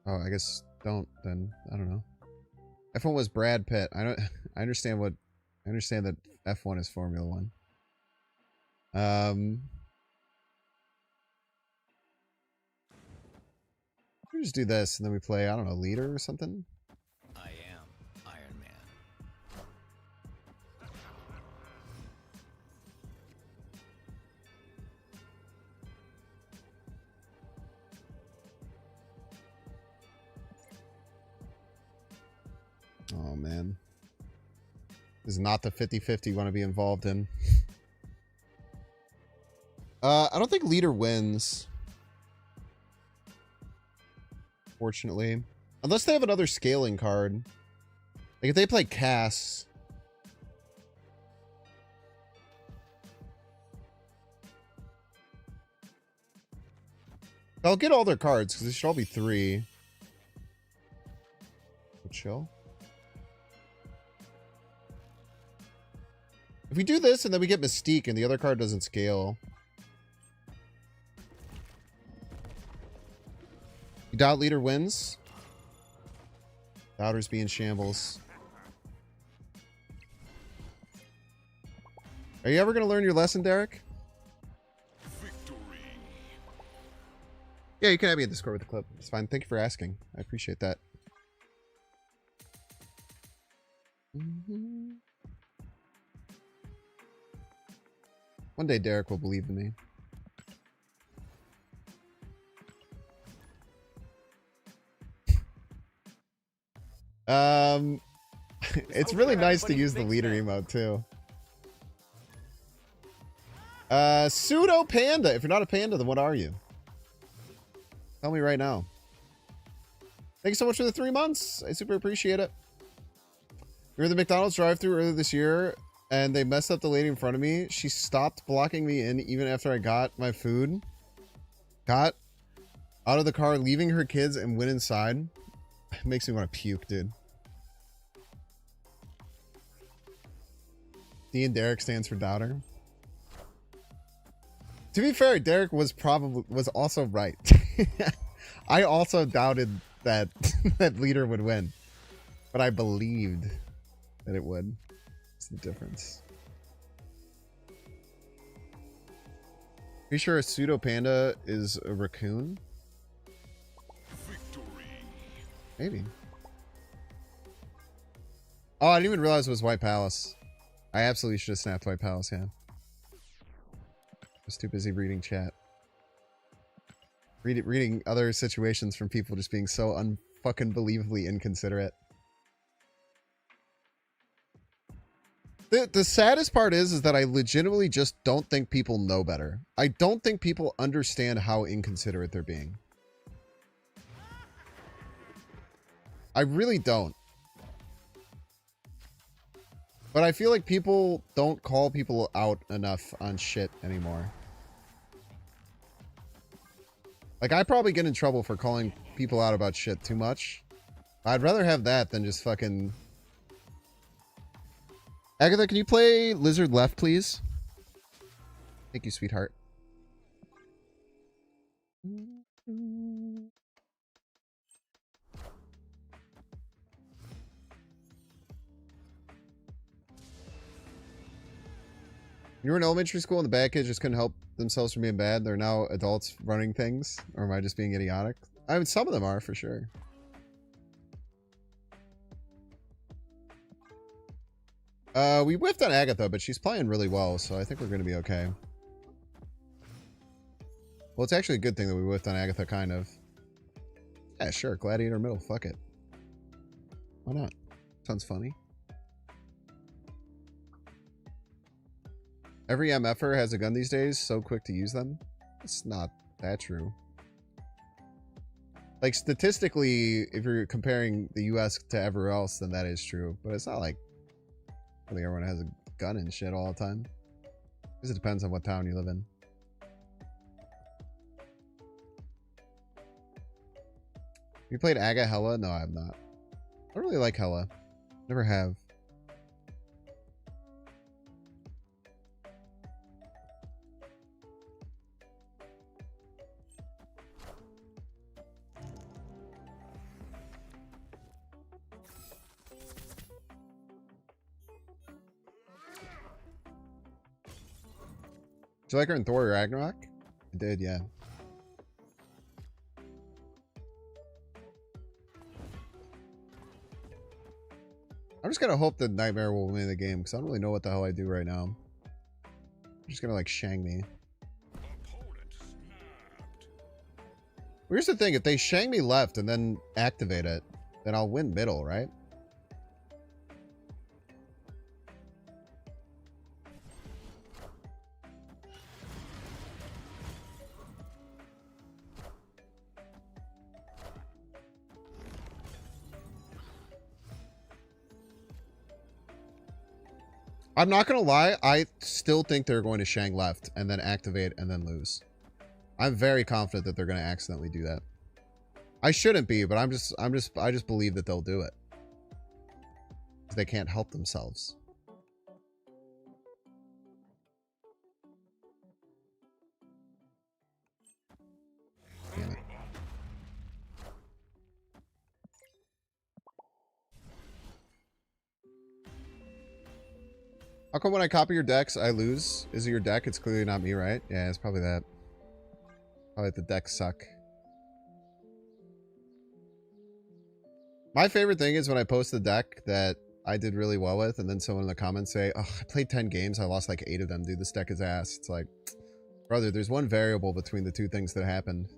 Speaker 1: Oh, I guess don't then. I don't know. F1 was Brad Pitt. I understand that F1 is Formula 1. We just do this and then we play, I don't know, leader or something.
Speaker 7: I am Iron Man.
Speaker 1: Oh, man. This is not the 50-50 you want to be involved in. I don't think leader wins. Fortunately. Unless they have another scaling card. Like, if they play Cass... I'll get all their cards, because they should all be 3. Chill. If we do this and then we get Mystique and the other card doesn't scale. Doubt leader wins. Doubters be in shambles. Are you ever going to learn your lesson, Derek?
Speaker 3: Victory.
Speaker 1: Yeah, you can have me in Discord with the clip. It's fine. Thank you for asking. I appreciate that. One day Derek will believe in me. It's really nice to use the leader emote too. Pseudo panda. If you're not a panda, then what are you? Tell me right now. Thank you so much for the 3 months. I super appreciate it. We were at the McDonald's drive-thru earlier this year, and they messed up the lady in front of me. She stopped blocking me in even after I got my food. Got out of the car, leaving her kids, and went inside. It makes me want to puke, dude. D and Derek stands for doubter. To be fair, Derek was also right. I also doubted that that leader would win, but I believed that it would. It's the difference. Are you sure a pseudo panda is a raccoon?
Speaker 3: Victory.
Speaker 1: Maybe. Oh, I didn't even realize it was White Palace. I absolutely should have snapped White Palace, yeah. I was too busy reading chat. Reading other situations from people just being so unfucking believably inconsiderate. The saddest part is that I legitimately just don't think people know better. I don't think people understand how inconsiderate they're being. I really don't. But I feel like people don't call people out enough on shit anymore. Like, I probably get in trouble for calling people out about shit too much. I'd rather have that than just fucking... Agatha, can you play Lizard Left, please? Thank you, sweetheart. You were in elementary school and the bad kids just couldn't help themselves from being bad. They're now adults running things. Or am I just being idiotic? I mean, some of them are, for sure. We whiffed on Agatha, but she's playing really well, so I think we're going to be okay. Well, it's actually a good thing that we whiffed on Agatha, kind of. Yeah, sure. Gladiator middle. Fuck it. Why not? Sounds funny. Every MFer has a gun these days, so quick to use them. It's not that true. Like, statistically, if you're comparing the US to everywhere else, then that is true. But it's not like I think everyone has a gun and shit all the time. Because it depends on what town you live in. You played Aga Hella? No, I have not. I don't really like Hella. Never have. Did you like her in Thor Ragnarok? I did, yeah. I'm just gonna hope that Nightmare will win the game, because I don't really know what the hell I do right now. I'm just gonna, like, Shang me. Here's the thing, if they Shang me left and then activate it, then I'll win middle, right? I'm not gonna lie, I still think they're going to Shang left and then activate and then lose. I'm very confident that they're gonna accidentally do that. I shouldn't be, but I just believe that they'll do it. Because they can't help themselves. How come when I copy your decks, I lose? Is it your deck? It's clearly not me, right? Yeah, it's probably that. Probably the decks suck. My favorite thing is when I post the deck that I did really well with, and then someone in the comments say, oh, I played 10 games, I lost like 8 of them. Dude, this deck is ass. It's like, brother, there's one variable between the two things that happened.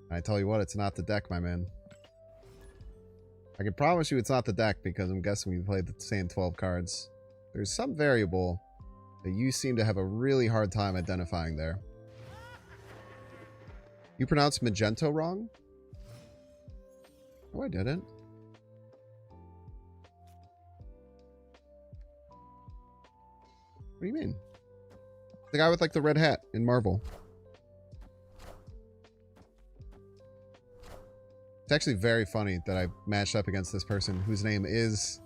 Speaker 1: And I tell you what, it's not the deck, my man. I can promise you it's not the deck because I'm guessing we played the same 12 cards. There's some variable that you seem to have a really hard time identifying there. You pronounced Magento wrong? Oh, I didn't. What do you mean? The guy with like the red hat in Marvel. It's actually very funny that I matched up against this person whose name is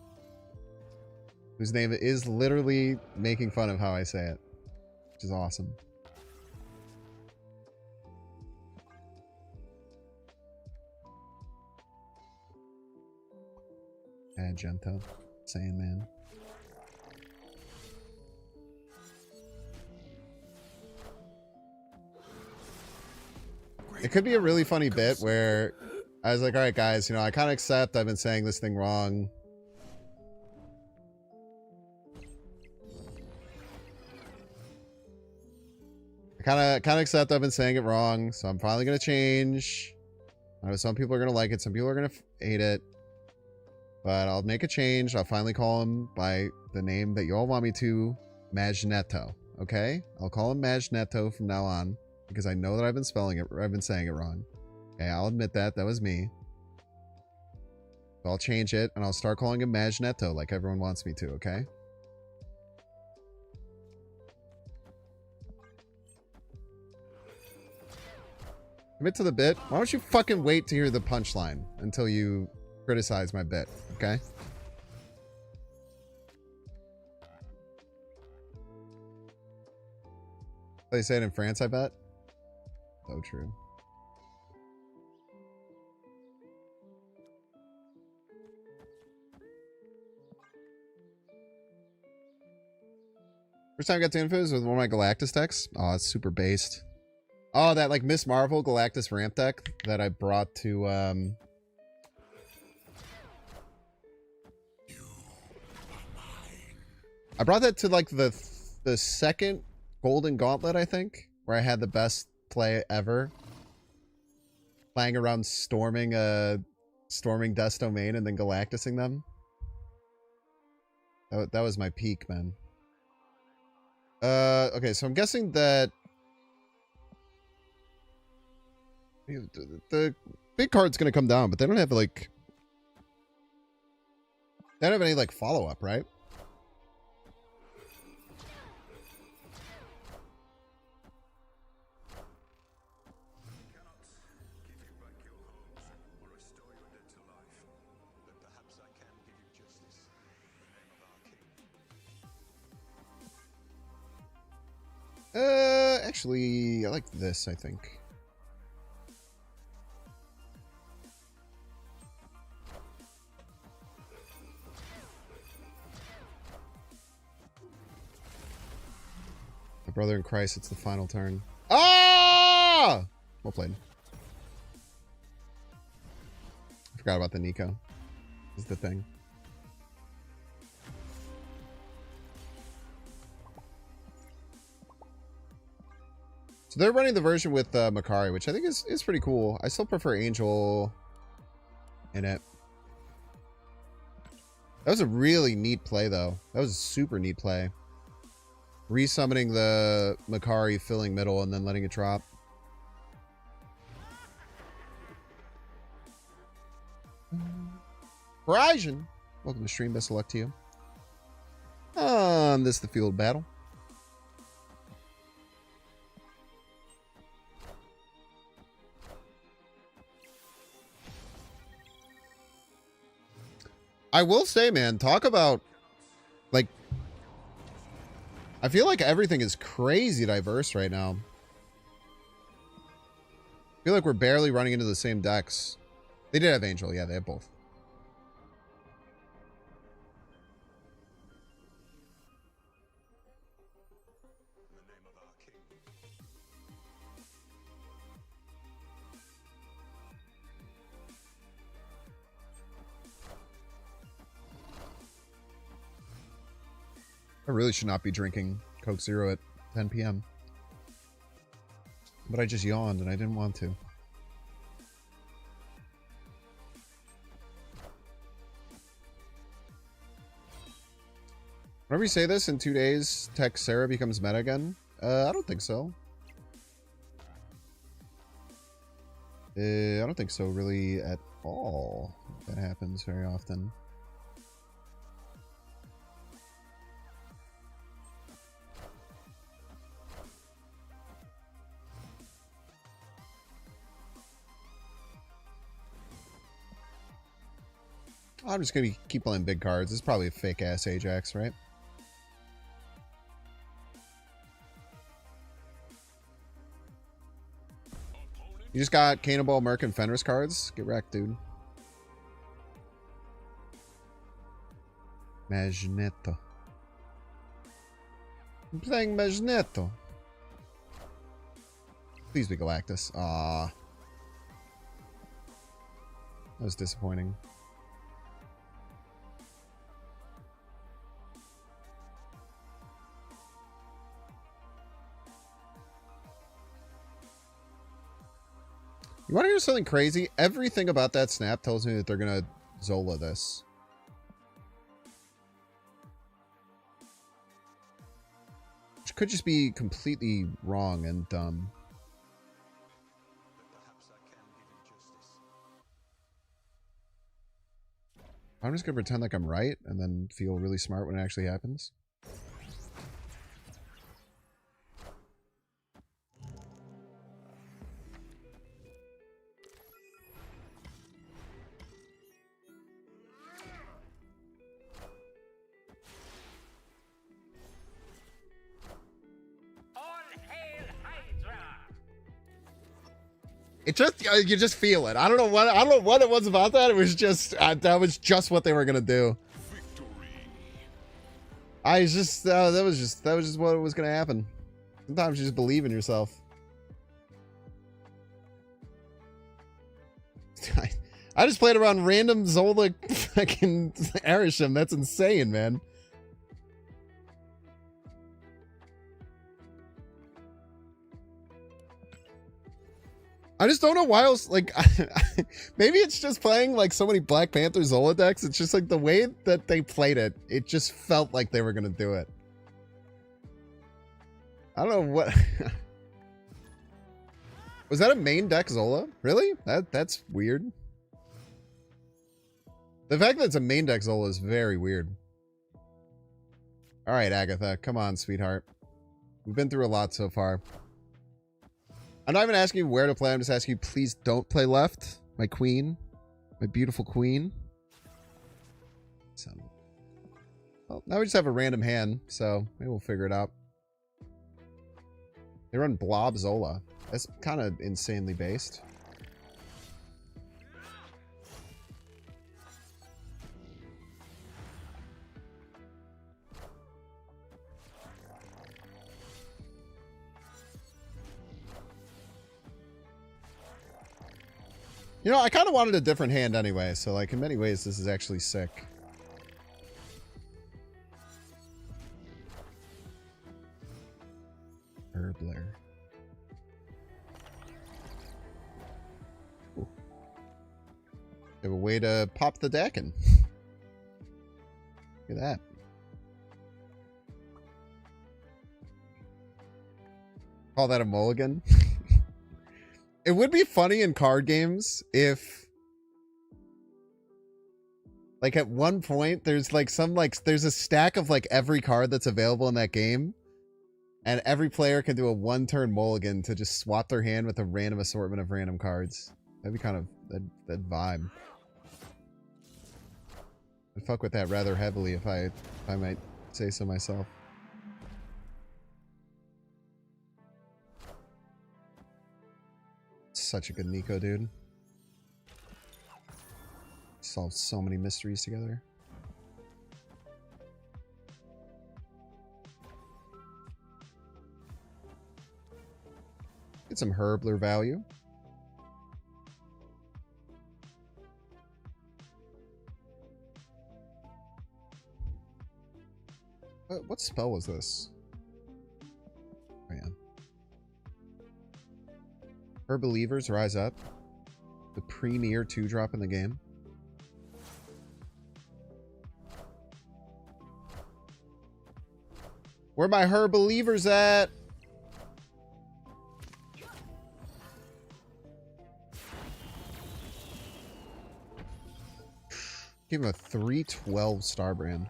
Speaker 1: literally making fun of how I say it, which is awesome. Magento, Sandman. It could be a really funny bit where I was like, all right, guys, you know, I kind of accept I've been saying this thing wrong. I kind of accept I've been saying it wrong, so I'm finally going to change. I know some people are going to like it, some people are going to hate it. But I'll make a change. I'll finally call him by the name that you all want me to, Magneto. Okay? I'll call him Magneto from now on because I know that I've been saying it wrong. Okay, I'll admit that. That was me. So I'll change it and I'll start calling him Magneto like everyone wants me to, okay? Commit to the bit. Why don't you fucking wait to hear the punchline until you criticize my bit, okay? They say it in France, I bet. So true. First time I got to infos with one of my Galactus decks. Oh, it's super based. Oh, that like Miss Marvel Galactus ramp deck that I brought to I brought that to like the second Golden Gauntlet, I think, where I had the best play ever. Playing around storming Death's Domain and then Galactusing them. That was my peak, man. Okay, so I'm guessing that the big card's gonna come down, but they don't have like they don't have any like follow-up, right? Actually, I like this, I think. My brother in Christ, it's the final turn. Ah! Well played. I forgot about the Nico. Is the thing. So they're running the version with Makari, which I think is pretty cool. I still prefer Angel in it. That was a really neat play, though. That was a super neat play. Resummoning the Makari, filling middle, and then letting it drop. Horizon! Welcome to stream. Best of luck to you. This is the field battle. I will say, man, talk about, like, I feel like everything is crazy diverse right now. I feel like we're barely running into the same decks. They did have Angel. Yeah, they have both. I really should not be drinking Coke Zero at 10 p.m. But I just yawned and I didn't want to. Whenever you say this, in 2 days, Texera becomes meta again? I don't think so. I don't think so really at all. That happens very often. I'm just gonna keep playing big cards. It's probably a fake ass Ajax, right? You just got Cannonball, Merc, and Fenris cards? Get wrecked, dude. Magneto. I'm playing Magneto. Please be Galactus. Ah, that was disappointing. You want to hear something crazy? Everything about that snap tells me that they're going to Zola this. Which could just be completely wrong and dumb. I'm just going to pretend like I'm right and then feel really smart when it actually happens. It just you just feel it. I don't know what it was about that. It was just that was just what they were gonna do. I just that was just what was gonna happen. Sometimes you just believe in yourself. I just played around random Zola fucking Arisham. That's insane, man. I just don't know why else, like, maybe it's just playing, like, so many Black Panther Zola decks. It's just, like, the way that they played it, it just felt like they were going to do it. I don't know what... Was that a main deck Zola? Really? That's weird. The fact that it's a main deck Zola is very weird. Alright, Agatha. Come on, sweetheart. We've been through a lot so far. I'm not even asking you where to play. I'm just asking you, please don't play left. My queen. My beautiful queen. So, well, now we just have a random hand, so maybe we'll figure it out. They run Blob Zola. That's kind of insanely based. You know, I kind of wanted a different hand anyway, so, like, in many ways, this is actually sick. Herbler. Ooh. They have a way to pop the Dakin. Look at that. Call that a mulligan? It would be funny in card games if, like, at one point there's like there's a stack of like every card that's available in that game, and every player can do a one-turn mulligan to just swap their hand with a random assortment of random cards. That'd be kind of that vibe. I'd fuck with that rather heavily if I might say so myself. Such a good Nico, dude. Solved so many mysteries together. Get some Herbler value. What spell was this? Oh, yeah. Her believers rise up. The premier 2-drop in the game. Where my her believers at? Give him a 312 star brand.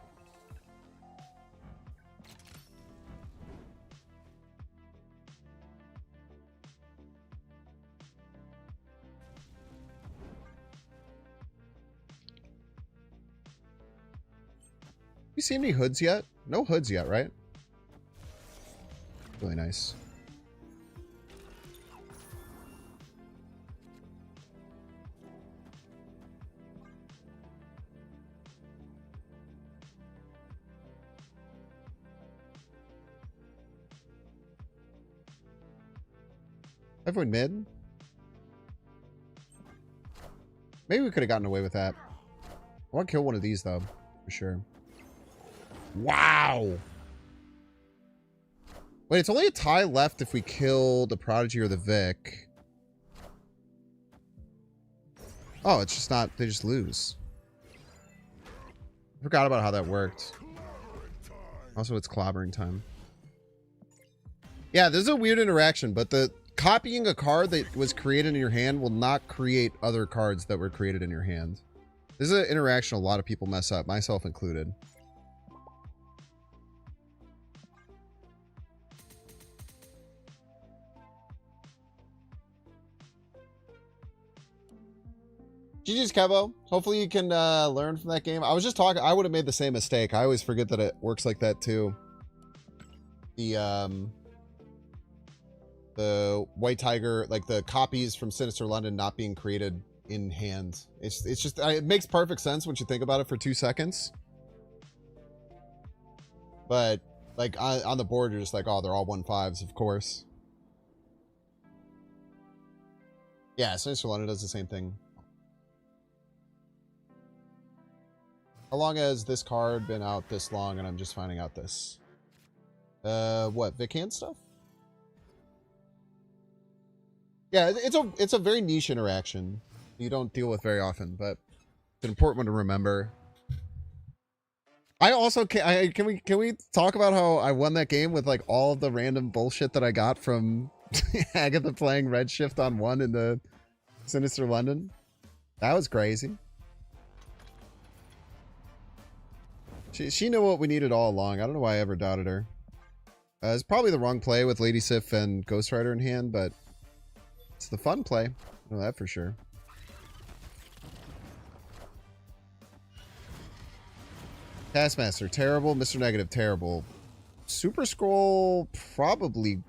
Speaker 1: You see any hoods yet? No hoods yet, right? Really nice. Everyone mid? Maybe we could have gotten away with that. I want to kill one of these, though. For sure. Wow! Wait, it's only a tie left if we kill the Prodigy or the Vic. Oh, it's just not... They just lose. I forgot about how that worked. Also, it's clobbering time. Yeah, this is a weird interaction, but the... Copying a card that was created in your hand will not create other cards that were created in your hand. This is an interaction a lot of people mess up, myself included. GG's, Kevo. Hopefully you can learn from that game. I was just talking, I would have made the same mistake. I always forget that it works like that too. The White Tiger, like the copies from Sinister London not being created in hand. It's just, it makes perfect sense once you think about it for 2 seconds. But like on the board, you're just like, oh, they're all 1/5s, of course. Yeah, Sinister London does the same thing. How long has this card been out this long and I'm just finding out this? What, Vic hand stuff? Yeah, it's a very niche interaction you don't deal with very often, but it's an important one to remember. I also can we talk about how I won that game with like all of the random bullshit that I got from Agatha playing Redshift on 1 in the Sinister London? That was crazy. She knew what we needed all along. I don't know why I ever doubted her. It's probably the wrong play with Lady Sif and Ghost Rider in hand, but it's the fun play. I know that for sure. Taskmaster, terrible. Mr. Negative, terrible. Super Scroll, probably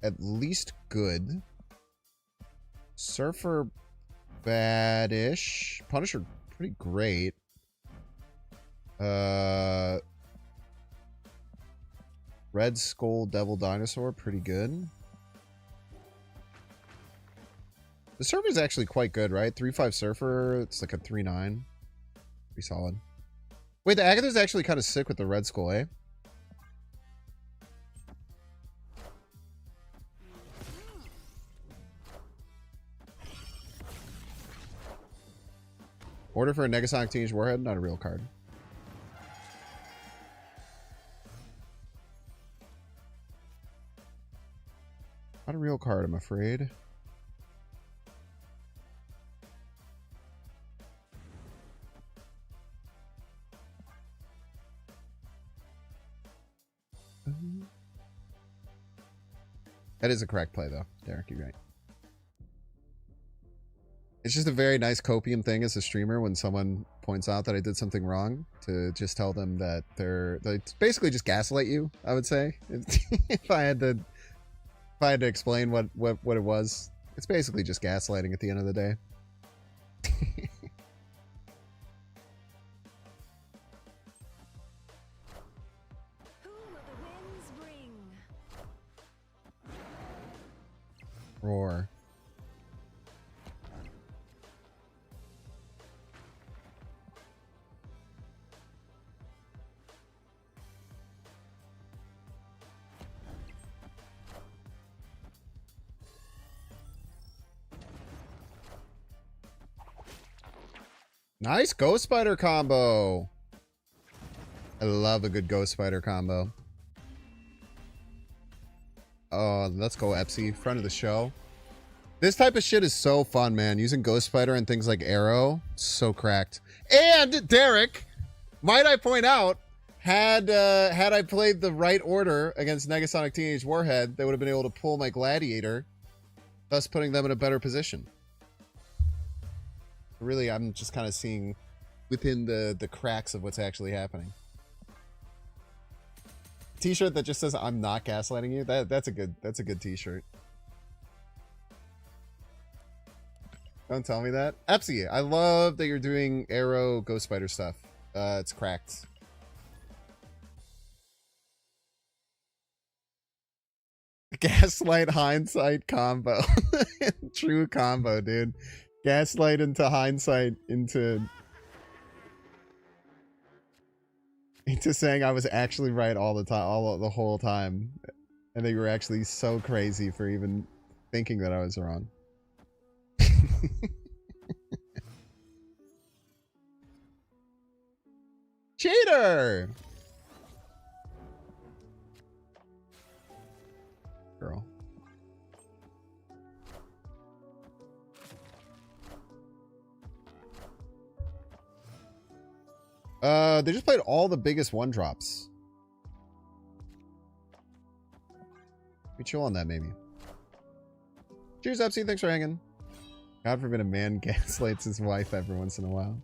Speaker 1: at least good. Surfer, bad-ish. Punisher, pretty great. Red Skull, Devil Dinosaur, pretty good. The Surfer is actually quite good, right? 3/5 Surfer, it's like a 3/9. Pretty solid. Wait, the Agatha's actually kind of sick with the Red Skull, eh? Order for a Negasonic Teenage Warhead? Not a real card. Not a real card, I'm afraid. That is a correct play, though. Derek, you're right. It's just a very nice copium thing as a streamer when someone points out that I did something wrong to just tell them that they basically just gaslight you, I would say. if I had to explain what it was. It's basically just gaslighting at the end of the day.
Speaker 5: Who will the winds bring?
Speaker 1: Roar. Nice Ghost Spider combo. I love a good Ghost Spider combo. Oh, let's go, Epsy. Front of the show. This type of shit is so fun, man. Using Ghost Spider and things like Arrow, so cracked. And Derek, might I point out, had I played the right order against Negasonic Teenage Warhead, they would have been able to pull my Gladiator, thus putting them in a better position. Really, I'm just kind of seeing within the cracks of what's actually happening. T-shirt that just says "I'm not gaslighting you." That's a good T-shirt. Don't tell me that. Epsy, I love that you're doing Arrow Ghost Spider stuff. It's cracked. Gaslight hindsight combo. True combo, dude. Gaslight into hindsight into saying I was actually right all the time, the whole time, and that you were actually so crazy for even thinking that I was wrong. Cheater! Girl. They just played all the biggest one drops. We chill on that, maybe. Cheers, Epsy. Thanks for hanging. God forbid a man gaslights his wife every once in a while.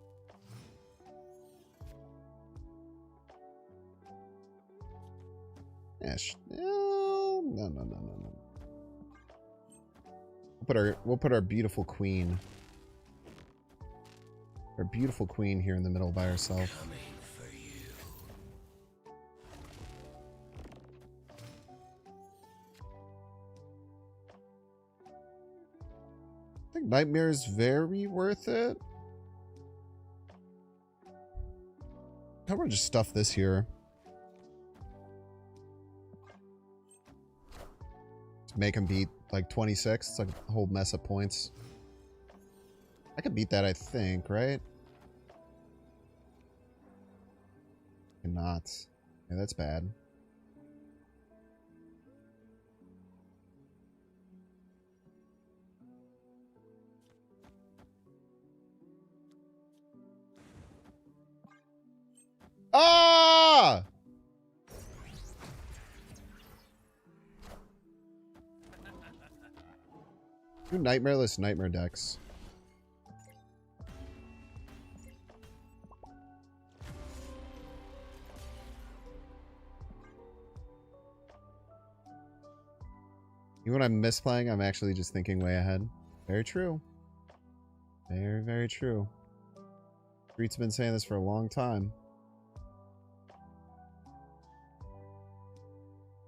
Speaker 1: Yeah, no. We'll put our beautiful queen. Our beautiful queen here in the middle by herself. I think Nightmare is very worth it. How about just stuff this here? Just make him beat like 26. It's like a whole mess of points. I could beat that, I think, right? Cannot. Yeah, that's bad. Ah! Do Nightmareless Nightmare decks. You know what I'm misplaying? I'm actually just thinking way ahead. Very true. Very, very true. Streets have been saying this for a long time.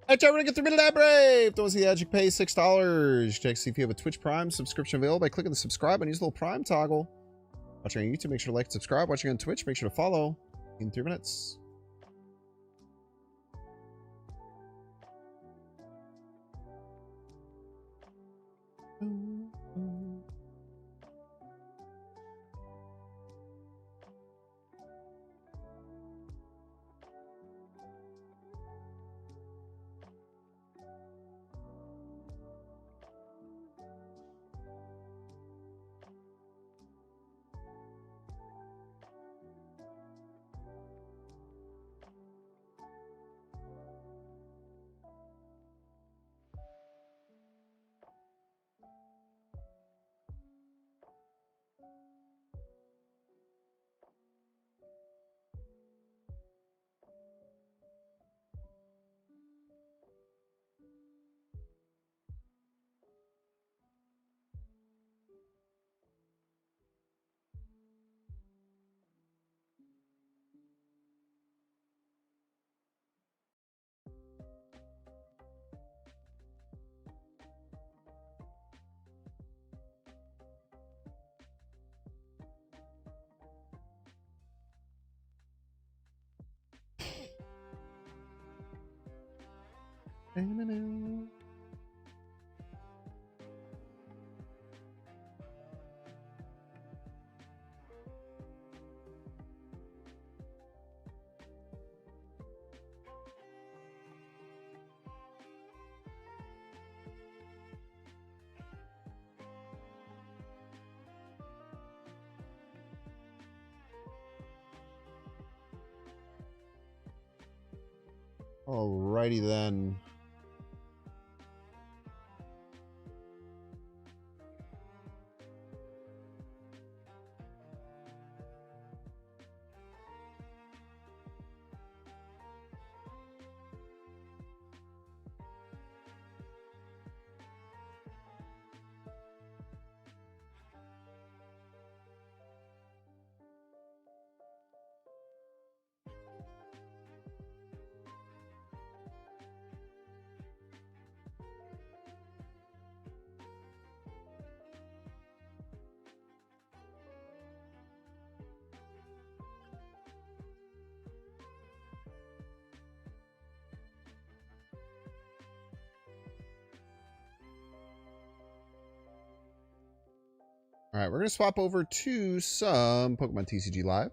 Speaker 1: Alright, y'all, we're gonna get through middle of that brave. Don't see the magic pay $6. Check to see if you have a Twitch Prime subscription available by clicking the subscribe and use the little Prime toggle. Watching on YouTube, make sure to like and subscribe. Watching on Twitch, make sure to follow. In 3 minutes. Alrighty then. All right, we're going to swap over to some Pokemon TCG Live.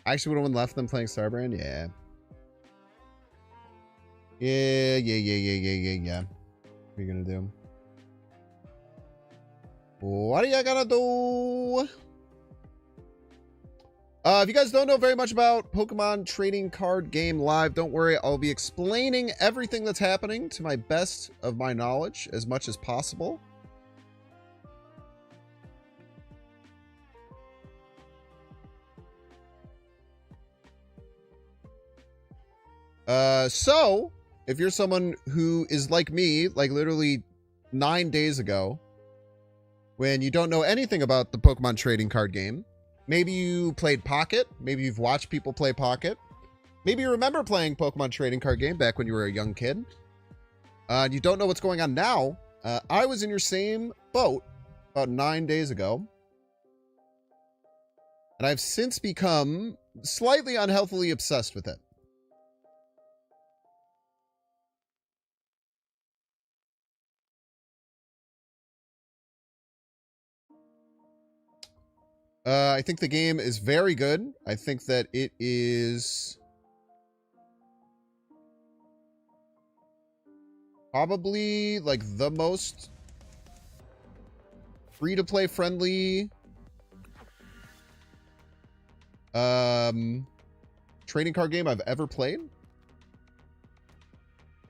Speaker 1: I actually would have left them playing Starbrand. Yeah. Yeah. What are you going to do? What are you going to do? If you guys don't know very much about Pokemon Trading Card Game Live, don't worry. I'll be explaining everything that's happening to my best of my knowledge as much as possible. So, if you're someone who is like me, like literally 9 days ago, when you don't know anything about the Pokemon Trading Card Game, maybe you played Pocket. Maybe you've watched people play Pocket. Maybe you remember playing Pokemon Trading Card Game back when you were a young kid. And you don't know what's going on now. I was in your same boat about 9 days ago. And I've since become slightly unhealthily obsessed with it. I think the game is very good. I think that it is probably like the most free-to-play friendly trading card game I've ever played.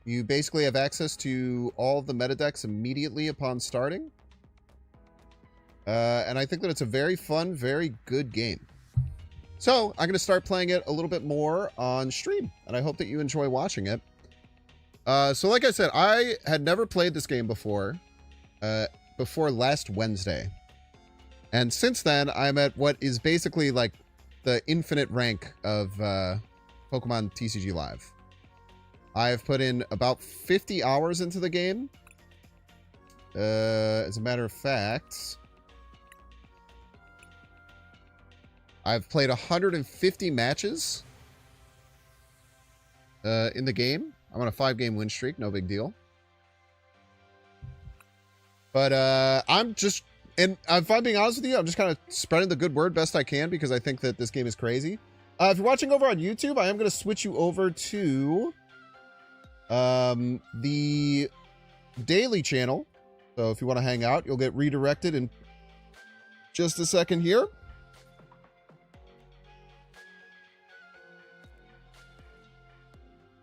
Speaker 1: You basically have access to all the meta decks immediately upon starting. And I think that it's a very fun, very good game. So I'm going to start playing it a little bit more on stream, and I hope that you enjoy watching it. So like I said, I had never played this game before last Wednesday. And since then, I'm at what is basically like the infinite rank of Pokemon TCG Live. I've put in about 50 hours into the game. As a matter of fact, I've played 150 matches in the game. I'm on a 5-game win streak. No big deal. But I'm just... And if I'm being honest with you, I'm just kind of spreading the good word best I can because I think that this game is crazy. If you're watching over on YouTube, I am going to switch you over to the daily channel. So if you want to hang out, you'll get redirected in just a second here.